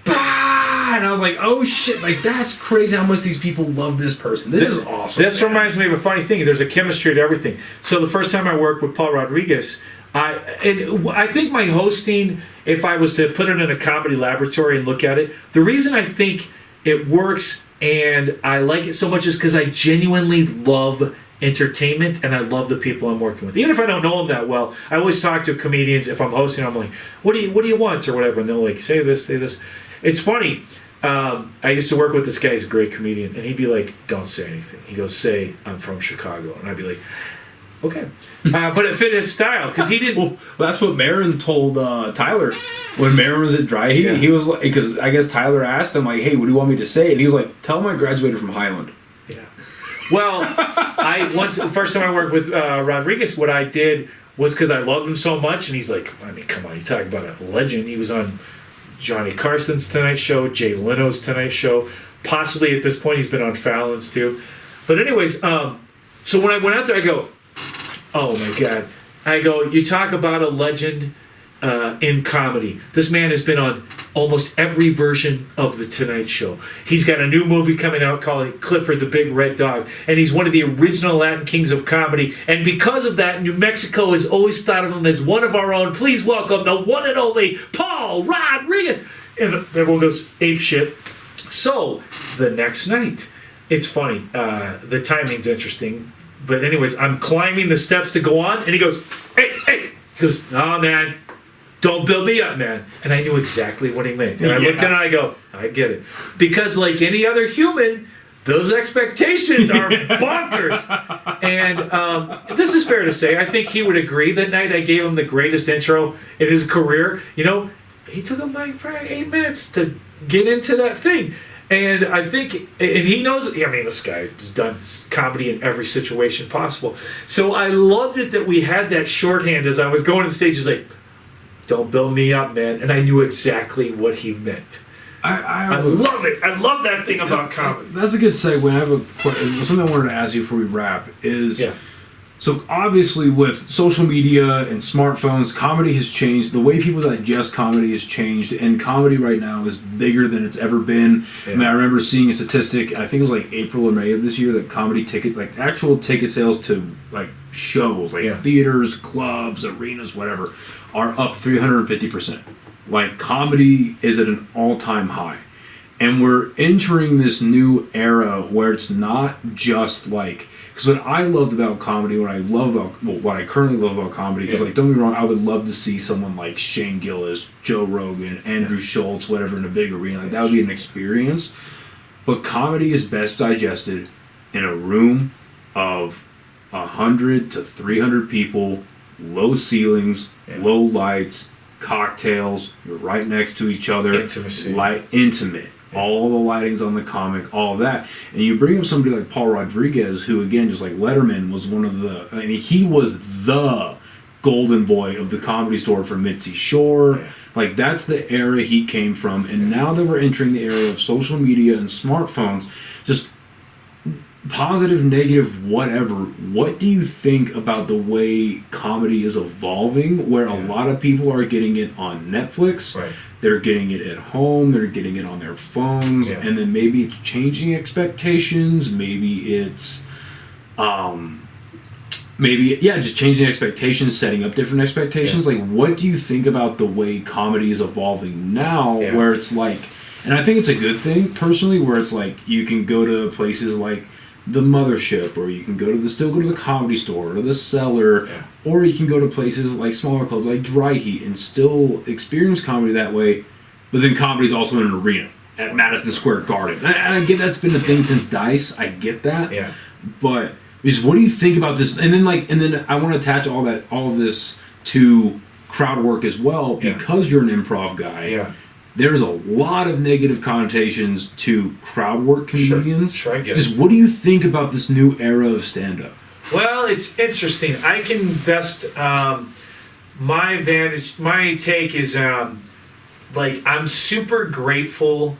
and I was like, oh shit, like that's crazy how much these people love this person. This is awesome. This reminds me of a funny thing. There's a chemistry to everything. So the first time I worked with Paul Rodriguez, I think my hosting, if I was to put it in a comedy laboratory and look at it, the reason I think it works and I like it so much is because I genuinely love entertainment and I love the people I'm working with. Even if I don't know them that well, I always talk to comedians. If I'm hosting, I'm like, what do you want or whatever, and they'll like say this. It's funny. I used to work with this guy. He's a great comedian, and he'd be like, don't say anything. He goes, say I'm from Chicago, and I'd be like, okay. But it fit his style because he didn't. Well, that's what Marin told Tyler when Marin was at Dry Heat. He was like, because I guess Tyler asked him like, hey, what do you want me to say? And he was like, tell him I graduated from Highland. Yeah. Well, the first time I worked with Rodriguez, what I did was because I loved him so much, and he's like, I mean, come on, you talk about a legend. He was on Johnny Carson's Tonight Show, Jay Leno's Tonight Show. Possibly at this point, he's been on Fallon's too. But anyways, so when I went out there, I go, oh my God. I go, you talk about a legend in comedy. This man has been on almost every version of the Tonight Show. He's got a new movie coming out called Clifford the Big Red Dog, and he's one of the original Latin kings of comedy. And because of that, New Mexico has always thought of him as one of our own. Please welcome the one and only Paul Rodriguez. And everyone goes ape shit. So the next night, it's funny. The timing's interesting. But anyways, I'm climbing the steps to go on, and he goes, hey. He goes, nah, man. Don't build me up, man. And I knew exactly what he meant. And I looked at it and I go, I get it. Because like any other human, those expectations are bonkers. And this is fair to say. I think he would agree. That night I gave him the greatest intro in his career. You know, he took him like probably 8 minutes to get into that thing. And I think, and he knows, I mean, this guy has done comedy in every situation possible. So I loved it that we had that shorthand as I was going on stage. He's like, don't build me up, man. And I knew exactly what he meant. I love it. I love that thing about comedy. That's a good segue. I have something I wanted to ask you before we wrap is, so obviously with social media and smartphones, comedy has changed. The way people digest comedy has changed, and comedy right now is bigger than it's ever been. Yeah. I mean, I remember seeing a statistic, I think it was like April or May of this year, that comedy tickets, like actual ticket sales to like shows, like theaters, clubs, arenas, whatever, are up 350%. Like comedy is at an all-time high. And we're entering this new era where it's not just like, because what I loved about comedy, what I currently love about comedy is, like, don't get me wrong, I would love to see someone like Shane Gillis, Joe Rogan, Andrew Schultz, whatever, in a big arena. Like, that would be an experience. But comedy is best digested in a room of 100 to 300 people, low ceilings, low lights, cocktails, you're right next to each other. Intimacy. Intimate. All the lighting's on the comic, all of that. And you bring up somebody like Paul Rodriguez, who, again, just like Letterman, was one of the... I mean, he was the golden boy of the Comedy Store for Mitzi Shore. Yeah. Like, that's the era he came from. And now that we're entering the era of social media and smartphones, just positive, negative, whatever, what do you think about the way comedy is evolving, where a lot of people are getting it on Netflix, they're getting it at home, they're getting it on their phones, and then maybe it's changing expectations, maybe it's just changing expectations, setting up different expectations. Like, what do you think about the way comedy is evolving now, where it's like, and I think it's a good thing personally, where it's like you can go to places like the Mothership, or you can still go to the Comedy Store or the Cellar, or you can go to places like smaller clubs like Dry Heat and still experience comedy that way. But then comedy's also in an arena at Madison Square Garden. And I get that's been a thing since Dice. I get that. Yeah. But just what do you think about this? And then I want to attach all of this to crowd work as well, because you're an improv guy. Yeah. There's a lot of negative connotations to crowd work comedians. Sure, I get it. Just what do you think about this new era of stand-up? Well, it's interesting. I can best my take is like, I'm super grateful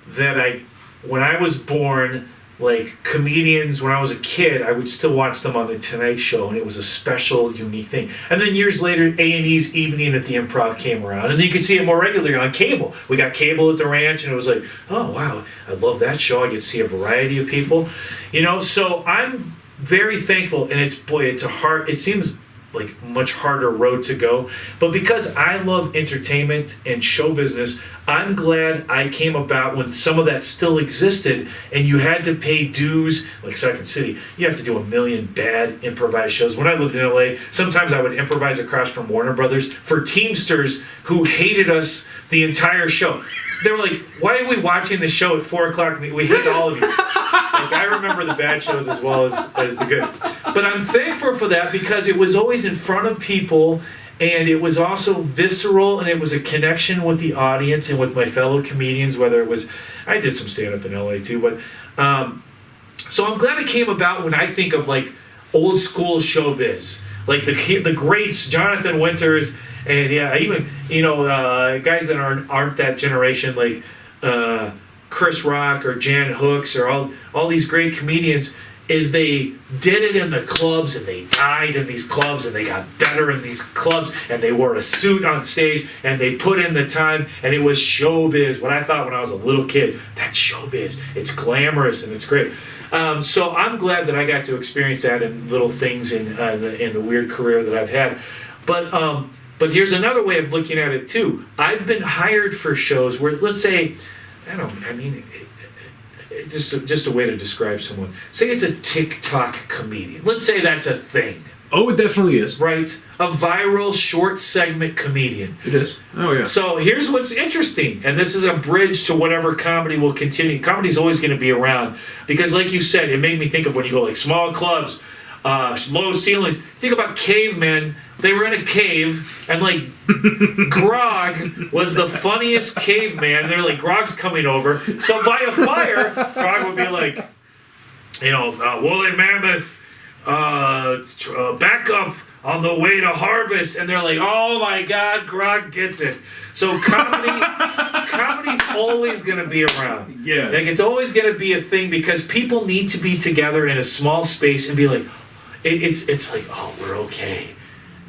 that when I was born, like, comedians, when I was a kid, I would still watch them on the Tonight Show, and it was a special, unique thing. And then years later, A&E's Evening at the Improv came around, and then you could see it more regularly on cable. We got cable at the ranch, and it was like, oh, wow, I love that show. I get to see a variety of people. You know, so I'm very thankful, and it's a hard, it seems like much harder road to go. But because I love entertainment and show business, I'm glad I came about when some of that still existed and you had to pay dues. Like Second City, you have to do 1 million bad improvised shows. When I lived in LA, sometimes I would improvise across from Warner Brothers for Teamsters who hated us the entire show. They were like, why are we watching the show at 4 o'clock? We hate all of you. Like, I remember the bad shows as well as the good. But I'm thankful for that because it was always in front of people and it was also visceral and it was a connection with the audience and with my fellow comedians, whether it was, I did some stand-up in LA too, but so I'm glad it came about when I think of like old school showbiz. Like the greats, Jonathan Winters, and yeah, even guys that aren't that generation, like Chris Rock or Jan Hooks or all these great comedians, is they did it in the clubs and they died in these clubs and they got better in these clubs and they wore a suit on stage and they put in the time and it was showbiz. What I thought when I was a little kid, that's showbiz. It's glamorous and it's great. So I'm glad that I got to experience that in little things in the weird career that I've had. But here's another way of looking at it too. I've been hired for shows where, let's say, just a way to describe someone. Say it's a TikTok comedian. Let's say that's a thing. Oh, it definitely is. Right? A viral short segment comedian. It is. Oh, yeah. So here's what's interesting, and this is a bridge to whatever comedy will continue. Comedy's always going to be around because, like you said, it made me think of when you go like small clubs, low ceilings. Think about cavemen. They were in a cave, and like Grog was the funniest caveman. They're like, Grog's coming over. So by a fire, Grog would be like, woolly mammoth, back up on the way to harvest. And they're like, oh my God, Grog gets it. So comedy's always going to be around. Yeah. Like it's always going to be a thing because people need to be together in a small space and be like, it's like, oh, we're okay.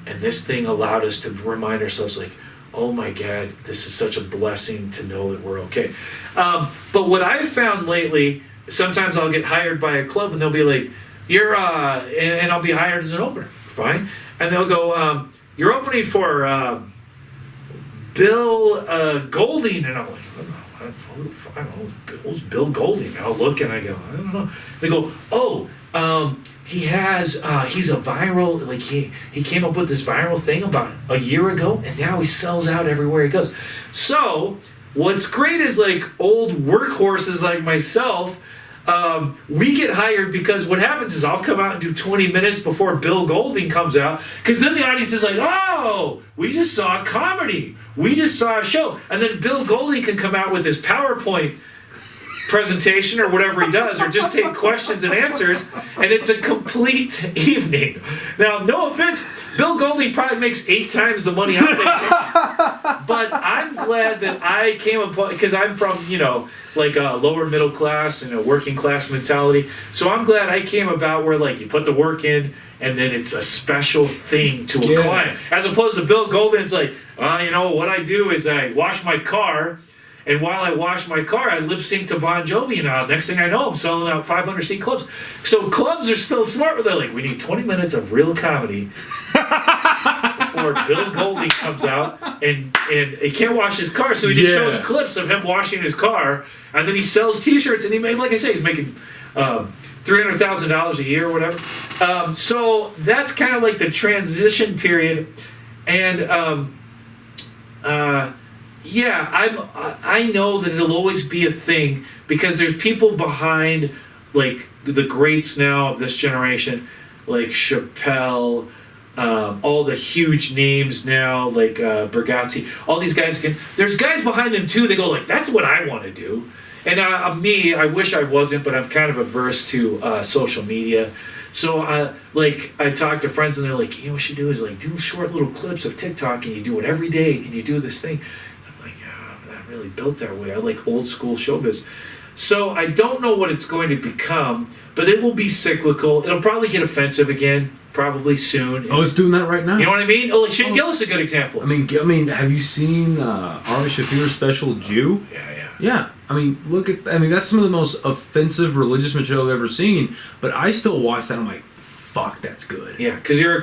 And this thing allowed us to remind ourselves, like, oh my God, this is such a blessing to know that we're okay. But what I've found lately, sometimes I'll get hired by a club and they'll be like, you're, and I'll be hired as an opener. Fine. And they'll go, you're opening for Bill Golding. And I'm like, I don't know, who's Bill Golding? I'll look and I go, I don't know. They go, oh, he's a viral, like he came up with this viral thing about a year ago and now he sells out everywhere he goes. So what's great is like old workhorses like myself, we get hired because what happens is I'll come out and do 20 minutes before Bill Golding comes out because then the audience is like, oh, we just saw a comedy. We just saw a show. And then Bill Golding can come out with his PowerPoint presentation or whatever he does, or just take questions and answers, and it's a complete evening. Now, no offense, Bill Golding probably makes 8 times the money I'm making, but I'm glad that I came upon, because I'm from, like a lower middle class and a working class mentality, so I'm glad I came about where, like, you put the work in, and then it's a special thing to a client, as opposed to Bill Golding, it's like, what I do is I wash my car, and while I wash my car, I lip sync to Bon Jovi now. Next thing I know, I'm selling out 500-seat clubs. So clubs are still smart. They're like, we need 20 minutes of real comedy before Bill Golding comes out, and he can't wash his car, so he just shows clips of him washing his car, and then he sells T-shirts, and he made, like I say, he's making $300,000 a year or whatever. So that's kind of like the transition period, and I know that it'll always be a thing because there's people behind, like the greats now of this generation, like Chappelle, all the huge names now, like Bergazzi, all these guys. There's guys behind them too. They go like, that's what I want to do. And me, I wish I wasn't, but I'm kind of averse to social media. So I talk to friends and they're like, what you should do is like do short little clips of TikTok and you do it every day and you do this thing. Really built that way. I like old school showbiz. So I don't know what it's going to become, but it will be cyclical. It'll probably get offensive again, probably soon. Oh, it's doing that right now. You know what I mean? Oh, like Shane Gillis is a good example. I mean, have you seen Ari Shaffir's special Jew? Yeah. I mean, that's some of the most offensive religious material I've ever seen, but I still watch that. I'm like, fuck, that's good. Yeah, because you're a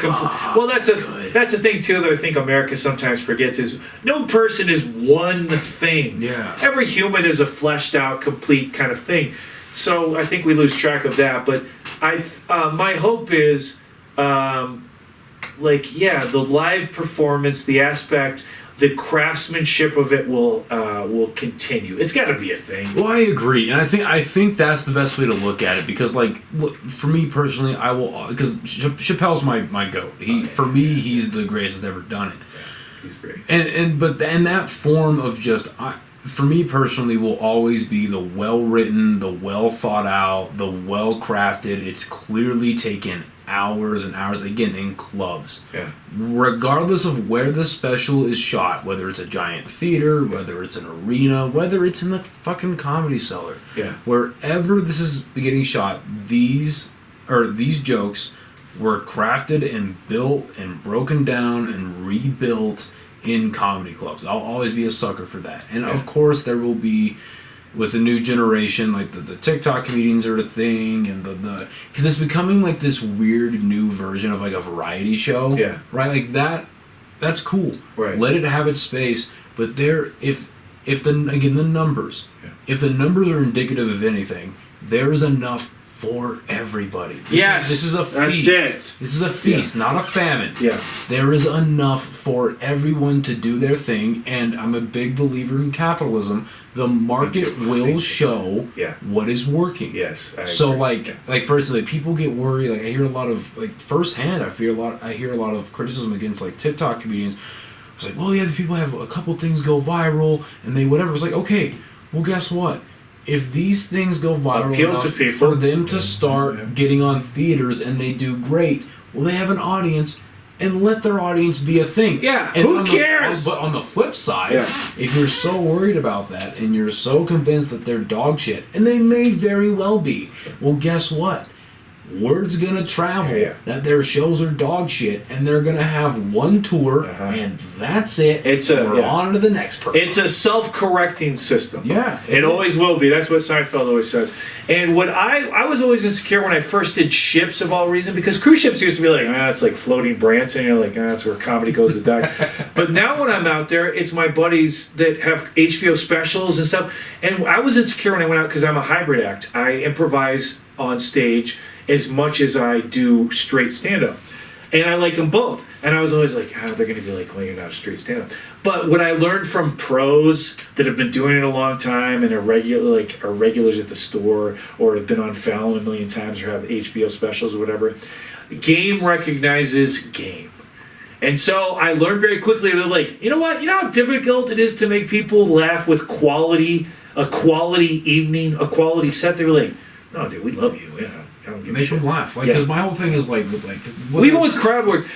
well. That's the thing too that I think America sometimes forgets is no person is one thing. Yeah. Every human is a fleshed out, complete kind of thing. So I think we lose track of that. But my hope is, the live performance, the aspect, the craftsmanship of it will continue. It's got to be a thing. Well, I agree, and I think that's the best way to look at it because, like, look, for me personally, I will because Chappelle's my goat. For me, he's the greatest that's ever done it. Yeah, he's great. And that form of just for me personally will always be the well written, the well thought out, the well crafted. It's clearly taken hours and hours, again, in clubs. Yeah. Regardless of where the special is shot, whether it's a giant theater, whether it's an arena, whether it's in the fucking Comedy Cellar. Yeah. Wherever this is getting shot, these jokes were crafted and built and broken down and rebuilt in comedy clubs. I'll always be a sucker for that. And of course there will be, with the new generation, like the TikTok comedians are a thing, and because it's becoming like this weird new version of like a variety show. Yeah. Right? Like that's cool. Right. Let it have its space. But if the numbers, if the numbers are indicative of anything, there is enough for everybody. This is a feast. That's it. This is a feast, not a famine. Yeah. There is enough for everyone to do their thing, and I'm a big believer in capitalism. The market will show what is working. Yes. So like for instance, people get worried. Like I hear a lot of firsthand. I hear a lot of criticism against like TikTok comedians. It's like, well, yeah, these people have a couple things go viral, and they whatever. It's like, okay, well, guess what? If these things go viral enough for them to start getting on theaters and they do great, well, they have an audience, and let their audience be a thing. Yeah, and who cares? But on the flip side, if you're so worried about that and you're so convinced that they're dog shit, and they may very well be, well, guess what? Word's gonna travel that their shows are dog shit, and they're gonna have one tour, and that's it. We're on to the next person. It's a self-correcting system. Yeah, it always will be. That's what Seinfeld always says. And what I was always insecure when I first did ships of all reason, because cruise ships used to be like, it's like floating Branson. You're like, that's where comedy goes to die. But now when I'm out there, it's my buddies that have HBO specials and stuff. And I was insecure when I went out because I'm a hybrid act. I improvise on stage as much as I do straight stand-up. And I like them both. And I was always like, they're going to be like, well, you're not a straight stand-up. But what I learned from pros that have been doing it a long time and are regulars at the store or have been on Fallon a million times or have HBO specials or whatever, game recognizes game. And so I learned very quickly, they're like, you know what? You know how difficult it is to make people laugh with quality, a quality evening, a quality set? They were like, no, dude, we love you. I don't give a shit. Make them laugh. Because my whole thing is even with crowd work,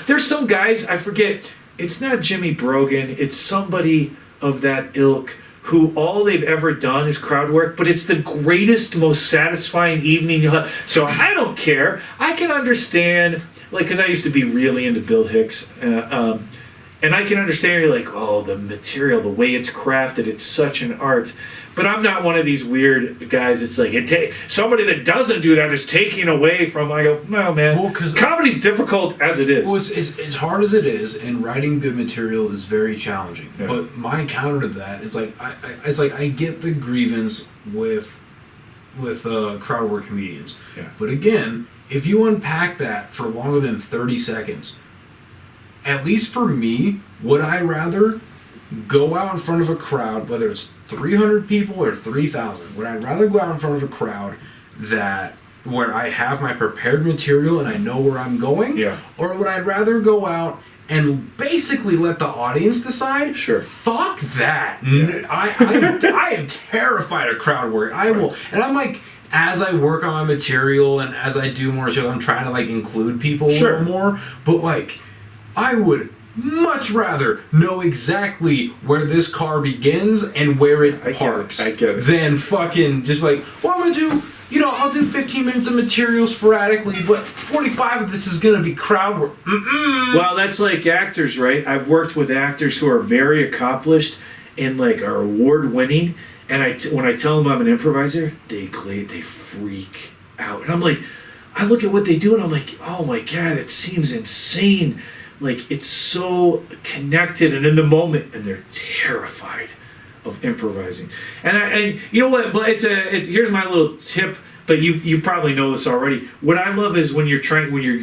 there's some guys, I forget, it's not Jimmy Brogan, it's somebody of that ilk who all they've ever done is crowd work, but it's the greatest, most satisfying evening you'll have. So I don't care. I can understand, because I used to be really into Bill Hicks, and I can understand you're like, oh, the material, the way it's crafted, it's such an art. But I'm not one of these weird guys. It's like somebody that doesn't do that is taking away from. I go, no, man. Well, because comedy's difficult as it is. Well, it's as hard as it is, and writing good material is very challenging. Yeah. But my counter to that is I get the grievance with crowd work comedians. Yeah. But again, if you unpack that for longer than 30 seconds, at least for me, would I rather go out in front of a crowd, whether it's 300 people or 3,000, would I rather go out in front of a crowd where I have my prepared material and I know where I'm going? Yeah. Or would I rather go out and basically let the audience decide? Sure. Fuck that. Yeah. I am terrified of crowd work. I will. And I'm like, as I work on my material and as I do more shows, I'm trying to include people a little more. But I would much rather know exactly where this car begins and where it parks than fucking just I'm gonna do, I'll do 15 minutes of material sporadically, but 45 of this is gonna be crowd work. Well, that's like actors, right? I've worked with actors who are very accomplished and are award winning, and when I tell them I'm an improviser, they freak out, and I'm like, I look at what they do and I'm like, oh my God, it seems insane. Like, it's so connected and in the moment, and they're terrified of improvising. And you know what? But here's my little tip. But you probably know this already. What I love is when you're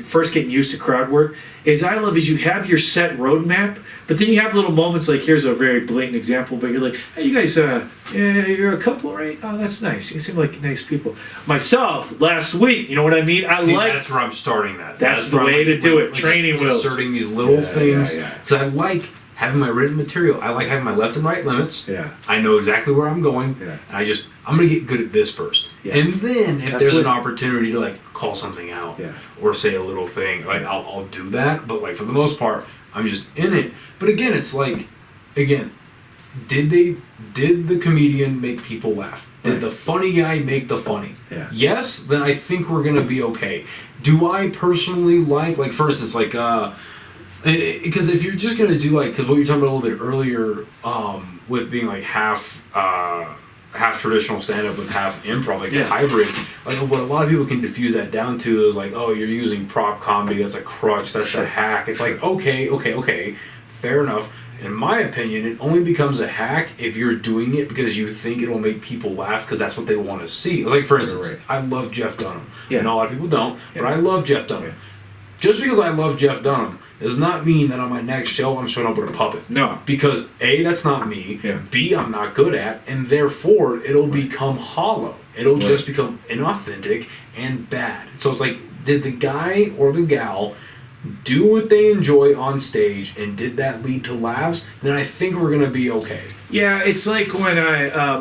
first getting used to crowd work, is you have your set roadmap, but then you have little moments like, here's a very blatant example, but you're like, hey, you guys, yeah, you're a couple, right? Oh, that's nice. You seem like nice people. Myself, last week, you know what I mean? That's where I'm starting that. That's the way to do it. Training wheels. Inserting these little things. Because I like having my written material. I like having my left and right limits. Yeah. I know exactly where I'm going. Yeah. And I'm going to get good at this first. Yeah. And then if there's an opportunity to like call something out or say a little thing, like I'll do that. But like for the most part, I'm just in it. But again, it's like, did the comedian make people laugh? Did the funny guy make the funny? Yeah. Yes, then I think we're going to be okay. Do I personally like for instance, like, because if you're just gonna do because what you're talking about a little bit earlier, with being like half traditional stand-up with half improv, a hybrid, like what a lot of people can diffuse that down to is like, oh, you're using prop comedy, that's a crutch, that's a hack. It's like, okay, fair enough. In my opinion, it only becomes a hack if you're doing it because you think it'll make people laugh because that's what they want to see. Like for instance, I love Jeff Dunham. I know a lot of people don't, but I love Jeff Dunham. Just because I love Jeff Dunham does not mean that on my next show I'm showing up with a puppet. No. Because A, that's not me. Yeah. B, I'm not good at, and therefore it'll become hollow. It'll just become inauthentic and bad. So it's like, did the guy or the gal do what they enjoy on stage, and did that lead to laughs? Then I think we're gonna be okay. Yeah, it's like when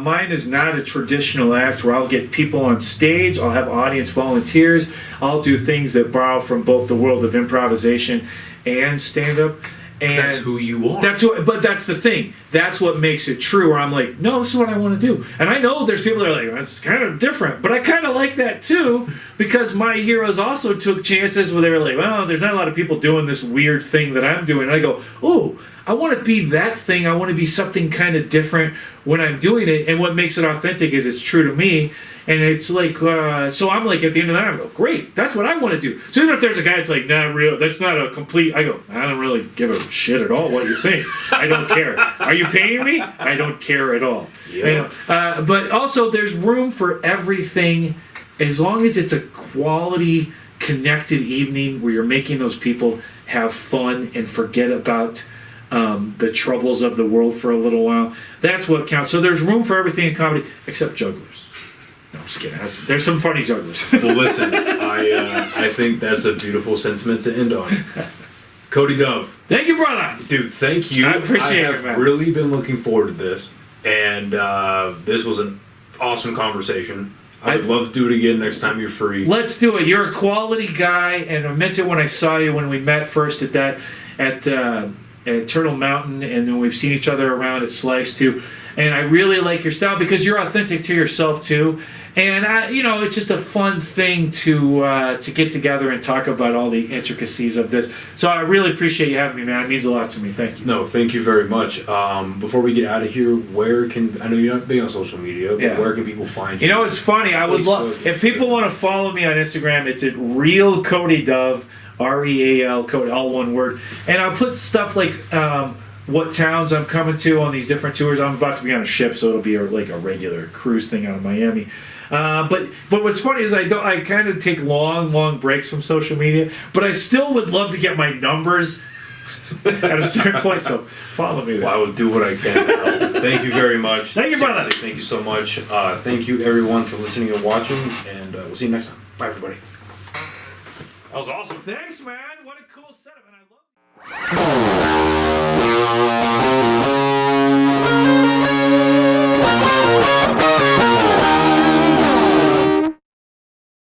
mine is not a traditional act where I'll get people on stage, I'll have audience volunteers, I'll do things that borrow from both the world of improvisation and stand-up. And that's who you are. But that's the thing. That's what makes it true. Where I'm like, no, this is what I want to do. And I know there's people that are like, that's kind of different. But I kind of like that too, because my heroes also took chances where they were like, well, there's not a lot of people doing this weird thing that I'm doing. And I go, oh, I want to be that thing. I want to be something kind of different when I'm doing it. And what makes it authentic is it's true to me. And it's like, so I'm like, at the end of the night, I go, great, that's what I want to do. So even if there's a guy that's like, nah, real, that's not a complete, I go, I don't really give a shit at all what you think. I don't care. Are you paying me? I don't care at all. Yeah. You know? But also, there's room for everything as long as it's a quality, connected evening where you're making those people have fun and forget about the troubles of the world for a little while. That's what counts. So there's room for everything in comedy except jugglers. No, I'm just kidding. There's some funny jugglers. Well, listen, I think that's a beautiful sentiment to end on. Cody Dove. Thank you, brother. Dude, thank you. I appreciate it, I've man. really been looking forward to this, and this was an awesome conversation. I would love to do it again next time you're free. Let's do it. You're a quality guy, and I meant it when I saw you when we met first at Turtle Mountain, and then we've seen each other around at Slice too. And I really like your style because you're authentic to yourself too. And it's just a fun thing to get together and talk about all the intricacies of this. So I really appreciate you having me, man. It means a lot to me. Thank you. No, thank you very much. Before we get out of here, I know you're not big on social media, but where can people find you? You know, it's funny. I would love if people want to follow me on Instagram. It's at Real Cody Dove, REAL Cody, all one word. And I'll put stuff like what towns I'm coming to on these different tours. I'm about to be on a ship, so it'll be like a regular cruise thing out of Miami. But what's funny is I kind of take long breaks from social media, but I still would love to get my numbers at a certain point. So follow me there. Well, I will do what I can. Thank you very much. Thank you, brother. Thank you so much. Thank you everyone for listening and watching, and we'll see you next time. Bye everybody. That was awesome. Thanks, man. What a cool setup, and I love.